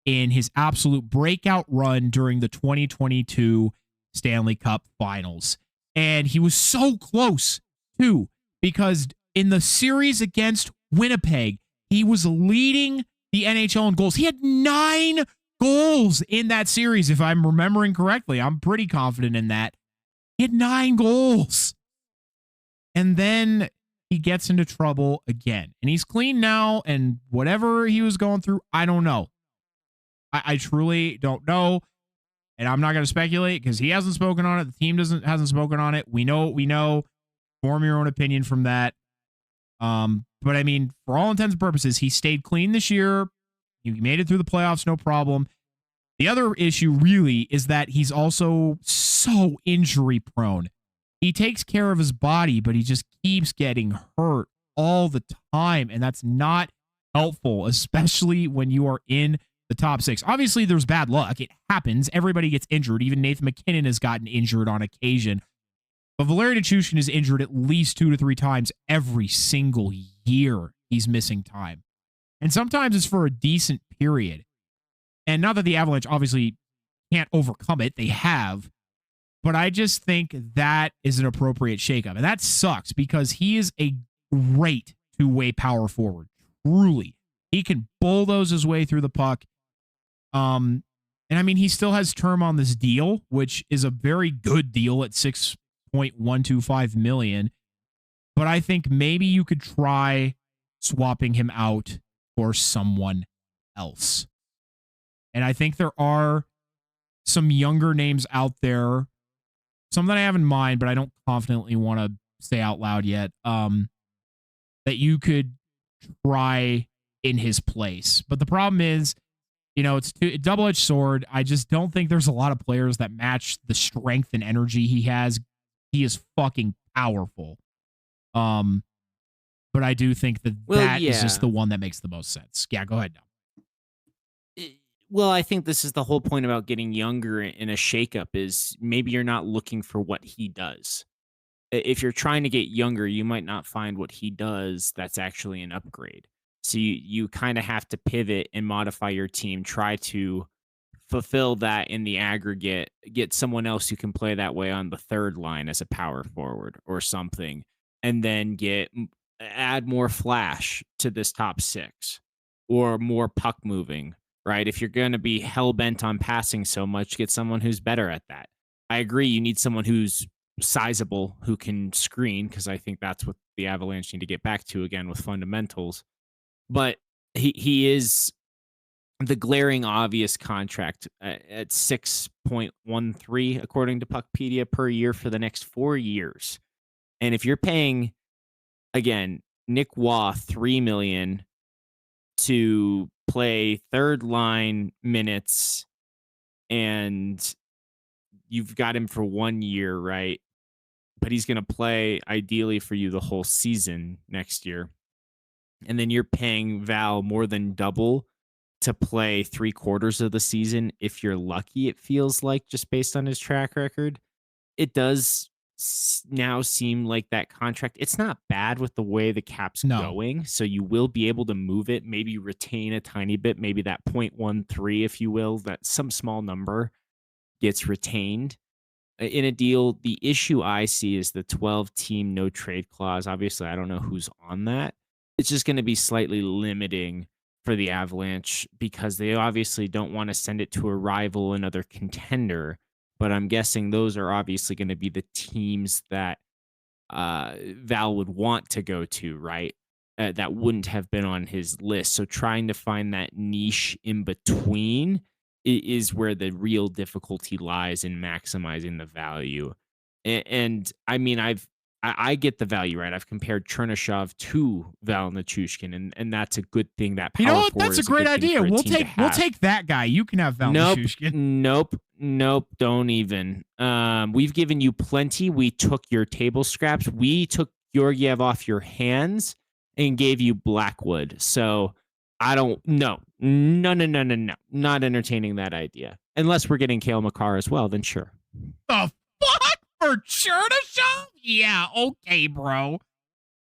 in his absolute breakout run during the 2022 Stanley Cup Finals. And he was so close, too, because in the series against Winnipeg, he was leading the NHL in goals. He had 9 goals in that series, if I'm remembering correctly. I'm pretty confident in that. He had 9 goals. And then he gets into trouble again. And he's clean now, and whatever he was going through, I don't know. I truly don't know, and I'm not going to speculate because he hasn't spoken on it. The team hasn't spoken on it. We know. Form your own opinion from that. But I mean, for all intents and purposes, he stayed clean this year. He made it through the playoffs, no problem. The other issue really is that he's also so injury prone. He takes care of his body, but he just keeps getting hurt all the time, and that's not helpful, especially when you are in the top 6. Obviously, there's bad luck. It happens. Everybody gets injured. Even Nathan MacKinnon has gotten injured on occasion. But Valeri Nichushkin is injured at least 2 to 3 times every single year he's missing time. And sometimes it's for a decent period. And not that the Avalanche obviously can't overcome it. They have. But I just think that is an appropriate shakeup. And that sucks because he is a great two-way power forward. Truly. He can bulldoze his way through the puck. And I mean, he still has term on this deal, which is a very good deal at $6.125 million. But I think maybe you could try swapping him out for someone else. And I think there are some younger names out there, some that I have in mind, but I don't confidently want to say out loud yet, that you could try in his place. But the problem is, you know, it's a double-edged sword. I just don't think there's a lot of players that match the strength and energy he has. He is fucking powerful. But I do think that is just the one that makes the most sense. Yeah, go ahead now. Well, I think this is the whole point about getting younger in a shakeup is maybe you're not looking for what he does. If you're trying to get younger, you might not find what he does that's actually an upgrade. So you kind of have to pivot and modify your team, try to fulfill that in the aggregate, get someone else who can play that way on the third line as a power forward or something, and then add more flash to this top 6 or more puck moving, right? If you're going to be hell-bent on passing so much, get someone who's better at that. I agree, you need someone who's sizable, who can screen, because I think that's what the Avalanche need to get back to again with fundamentals. But he is the glaring obvious contract at 6.13 according to Puckpedia per year for the next 4 years. And if you're paying, again, Nick Waugh $3 million to play third line minutes, and you've got him for 1 year, right? But he's going to play ideally for you the whole season next year. And then you're paying Val more than double to play 3/4 of the season. If you're lucky, it feels like, just based on his track record. It does now seem like that contract, it's not bad with the way the cap's going. So you will be able to move it, maybe retain a tiny bit, maybe that 0.13, if you will, that some small number gets retained in a deal. The issue I see is the 12-team no trade clause. Obviously, I don't know who's on that. It's just going to be slightly limiting for the Avalanche because they obviously don't want to send it to a rival, another contender. But I'm guessing those are obviously going to be the teams that Val would want to go to, right? That wouldn't have been on his list. So trying to find that niche in between is where the real difficulty lies in maximizing the value. And I mean, I get the value, right? I've compared Chernyshov to Val Nichushkin, and that's a good thing. That power, you know what? That's a great idea. We'll take that guy. You can have Val Nichushkin. Nope. Don't even. We've given you plenty. We took your table scraps. We took Georgiev off your hands and gave you Blackwood. So I don't. No. Not entertaining that idea. Unless we're getting Cale Makar as well, then sure. The fuck for Chernyshov? Yeah, okay, bro.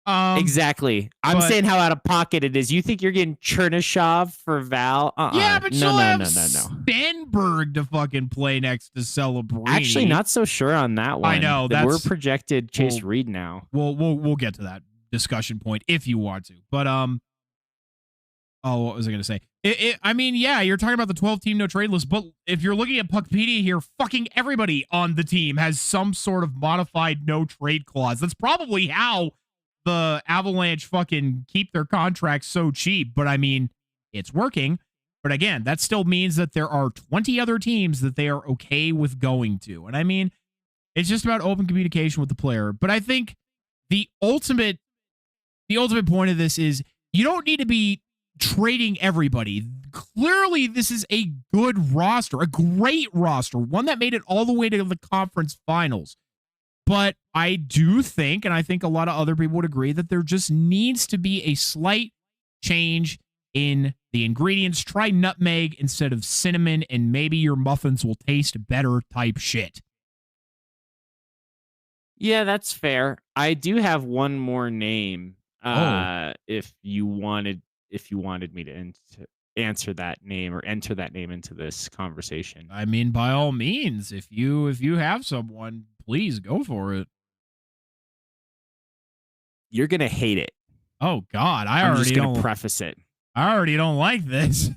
Exactly. I'm saying how out of pocket it is. You think you're getting Chernyshov for Val? Yeah, but you'll have Stenberg to fucking play next to Celebrini. Actually, not so sure on that one. I know we're projected Chase Reed now. We'll get to that discussion point if you want to. But what was I going to say? I mean, yeah, you're talking about the 12-team no trade list, but if you're looking at Puckpedia here, fucking everybody on the team has some sort of modified no trade clause. That's probably how the Avalanche fucking keep their contracts so cheap. But I mean, it's working. But again, that still means that there are 20 other teams that they are okay with going to. And I mean, it's just about open communication with the player. But I think the ultimate point of this is you don't need to be trading everybody. Clearly, this is a good roster, a great roster, one that made it all the way to the conference finals. But I do think, and I think a lot of other people would agree, that there just needs to be a slight change in the ingredients. Try nutmeg instead of cinnamon, and maybe your muffins will taste better type shit. Yeah, that's fair. I do have one more name. If you wanted me to answer that name or enter that name into this conversation. I mean, by all means, if you have someone, please go for it. You're gonna hate it. Oh God, I'm just gonna preface it. I already don't like this.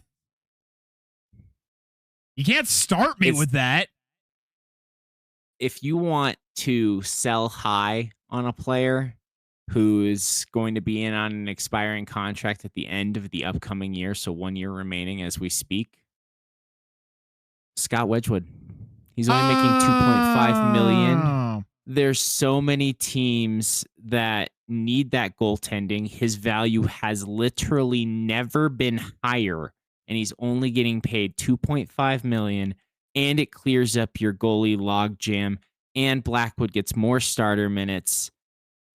You can't start me with that. If you want to sell high on a player who is going to be in on an expiring contract at the end of the upcoming year, so 1 year remaining as we speak, Scott Wedgwood. He's only making $2.5 million. There's so many teams that need that goaltending. His value has literally never been higher, and he's only getting paid $2.5 million, and it clears up your goalie logjam, and Blackwood gets more starter minutes.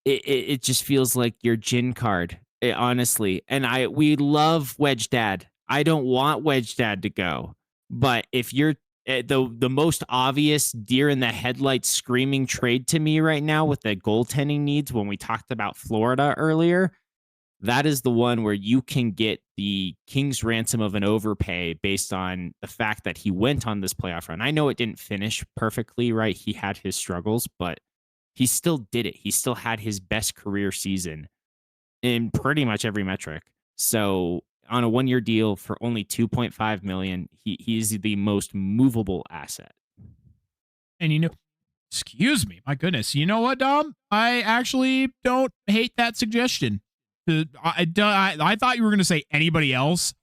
It just feels like your gin card, honestly. And we love Wedge Dad. I don't want Wedge Dad to go. But if you're the most obvious deer in the headlights screaming trade to me right now with the goaltending needs, when we talked about Florida earlier, that is the one where you can get the king's ransom of an overpay based on the fact that he went on this playoff run. I know it didn't finish perfectly, right? He had his struggles, but he still did it. He still had his best career season in pretty much every metric. So on a 1 year deal for only $2.5 million, he's the most movable asset. And Excuse me. My goodness. You know what, Dom? I actually don't hate that suggestion. I thought you were going to say anybody else.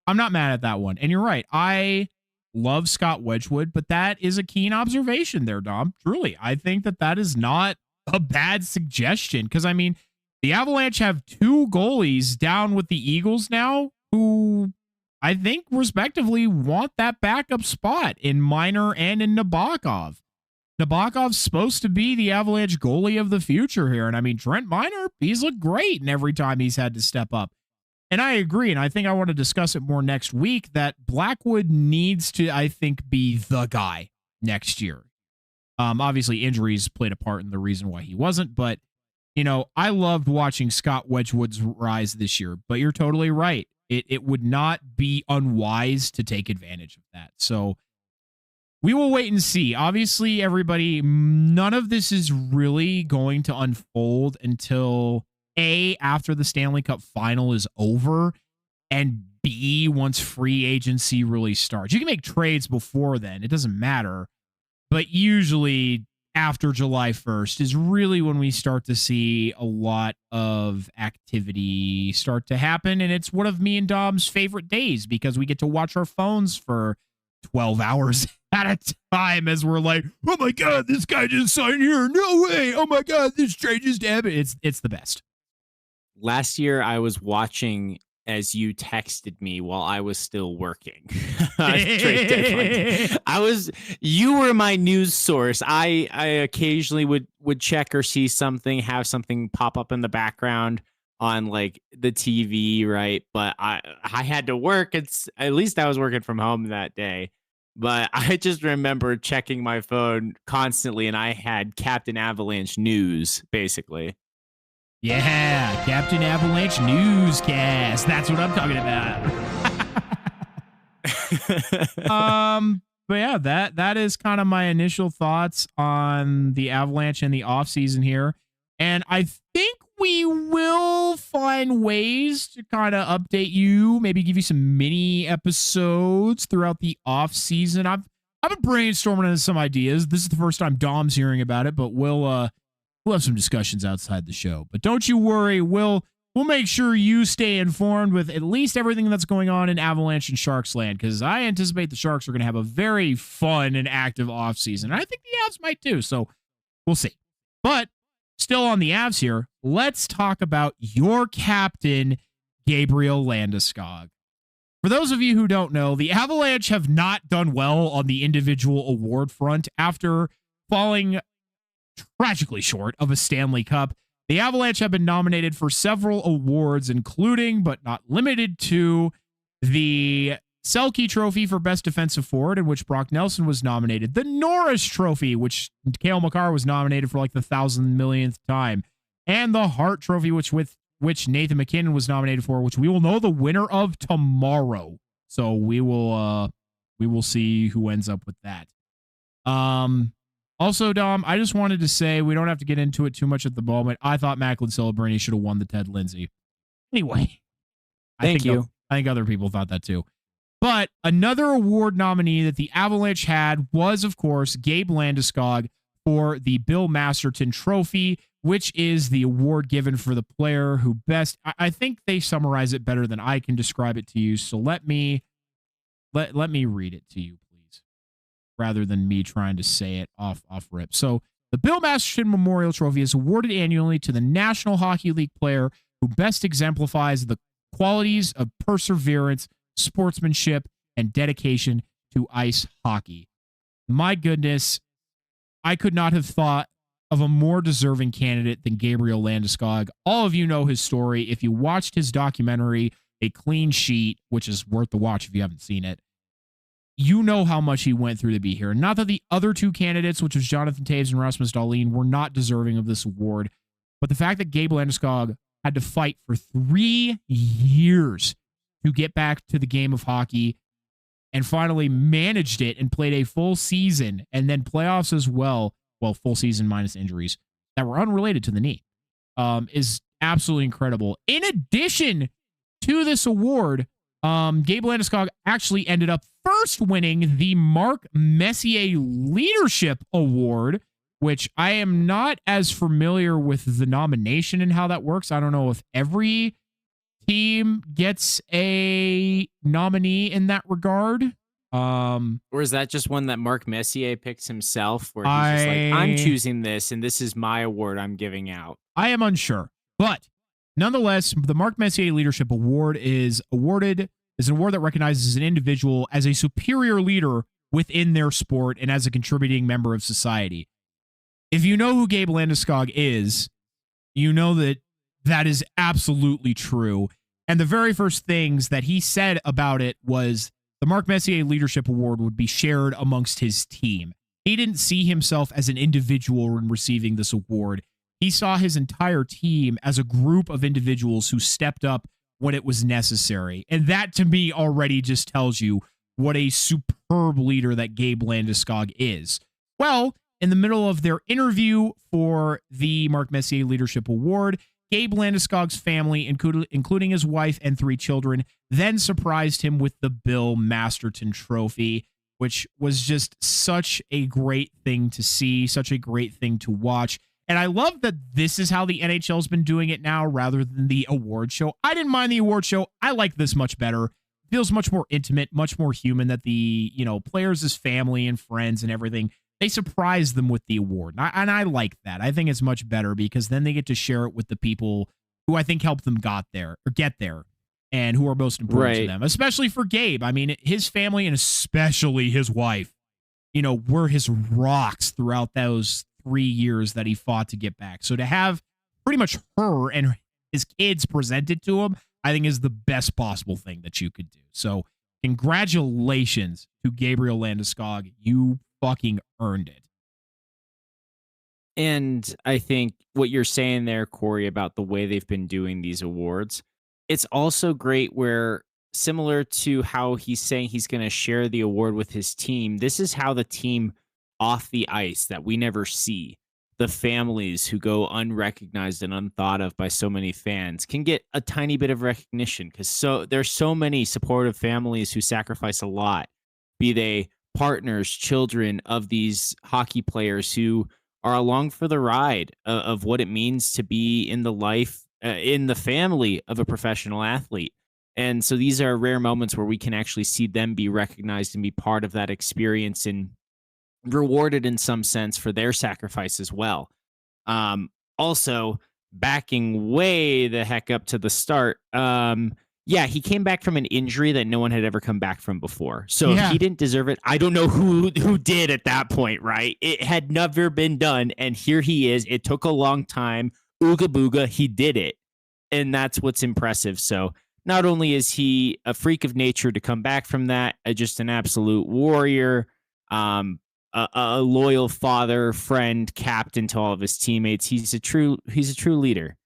I'm not mad at that one. And you're right. I love Scott Wedgwood, but that is a keen observation there, Dom. Truly, I think that is not a bad suggestion because, I mean, the Avalanche have two goalies down with the Eagles now who I think respectively want that backup spot in Minor and in Nabokov. Nabokov's supposed to be the Avalanche goalie of the future here. And I mean, Trent Minor, he's looked great in every time he's had to step up. And I agree, and I think I want to discuss it more next week, that Blackwood needs to, I think, be the guy next year. Obviously, injuries played a part in the reason why he wasn't, but, you know, I loved watching Scott Wedgwood's rise this year, but you're totally right. It would not be unwise to take advantage of that. So we will wait and see. Obviously, everybody, none of this is really going to unfold until A, after the Stanley Cup final is over, and B, once free agency really starts. You can make trades before then. It doesn't matter. But usually after July 1st is really when we start to see a lot of activity start to happen. And it's one of me and Dom's favorite days because we get to watch our phones for 12 hours at a time as we're like, oh my God, this guy just signed here. No way. Oh my God, this trade just happened. It's the best. Last year, I was watching as you texted me while I was still working. You were my news source. I occasionally would check or see something, have something pop up in the background on like the TV, right? But I had to work. At least I was working from home that day. But I just remember checking my phone constantly, and I had Captain Avalanche news, basically. Yeah, Captain Avalanche newscast. That's what I'm talking about. But yeah, that is kind of my initial thoughts on the Avalanche and the offseason here. And I think we will find ways to kind of update you, maybe give you some mini episodes throughout the offseason. I've been brainstorming on some ideas. This is the first time Dom's hearing about it, but we'll have some discussions outside the show. But don't you worry, we'll make sure you stay informed with at least everything that's going on in Avalanche and Sharks land, because I anticipate the Sharks are going to have a very fun and active offseason. And I think the Avs might too, so we'll see. But still on the Avs here, let's talk about your captain, Gabriel Landeskog. For those of you who don't know, the Avalanche have not done well on the individual award front after falling tragically short of a Stanley Cup. The Avalanche have been nominated for several awards, including, but not limited to, the Selke Trophy for Best Defensive Forward, in which Brock Nelson was nominated, the Norris Trophy, which Cale Makar was nominated for like the 1,000,000th time, and the Hart Trophy, which Nathan MacKinnon was nominated for, which we will know the winner of tomorrow. So we will see who ends up with that. Also, Dom, I just wanted to say, we don't have to get into it too much at the moment. I thought MacLeod Celebrini should have won the Ted Lindsay. Anyway. Thank you. I think other people thought that too. But another award nominee that the Avalanche had was, of course, Gabe Landeskog for the Bill Masterton Trophy, which is the award given for the player who best... I think they summarize it better than I can describe it to you, so let me read it to you, rather than me trying to say it off rip. So the Bill Masterton Memorial Trophy is awarded annually to the National Hockey League player who best exemplifies the qualities of perseverance, sportsmanship, and dedication to ice hockey. My goodness, I could not have thought of a more deserving candidate than Gabriel Landeskog. All of you know his story. If you watched his documentary, A Clean Sheet, which is worth the watch if you haven't seen it, you know how much he went through to be here. Not that the other two candidates, which was Jonathan Toews and Rasmus Dahlin, were not deserving of this award, but the fact that Gabe Landeskog had to fight for 3 years to get back to the game of hockey and finally managed it and played a full season and then playoffs as well, full season minus injuries that were unrelated to the knee, is absolutely incredible. In addition to this award, Gabe Landeskog actually ended up first winning the Mark Messier Leadership Award, which I am not as familiar with the nomination and how that works. I don't know if every team gets a nominee in that regard. Or is that just one that Mark Messier picks himself, where he's just like, I'm choosing this, and this is my award I'm giving out? I am unsure, but nonetheless, the Mark Messier Leadership Award is an award that recognizes an individual as a superior leader within their sport and as a contributing member of society. If you know who Gabe Landeskog is, you know that that is absolutely true. And the very first things that he said about it was the Mark Messier Leadership Award would be shared amongst his team. He didn't see himself as an individual in receiving this award. He saw his entire team as a group of individuals who stepped up when it was necessary. And that, to me, already just tells you what a superb leader that Gabe Landeskog is. Well, in the middle of their interview for the Mark Messier Leadership Award, Gabe Landeskog's family, including his wife and 3 children, then surprised him with the Bill Masterton Trophy, which was just such a great thing to see, such a great thing to watch. And I love that this is how the NHL's been doing it now rather than the award show. I didn't mind the award show. I like this much better. It feels much more intimate, much more human, that the, players' family and friends and everything, they surprise them with the award. And I like that. I think it's much better because then they get to share it with the people who I think helped them get there and who are most important to them, especially for Gabe. I mean, his family and especially his wife, were his rocks throughout those 3 years that he fought to get back. So to have pretty much her and his kids presented to him, I think is the best possible thing that you could do. So congratulations to Gabriel Landeskog. You fucking earned it. And I think what you're saying there, Corey, about the way they've been doing these awards, it's also great where, similar to how he's saying he's going to share the award with his team, this is how the team off the ice that we never see, the families who go unrecognized and unthought of by so many fans, can get a tiny bit of recognition, because there's so many supportive families who sacrifice a lot, be they partners, children of these hockey players who are along for the ride of what it means to be in the life, in the family of a professional athlete. And so these are rare moments where we can actually see them be recognized and be part of that experience and rewarded in some sense for their sacrifice as well. Also, backing way the heck up to the start, he came back from an injury that no one had ever come back from before. So if he didn't deserve it, I don't know who did at that point, right? It had never been done, and here he is. It took a long time. Ooga booga, he did it. And that's what's impressive. So not only is he a freak of nature to come back from that, just an absolute warrior, a loyal father, friend, captain to all of his teammates. He's a true leader.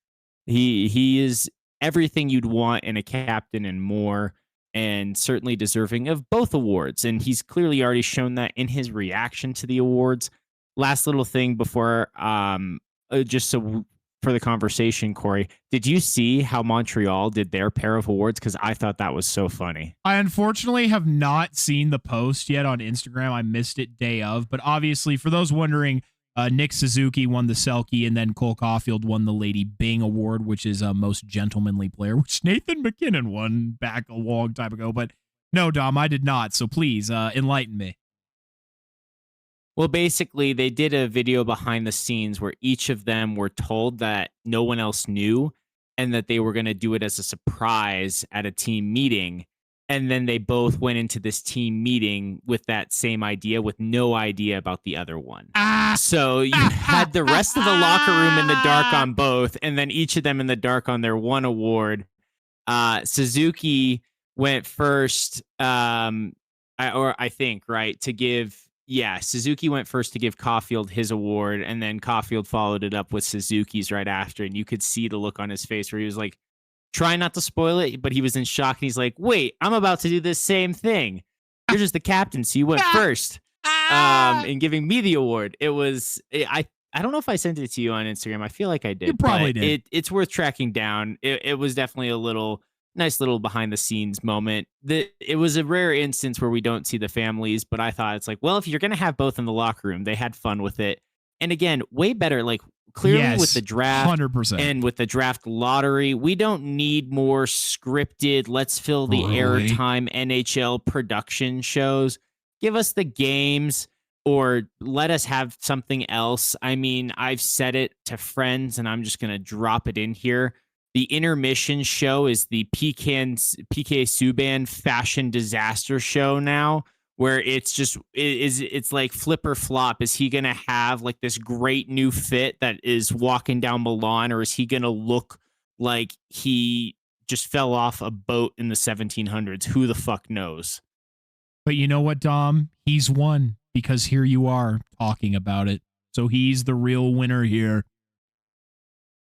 He is everything you'd want in a captain and more, and certainly deserving of both awards. And he's clearly already shown that in his reaction to the awards. Last little thing before, just so for the conversation, Corey, did you see how Montreal did their pair of awards? Because I thought that was so funny. I unfortunately have not seen the post yet on Instagram. I missed it day of, but obviously for those wondering, Nick Suzuki won the Selke, and then Cole Caulfield won the Lady Byng Award, which is a most gentlemanly player, which Nathan McKinnon won back a long time ago. But no, Dom, I did not. So please enlighten me. Well, basically, they did a video behind the scenes where each of them were told that no one else knew and that they were going to do it as a surprise at a team meeting. And then they both went into this team meeting with that same idea, with no idea about the other one. So you had the rest of the locker room in the dark on both, and then each of them in the dark on their one award. Suzuki went first, I think, right, to give... Yeah, Suzuki went first to give Caulfield his award, and then Caulfield followed it up with Suzuki's right after, and you could see the look on his face where he was like, trying not to spoil it, but he was in shock, and he's like, wait, I'm about to do this same thing. You're just the captain, so you went first in giving me the award. It was, I don't know if I sent it to you on Instagram. I feel like I did. You probably did. It's worth tracking down. It was definitely a nice little behind the scenes moment. It was a rare instance where we don't see the families, but I thought it's like, well, if you're going to have both in the locker room, they had fun with it. And again, way better. Like clearly with the draft 100%. and with the draft lottery, we don't need more scripted, let's fill the airtime NHL production shows. Give us the games or let us have something else. I mean, I've said it to friends and I'm just going to drop it in here. The intermission show is the PK Subban fashion disaster show now, where it's like flip or flop. Is he going to have like this great new fit that is walking down Milan, or is he going to look like he just fell off a boat in the 1700s? Who the fuck knows? But you know what, Dom? He's won because here you are talking about it. So he's the real winner here.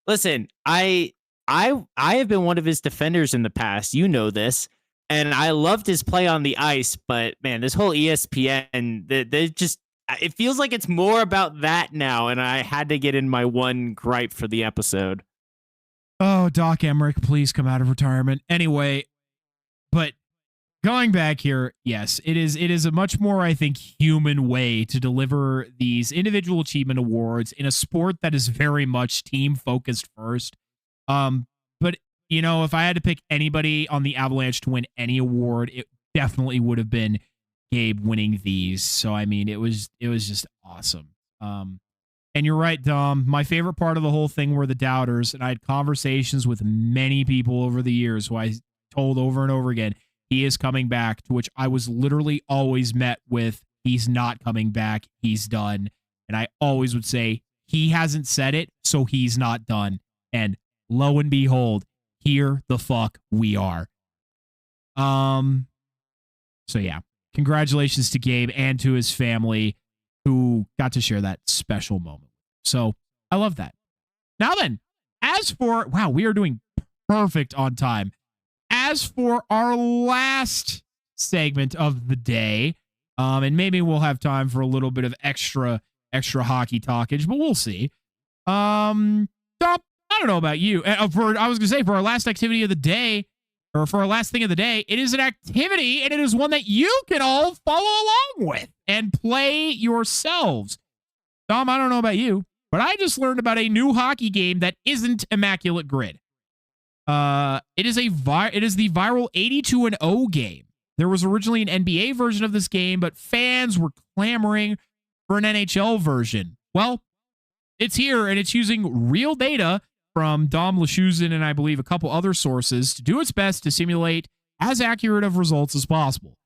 Listen, I have been one of his defenders in the past. You know this. And I loved his play on the ice, but man, this whole ESPN, they just, it feels like it's more about that now. And I had to get in my one gripe for the episode. Oh, Doc Emmerich, please come out of retirement. Anyway, but going back here, yes, it is a much more, I think, human way to deliver these individual achievement awards in a sport that is very much team focused first. But you know, if I had to pick anybody on the Avalanche to win any award, it definitely would have been Gabe winning these. So I mean, it was just awesome. And you're right, Dom. My favorite part of the whole thing were the doubters, and I had conversations with many people over the years who I told over and over again, he is coming back, to which I was literally always met with, he's not coming back, he's done. And I always would say, he hasn't said it, so he's not done. And lo and behold, here the fuck we are. So yeah, congratulations to Gabe and to his family who got to share that special moment. So I love that. Now then, as for, wow, we are doing perfect on time. As for our last segment of the day, and maybe we'll have time for a little bit of extra hockey talkage, but we'll see. I don't know about you. I was going to say, for our last activity of the day, or for our last thing of the day, it is an activity, and it is one that you can all follow along with and play yourselves. Dom, I don't know about you, but I just learned about a new hockey game that isn't Immaculate Grid. It is the viral 82-0 game. There was originally an NBA version of this game, but fans were clamoring for an NHL version. Well, it's here, and it's using real data from Dom Lashuzin and I believe a couple other sources to do its best to simulate as accurate of results as possible.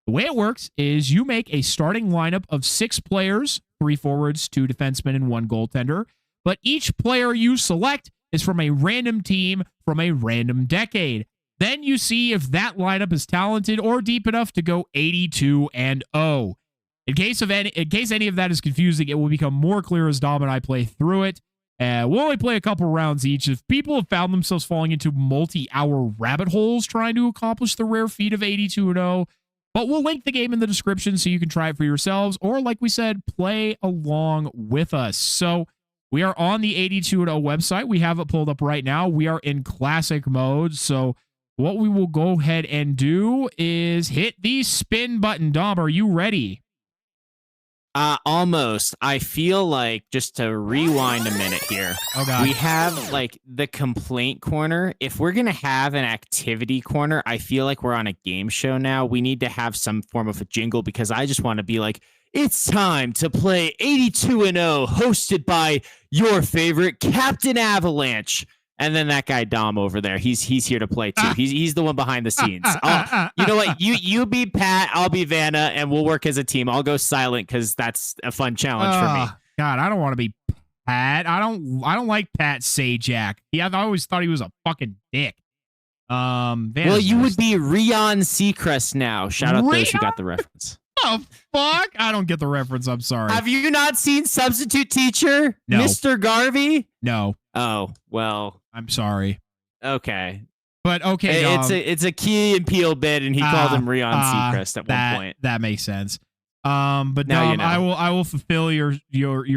The way it works is you make a starting lineup of 6 players, 3 forwards, 2 defensemen, and 1 goaltender, but each player you select is from a random team from a random decade. Then you see if that lineup is talented or deep enough to go 82-0. In case any of that is confusing, it will become more clear as Dom and I play through it. We'll only play a couple rounds each. If people have found themselves falling into multi-hour rabbit holes trying to accomplish the rare feat of 82-0, but we'll link the game in the description so you can try it for yourselves, or like we said, play along with us. So we are on the 82-0 website. We have it pulled up right now. We are in classic mode. So what we will go ahead and do is hit the spin button. Dom, are you ready? Almost. I feel like, just to rewind a minute here, we have like the complaint corner. If we're going to have an activity corner, I feel like we're on a game show now. We need to have some form of a jingle, because I just want to be like, it's time to play 82-0, hosted by your favorite Captain Avalanche. And then that guy Dom over there, he's here to play too. He's the one behind the scenes. You know what? You be Pat, I'll be Vanna, and we'll work as a team. I'll go silent because that's a fun challenge for me. God, I don't want to be Pat. I don't like Pat Sajak. I always thought he was a fucking dick. Well, you would be Rion Seacrest now. Shout out those who got the reference. Oh, fuck. I don't get the reference. I'm sorry. Have you not seen Substitute Teacher? No. Mr. Garvey? No. Oh, well. I'm sorry. Okay. But okay, it's a Key and Peele bit, and he called him Rion Seacrest at one point. That makes sense. But now Dom, you know. I will fulfill your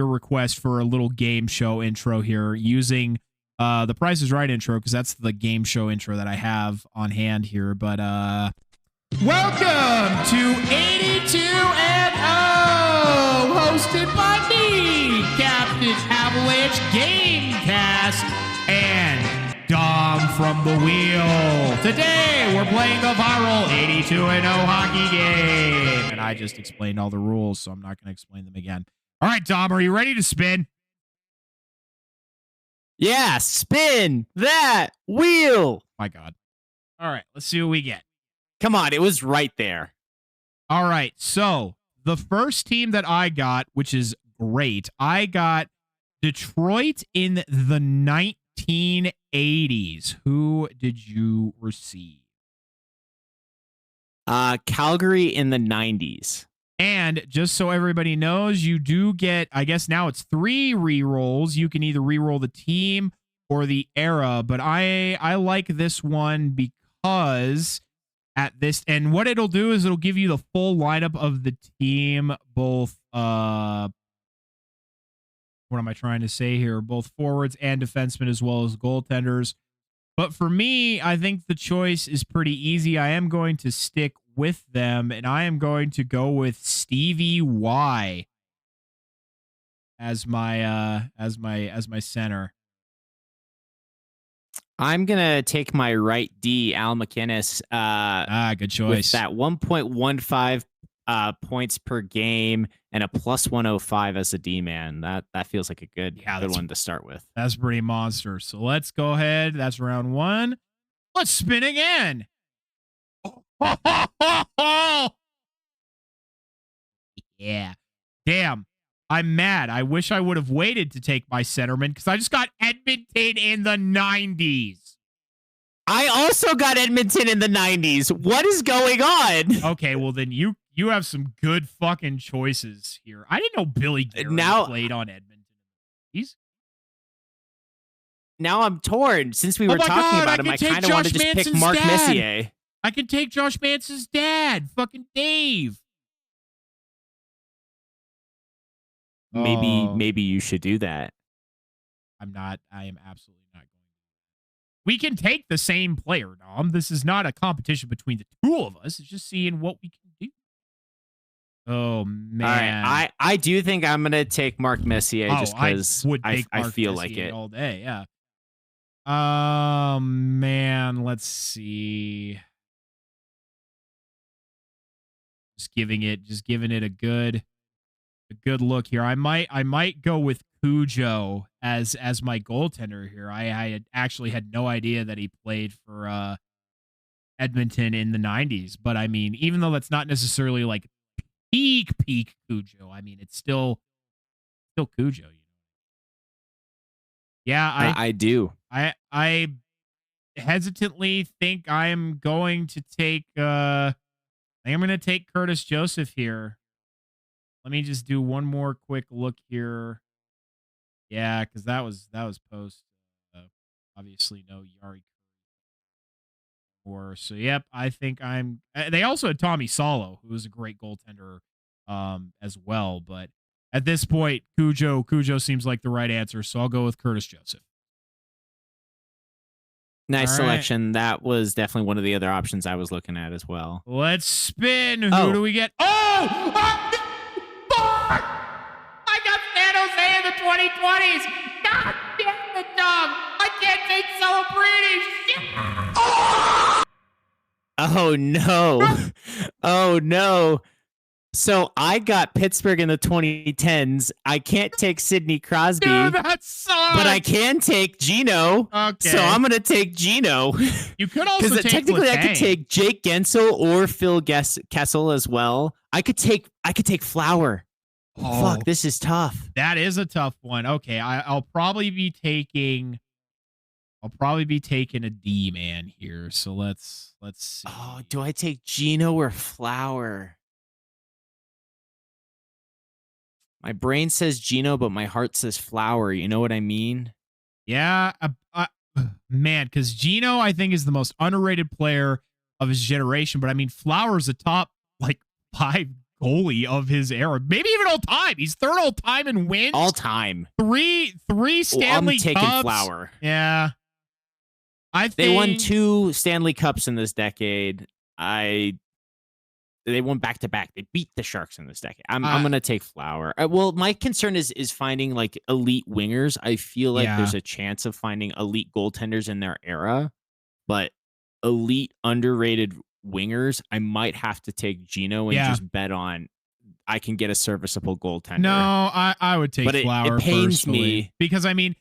request for a little game show intro here using the Price is Right intro, because that's the game show intro that I have on hand here. But welcome to 82-0, hosted by me, Captain Captain Avalanche Gamecast, and Dom from the wheel. Today, we're playing the viral 82-0 hockey game. And I just explained all the rules, so I'm not going to explain them again. All right, Dom, are you ready to spin? Yeah, spin that wheel. My God. All right, let's see what we get. Come on, it was right there. All right, so the first team that I got, which is great, I got Detroit in the 1980s. Who did you receive? Calgary in the 90s. And just so everybody knows, you do get, I guess now it's 3 re-rolls. You can either re-roll the team or the era, but I like this one because at this, and what it'll do is it'll give you the full lineup of the team, both, what am I trying to say here? Both forwards and defensemen as well as goaltenders. But for me, I think the choice is pretty easy. I am going to stick with them, and I am going to go with Stevie Y as my center. I'm gonna take my right D, Al McInnes. Good choice. With that 1.15 points per game and a plus 105 as a D man. That feels like a good one to start with. That's pretty monster. So let's go ahead. That's round 1. Let's spin again. Yeah. Damn. I'm mad. I wish I would have waited to take my centerman because I just got Edmonton in the 90s. I also got Edmonton in the 90s. What is going on? Okay, well then you have some good fucking choices here. I didn't know Billy Gary played on Edmonton. Now I'm torn. Since we were talking about him, I kind of want to just pick Mark Messier. I can take Josh Manson's dad, fucking Dave. Maybe you should do that. I'm not. I am absolutely not going to. We can take the same player, Dom. This is not a competition between the two of us. It's just seeing what we can do. Oh, man. All right. I do think I'm going to take Mark Messier just because I feel like it. All day, yeah. Man, let's see. Just giving it a good look here. I might go with Cujo as my goaltender here. I actually had no idea that he played for Edmonton in the 90s, but I mean, even though that's not necessarily like peak Cujo, I mean, it's still Cujo, you know. Yeah, I do. I hesitantly think I'm going to take I'm going to take Curtis Joseph here. Let me just do one more quick look here. Yeah, because that was post. Obviously, no Yari. So, yep, I think I'm. They also had Tommy Salo, who was a great goaltender as well. But at this point, Cujo seems like the right answer. So I'll go with Curtis Joseph. Nice selection. That was definitely one of the other options I was looking at as well. Let's spin. Who do we get? Oh! I got San Jose in the 2020s. God damn it, Dom. I can't take Oh, no. Oh, no. So I got Pittsburgh in the 2010s. I can't take Sidney Crosby. Dude, that sucks. But I can take Gino. Okay. So I'm going to take Gino. You could also take technically Letang. I could take Jake Gensel or Phil Kessel as well. I could take Flower. Oh, fuck, this is tough. That is a tough one. Okay, I'll probably be taking a D man here. So let's see. Oh, do I take Gino or Flower? My brain says Gino, but my heart says Flower. You know what I mean? Yeah, man, because Gino, I think, is the most underrated player of his generation. But I mean, Flower's a top like 5 goalie of his era, maybe even all time. He's 3rd all time in wins. All time. Three Stanley I'm taking Cups. Flower. Yeah, I think they won 2 Stanley Cups in this decade. I They won back to back. They beat the Sharks in this decade. I'm gonna take Flower. Well, my concern is finding like elite wingers. I feel like there's a chance of finding elite goaltenders in their era, but elite underrated wingers, I might have to take Gino and just bet on I can get a serviceable goaltender. No, I would take Flower. It pains me because I mean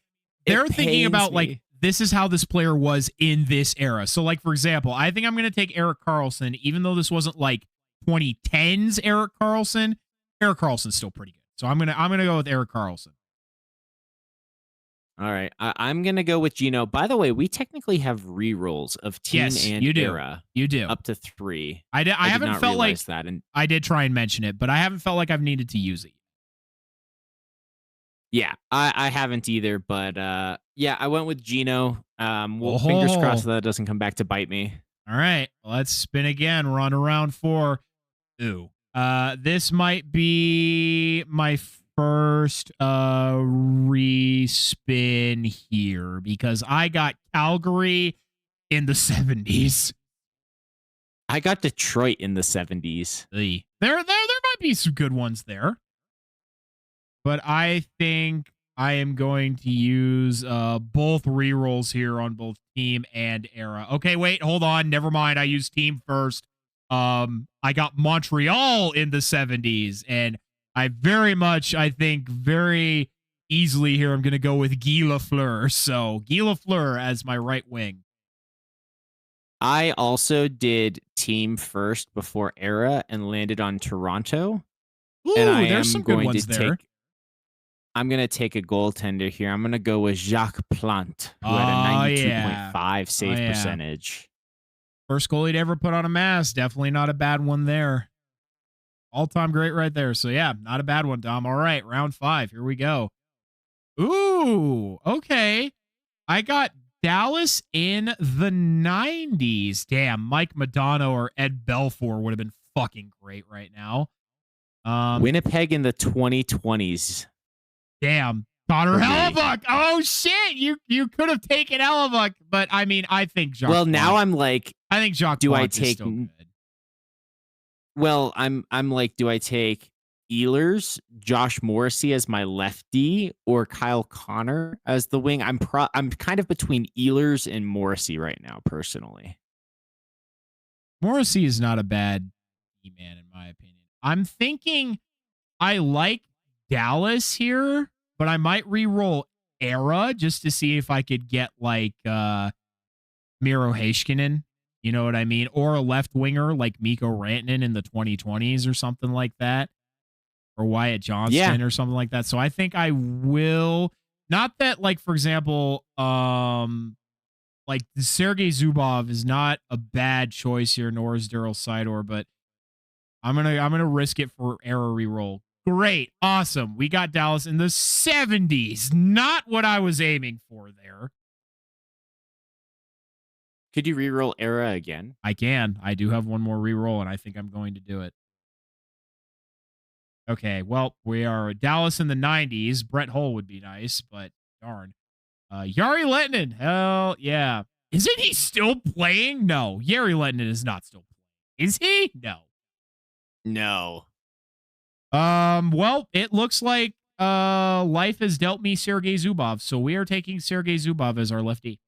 they're thinking about like this is how this player was in this era. So like for example, I think I'm gonna take Erik Karlsson, even though this wasn't like 2010s Erik Karlsson. Erik Karlsson's still pretty good. So I'm gonna go with Erik Karlsson. All right. I'm going to go with Gino. By the way, we technically have rerolls of team and era. You do. Up to 3. I haven't felt like that. And I did try and mention it, but I haven't felt like I've needed to use it. Yeah, I haven't either, but yeah, I went with Gino. Fingers crossed that doesn't come back to bite me. All right, let's spin again. We're on to round 4. Ooh. This might be my first respin here because I got Calgary in the 70s. I got Detroit in the 70s. There might be some good ones there. But I think I am going to use both rerolls here on both team and era. Okay, wait, hold on. Never mind. I used team first. I got Montreal in the 70s, and I think very easily here, I'm going to go with Guy Lafleur. So Guy Lafleur as my right wing. I also did team first before era and landed on Toronto. Ooh, and there's some good ones there. I'm going to take a goaltender here. I'm going to go with Jacques Plante, who had a 92.5 save percentage. First goalie to ever put on a mask. Definitely not a bad one there. All-time great right there. So, yeah, not a bad one, Dom. All right, round 5. Here we go. Ooh, okay. I got Dallas in the 90s. Damn, Mike Modano or Ed Belfour would have been fucking great right now. Winnipeg in the 2020s. Damn. Connor Hellebuck. Oh, shit. You could have taken Hellebuck, but I mean, I think Jacques. Well, now I'm like, I think Jacques. Do I take? Well, I'm like, do I take Ehlers, Josh Morrissey as my lefty, or Kyle Connor as the wing? I'm kind of between Ehlers and Morrissey right now, personally. Morrissey is not a bad man, in my opinion. I'm thinking I like Dallas here, but I might re-roll era just to see if I could get like Miro Heiskanen, you know what I mean? Or a left winger like Mikko Rantanen in the 2020s or something like that. Or Wyatt Johnston or something like that. So I think I will, not that like, for example, like Sergei Zubov is not a bad choice here, nor is Daryl Sidor, but I'm gonna risk it for era re-roll. Great. Awesome. We got Dallas in the 70s. Not what I was aiming for there. Could you re-roll era again? I can. I do have one more re-roll, and I think I'm going to do it. Okay, well, we are Dallas in the 90s. Brett Hull would be nice, but darn. Jari Lehtinen. Hell yeah. Isn't he still playing? No. Jari Lehtinen is not still playing. Is he? No. No. Well, it looks like life has dealt me Sergei Zubov, so we are taking Sergei Zubov as our lefty.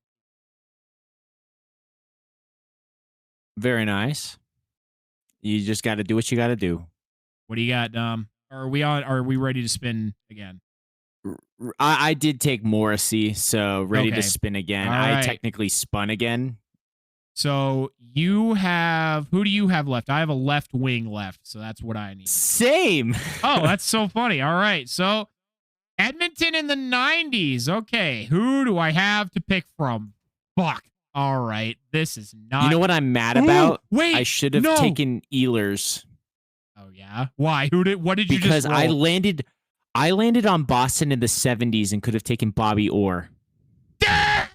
Very nice. You just got to do what you got to do. What do you got, Dom? Are we ready to spin again? I did take Morrissey, so ready to spin again. Right. I technically spun again. So you have, who do you have left? I have a left wing left, so that's what I need. Same. Oh, that's so funny. All right, so Edmonton in the 90s. Okay, who do I have to pick from? Fuck. All right, this is not. You know what I'm mad about? Wait, I should have taken Ehlers. Oh yeah, why? What did you because just roll? I landed on Boston in the 70s and could have taken Bobby Orr. That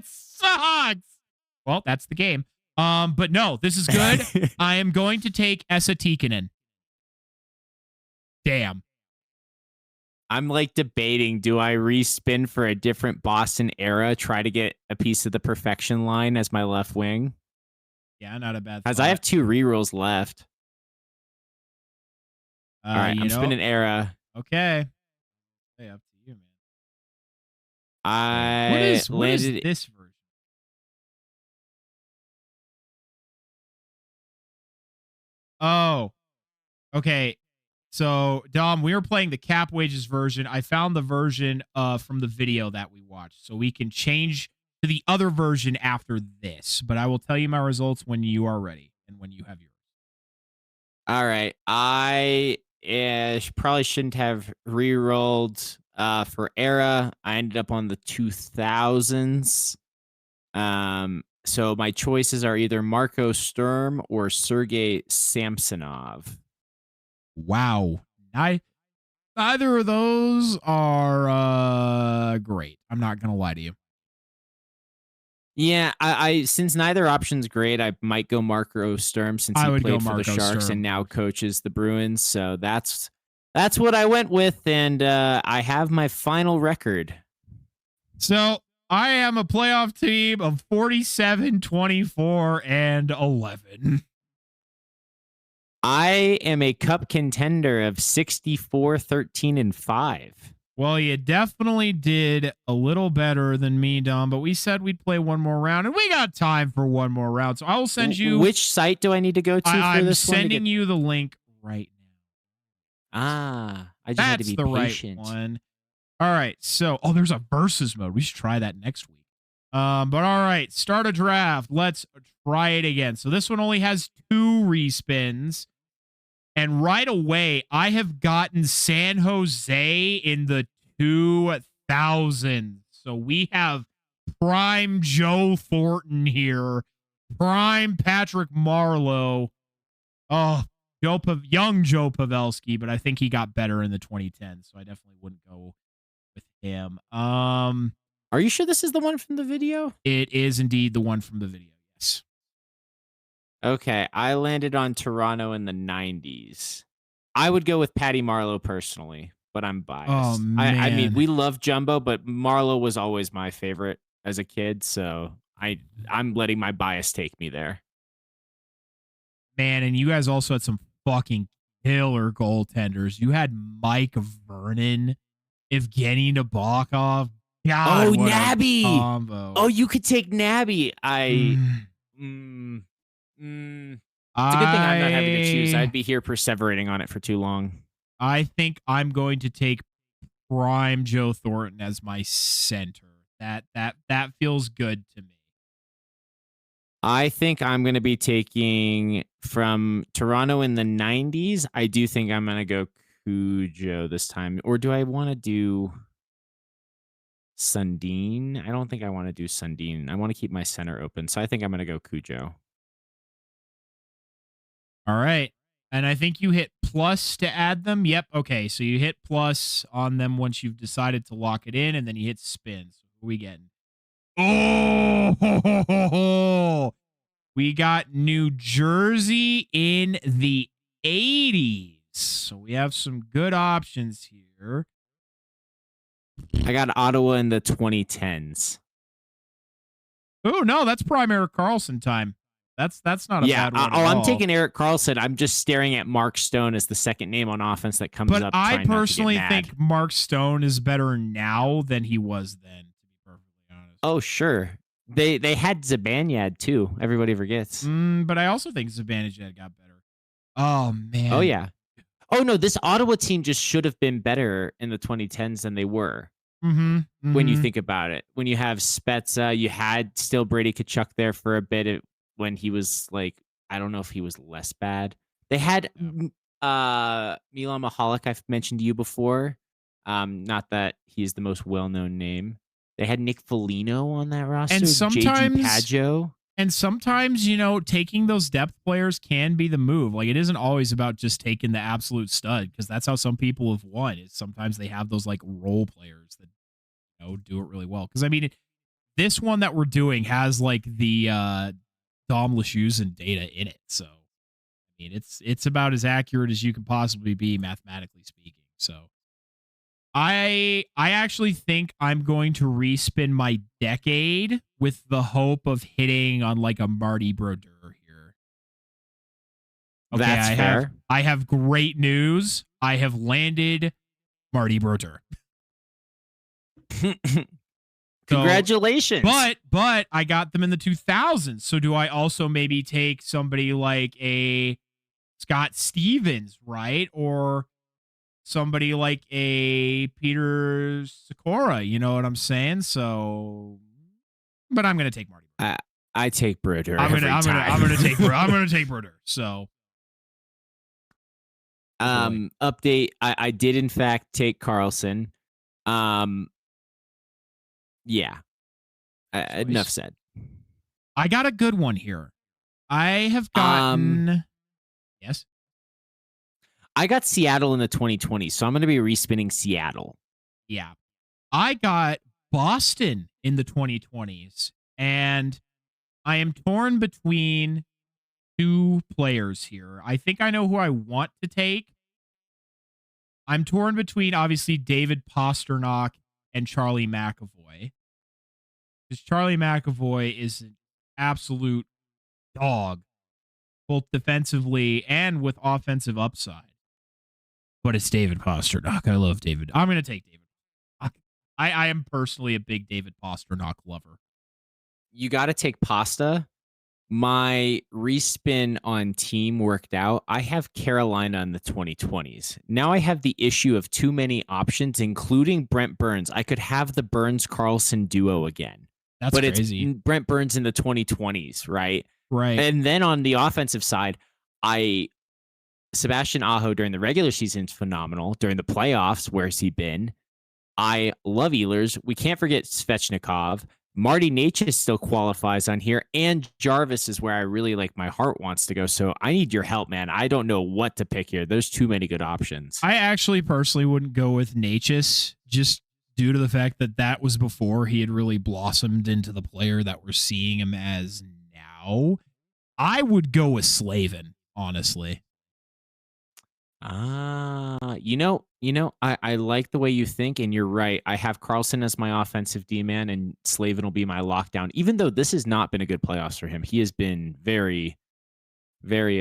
sucks. Well, that's the game. But no, this is good. I am going to take Esa Tikkanen. Damn. I'm like debating, do I respin for a different Boston era, try to get a piece of the perfection line as my left wing? Yeah, not a bad thought. As I have 2 rerolls left. All right, I'm spinning Era. Okay. Hey, up to you, man. What is this version? Oh, okay. So, Dom, we were playing the cap wages version. I found the version from the video that we watched, so we can change to the other version after this. But I will tell you my results when you are ready and when you have yours. All right. I probably shouldn't have re-rolled for Era. I ended up on the 2000s. So my choices are either Marco Sturm or Sergei Samsonov. Wow. Neither of those are great. I'm not going to lie to you. Yeah, I since neither option's great, I might go Marco Sturm since he played for the Sharks and now coaches the Bruins. So that's what I went with, and I have my final record. So I am a playoff team of 47, 24, and 11. I am a cup contender of 64, 13, and 5. Well, you definitely did a little better than me, Dom, but we said we'd play one more round, and we got time for one more round. So I will send you... Which site do I need to go to for this one? I'm sending you the link right now. I just had to be patient. Right one. All right, so... Oh, there's a versus mode. We should try that next week. But all right, start a draft. Let's try it again. So this one only has 2 respins. And right away, I have gotten San Jose in the 2000s. So we have prime Joe Thornton here, prime Patrick Marleau. Oh, young Joe Pavelski, but I think he got better in the 2010s. So I definitely wouldn't go with him. Are you sure this is the one from the video? It is indeed the one from the video. Yes. Okay, I landed on Toronto in the 90s. I would go with Patty Marleau personally, but I'm biased. Oh, man. I mean, we love Jumbo, but Marleau was always my favorite as a kid, so I'm letting my bias take me there. Man, and you guys also had some fucking killer goaltenders. You had Mike Vernon, Evgeny Nabokov. God, Nabby! Combo. Oh, you could take Nabby. It's a good thing I'm not having to choose. I'd be here perseverating on it for too long. I think I'm going to take prime Joe Thornton as my center. That feels good to me. I think I'm going to be taking from Toronto in the 90s. I do think I'm going to go Cujo this time. Or do I want to do Sundin? I don't think I want to do Sundin. I want to keep my center open. So I think I'm going to go Cujo. All right. And I think you hit plus to add them. Yep. Okay. So you hit plus on them once you've decided to lock it in, and then you hit spin. So what are we getting? Oh, we got New Jersey in the 80s. So we have some good options here. I got Ottawa in the 2010s. Oh, no, that's prime Erik Karlsson time. That's not a bad one. I'm taking Erik Karlsson. I'm just staring at Mark Stone as the second name on offense that comes up. But I personally think Mark Stone is better now than he was then, to be perfectly honest. Oh, sure. They had Zibanejad too. Everybody forgets. But I also think Zibanejad got better. Oh, man. Oh, yeah. Oh, no, this Ottawa team just should have been better in the 2010s than they were. When you think about it. When you have Spezza, you had still Brady Tkachuk there for a bit when he was like, I don't know if he was less bad. They had Milan Michalek, I've mentioned to you before. Not that he's the most well-known name. They had Nick Foligno on that roster. And sometimes, JG Pageau. And sometimes, taking those depth players can be the move. Like, it isn't always about just taking the absolute stud, because that's how some people have won. Is sometimes they have those like role players that do it really well. Because I mean, this one that we're doing has like the Dom Lachuzin data in it. So I mean, it's about as accurate as you can possibly be, mathematically speaking. So I actually think I'm going to respin my decade with the hope of hitting on like a Marty Brodeur here. Okay, That's fair. I have great news. I have landed Marty Brodeur. Congratulations. But I got them in the 2000s. So do I also maybe take somebody like a Scott Stevens, right? Or somebody like a Peter Sikora, you know what I'm saying? So, but I'm going to take Marty. I take Brodeur. I'm going to take Brodeur. So, update. I did in fact take Carlson. Yeah. Enough said. I got a good one here. I have gotten. Yes. I got Seattle in the 2020s, so I'm going to be respinning Seattle. Yeah. I got Boston in the 2020s, and I am torn between two players here. I think I know who I want to take. I'm torn between, obviously, David Pastrnak and Charlie McAvoy. Because Charlie McAvoy is an absolute dog, both defensively and with offensive upside. But it's David Pastrnak. I love David. I'm going to take David. I am personally a big David Pastrnak lover. You got to take Pasta. My respin on team worked out. I have Carolina in the 2020s. Now I have the issue of too many options, including Brent Burns. I could have the Burns-Carlson duo again. That's crazy. It's Brent Burns in the 2020s, right? Right. And then on the offensive side, Sebastian Aho during the regular season is phenomenal. During the playoffs, where's he been? I love Ehlers. We can't forget Svechnikov. Marty Necas still qualifies on here, and Jarvis is where I really like my heart wants to go. So I need your help, man. I don't know what to pick here. There's too many good options. I actually personally wouldn't go with Necas just due to the fact that that was before he had really blossomed into the player that we're seeing him as now. I would go with Slavin, honestly. I like the way you think, and you're right. I have Carlson as my offensive D-man, and Slavin will be my lockdown. Even though this has not been a good playoffs for him, he has been very, very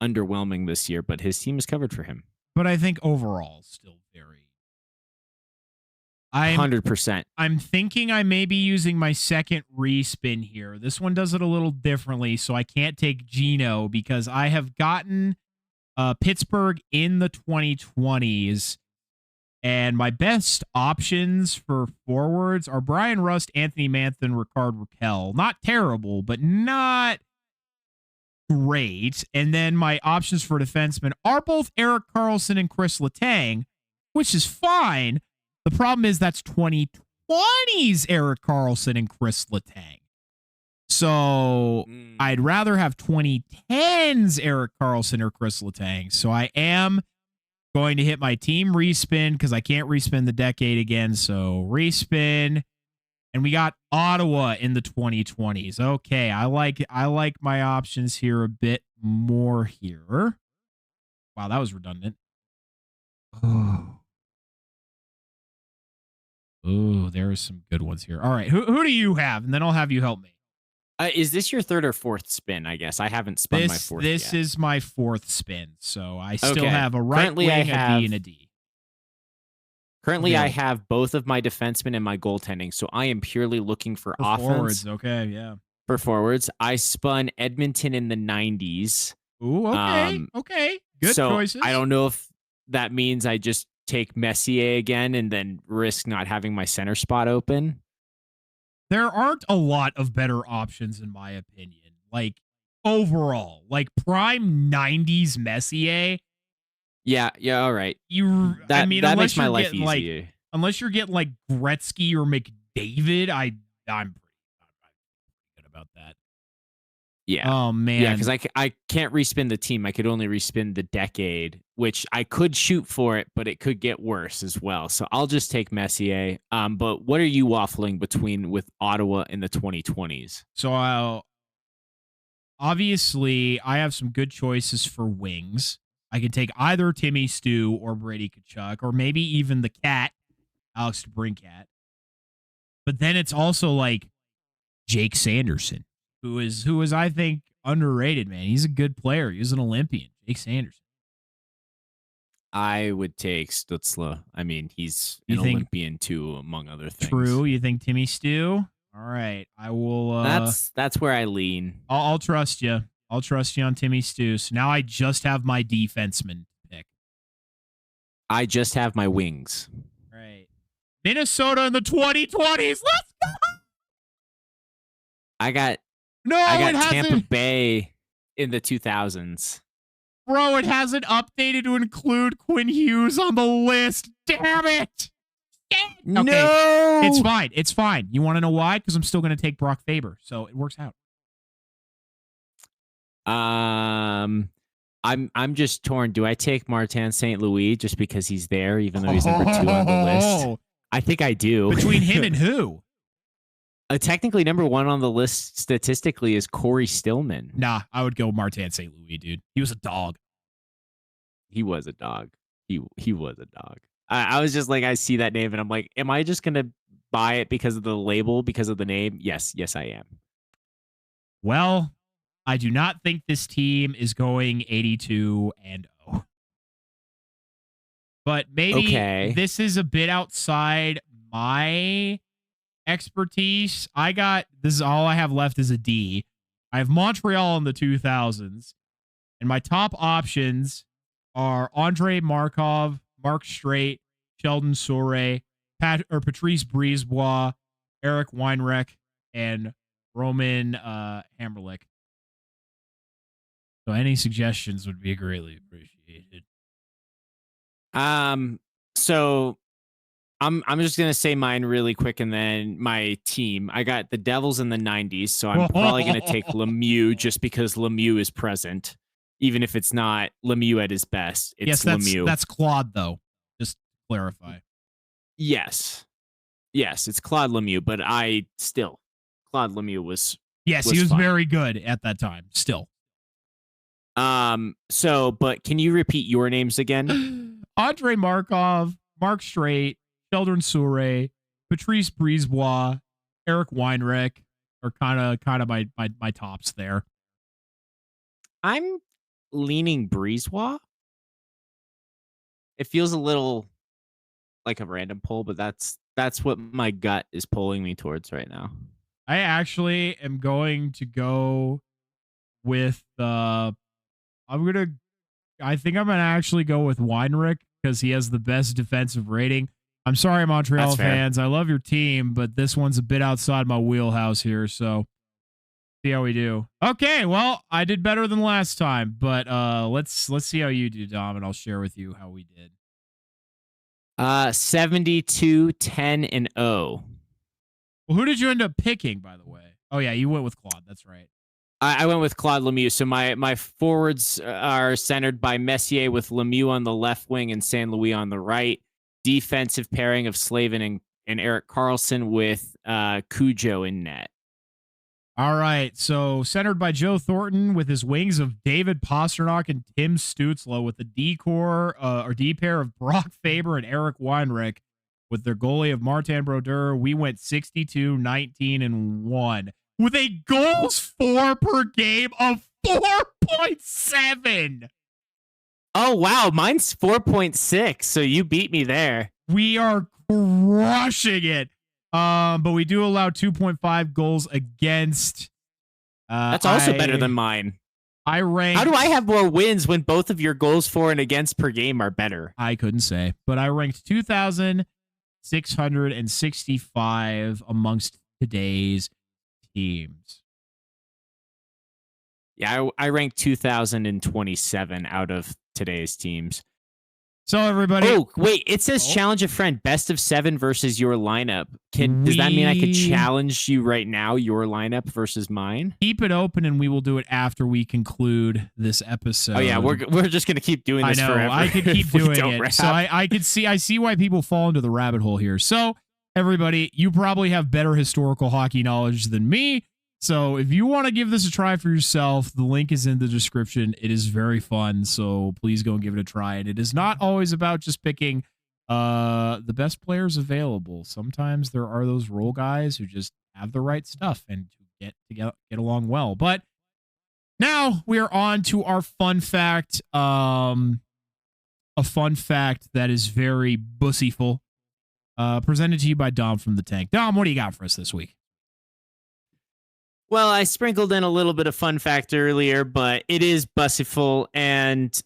underwhelming this year, but his team is covered for him. But I think overall, still very. 100%. I'm thinking I may be using my second respin here. This one does it a little differently, so I can't take Gino because I have gotten Pittsburgh in the 2020s, and my best options for forwards are Brian Rust, Anthony Manthan, Ricard Raquel. Not terrible, but not great. And then my options for defensemen are both Erik Karlsson and Chris Letang, which is fine. The problem is that's 2020s Erik Karlsson and Chris Letang. So I'd rather have 2010s Erik Karlsson or Chris Letang. So I am going to hit my team respin because I can't respin the decade again. So respin. And we got Ottawa in the 2020s. Okay, I like my options here a bit more here. Wow, that was redundant. Oh, there are some good ones here. All right, who do you have? And then I'll have you help me. Is this your third or fourth spin? I guess I haven't spun my fourth This yet. is my fourth spin, so I still have a right wing, a D, and a D. Currently, I have both of my defensemen and my goaltending, so I am purely looking for offense. Forwards, okay, yeah. For forwards, I spun Edmonton in the 90s. Ooh, okay, okay. Good choices. I don't know if that means I just take Messier again and then risk not having my center spot open. There aren't a lot of better options, in my opinion. Like, overall, like prime 90s Messier. Yeah, all right. That makes my life easier. Unless you're getting like Gretzky or McDavid, I'm pretty good about that. Yeah. Oh man. Yeah, because I can't respin the team. I could only respin the decade, which I could shoot for it, but it could get worse as well. So I'll just take Messier. But what are you waffling with Ottawa in the 2020s? So obviously I have some good choices for wings. I could take either Timmy Stu or Brady Tkachuk, or maybe even the cat, Alex DeBrincat. But then it's also like Jake Sanderson, who is I think underrated, man. He's a good player. He's an Olympian. Jake Sanderson. I would take Stutzla. I mean, he's an Olympian too, among other things. True. You think Timmy Stew? All right. I will. That's where I lean. I'll trust you. I'll trust you on Timmy Stew. So now I just have my defenseman pick. I just have my wings. Right. Minnesota in the 2020s. Let's go. I got Tampa Bay in the 2000s. Bro, it hasn't updated to include Quinn Hughes on the list. Damn it. Okay. No. It's fine. It's fine. You want to know why? Because I'm still going to take Brock Faber. So it works out. I'm just torn. Do I take Martin St. Louis just because he's there, even though he's number 2 on the list? I think I do. Between him and who? Technically, number 1 on the list statistically is Corey Stillman. Nah, I would go Martin St. Louis, dude. He was a dog. He was a dog. He was a dog. I was just like, I see that name and I'm like, am I just gonna buy it because of the label, because of the name? Yes, I am. Well, I do not think this team is going 82-0. But maybe this is a bit outside my expertise. This is all I have left is a D. I have Montreal in the 2000s, and my top options are Andre Markov, Mark Streit, Sheldon Souray, Patrice Brisebois, Eric Weinreich, and Roman Hammerlick. So any suggestions would be greatly appreciated. So I'm just gonna say mine really quick, and then my team. I got the Devils in the 90s, so I'm probably gonna take Lemieux just because Lemieux is present, even if it's not Lemieux at his best. It's Lemieux. That's Claude, though. Just to clarify. Yes, it's Claude Lemieux, but Claude Lemieux was. Yes, he was fine. Very good at that time. Still. But can you repeat your names again? Andre Markov, Mark Streit, Sheldon Souray, Patrice Brisebois, Eric Weinreich are kind of my tops there. I'm leaning Brisebois. It feels a little like a random pull, but that's what my gut is pulling me towards right now. I actually am going to go with I think I'm gonna actually go with Weinreich because he has the best defensive rating. I'm sorry, Montreal fans. I love your team, but this one's a bit outside my wheelhouse here. So see how we do. Okay, well, I did better than last time, but let's see how you do, Dom, and I'll share with you how we did. 72, 10, and 0. Well, who did you end up picking, by the way? Oh yeah, you went with Claude. That's right. I went with Claude Lemieux. So my forwards are centered by Messier with Lemieux on the left wing and St. Louis on the right. Defensive pairing of Slavin and Erik Karlsson with Cujo in net. All right. So centered by Joe Thornton with his wings of David Pastrnak and Tim Stützle with the D pair of Brock Faber and Eric Weinreich with their goalie of Martin Brodeur. We went 62, 19, and 1. With a goals for per game of 4.7. Oh, wow. Mine's 4.6. So you beat me there. We are crushing it. But we do allow 2.5 goals against. That's also better than mine. I ranked. How do I have more wins when both of your goals for and against per game are better? I couldn't say, but I ranked 2,665 amongst today's teams. Yeah, I ranked 2,027 out of today's teams. So everybody. Oh, wait, it says challenge a friend, best of 7 versus your lineup. Does that mean I could challenge you right now, your lineup versus mine? Keep it open and we will do it after we conclude this episode. Oh yeah, we're just going to keep doing this forever. I could keep doing it. So I see why people fall into the rabbit hole here. So everybody, you probably have better historical hockey knowledge than me. So if you want to give this a try for yourself, the link is in the description. It is very fun, so please go and give it a try. And it is not always about just picking the best players available. Sometimes there are those role guys who just have the right stuff and get along well. But now we are on to our fun fact. a fun fact that is very bussyful, presented to you by Dom from the Tank. Dom, what do you got for us this week? Well, I sprinkled in a little bit of fun fact earlier, but it is bussyful, and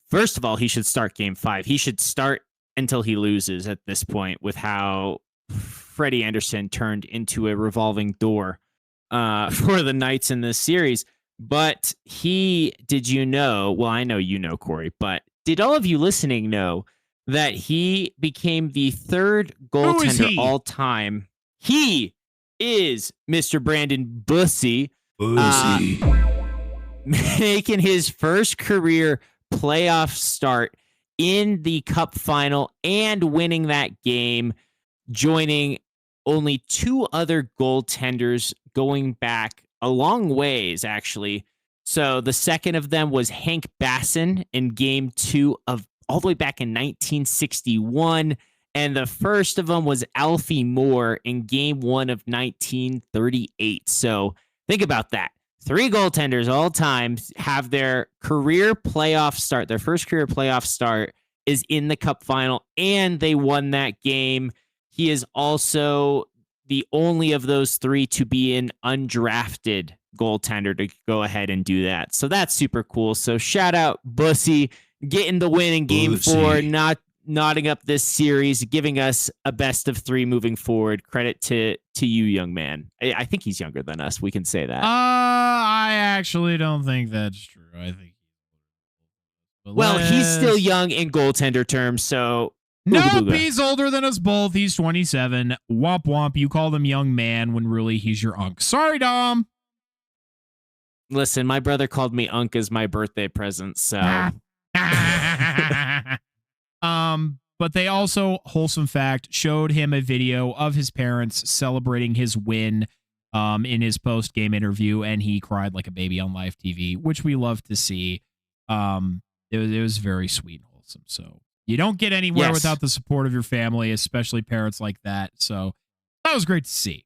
first of all, he should start Game 5. He should start until he loses at this point with how Freddie Anderson turned into a revolving door for the Knights in this series. But did you know, well, I know you know, Corey, but did all of you listening know that he became the third goaltender all time? He is Mr. Brandon Bussy. Making his first career playoff start in the Cup final and winning that game, joining only two other goaltenders going back a long ways, actually. So the second of them was Hank Bassin in Game 2 of all the way back in 1961. And the first of them was Alfie Moore in Game 1 of 1938. So think about that. 3 goaltenders all time have their career playoff start. Their first career playoff start is in the Cup final, and they won that game. He is also the only of those 3 to be an undrafted goaltender to go ahead and do that. So that's super cool. So shout out Bussy getting the win in Game 4, not knotting up this series, giving us a best of 3 moving forward. Credit to you, young man. I think he's younger than us. We can say that. I actually don't think that's true. I think. Well, he's still young in goaltender terms, so. Nope, he's older than us both. He's 27. Womp womp. You call him young man when really he's your unk. Sorry, Dom. Listen, my brother called me unk as my birthday present, so. But they also, wholesome fact, showed him a video of his parents celebrating his win in his post-game interview, and he cried like a baby on live TV, which we love to see. It was very sweet and wholesome. So you don't get anywhere without the support of your family, especially parents like that. So that was great to see.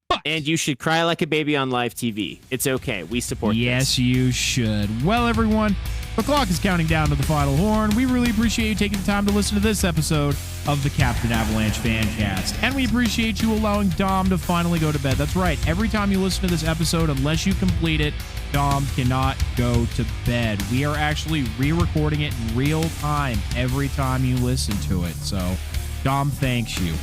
But, and you should cry like a baby on live TV. It's okay. We support this. Yes, you should. Well, everyone, the clock is counting down to the final horn. We really appreciate you taking the time to listen to this episode of the Captain Avalanche Fancast. And we appreciate you allowing Dom to finally go to bed. That's right. Every time you listen to this episode, unless you complete it, Dom cannot go to bed. We are actually re-recording it in real time every time you listen to it. So, Dom thanks you.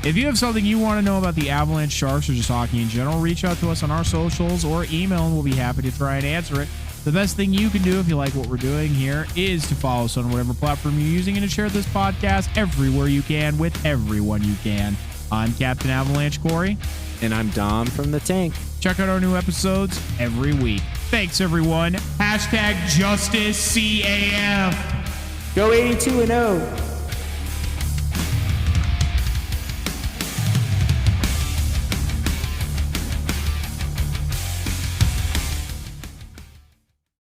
If you have something you want to know about the Avalanche, Sharks, or just hockey in general, reach out to us on our socials or email, and we'll be happy to try and answer it. The best thing you can do if you like what we're doing here is to follow us on whatever platform you're using and to share this podcast everywhere you can with everyone you can. I'm Captain Avalanche Corey. And I'm Dom from the Tank. Check out our new episodes every week. Thanks, everyone. #JusticeCAF. Go 82-0.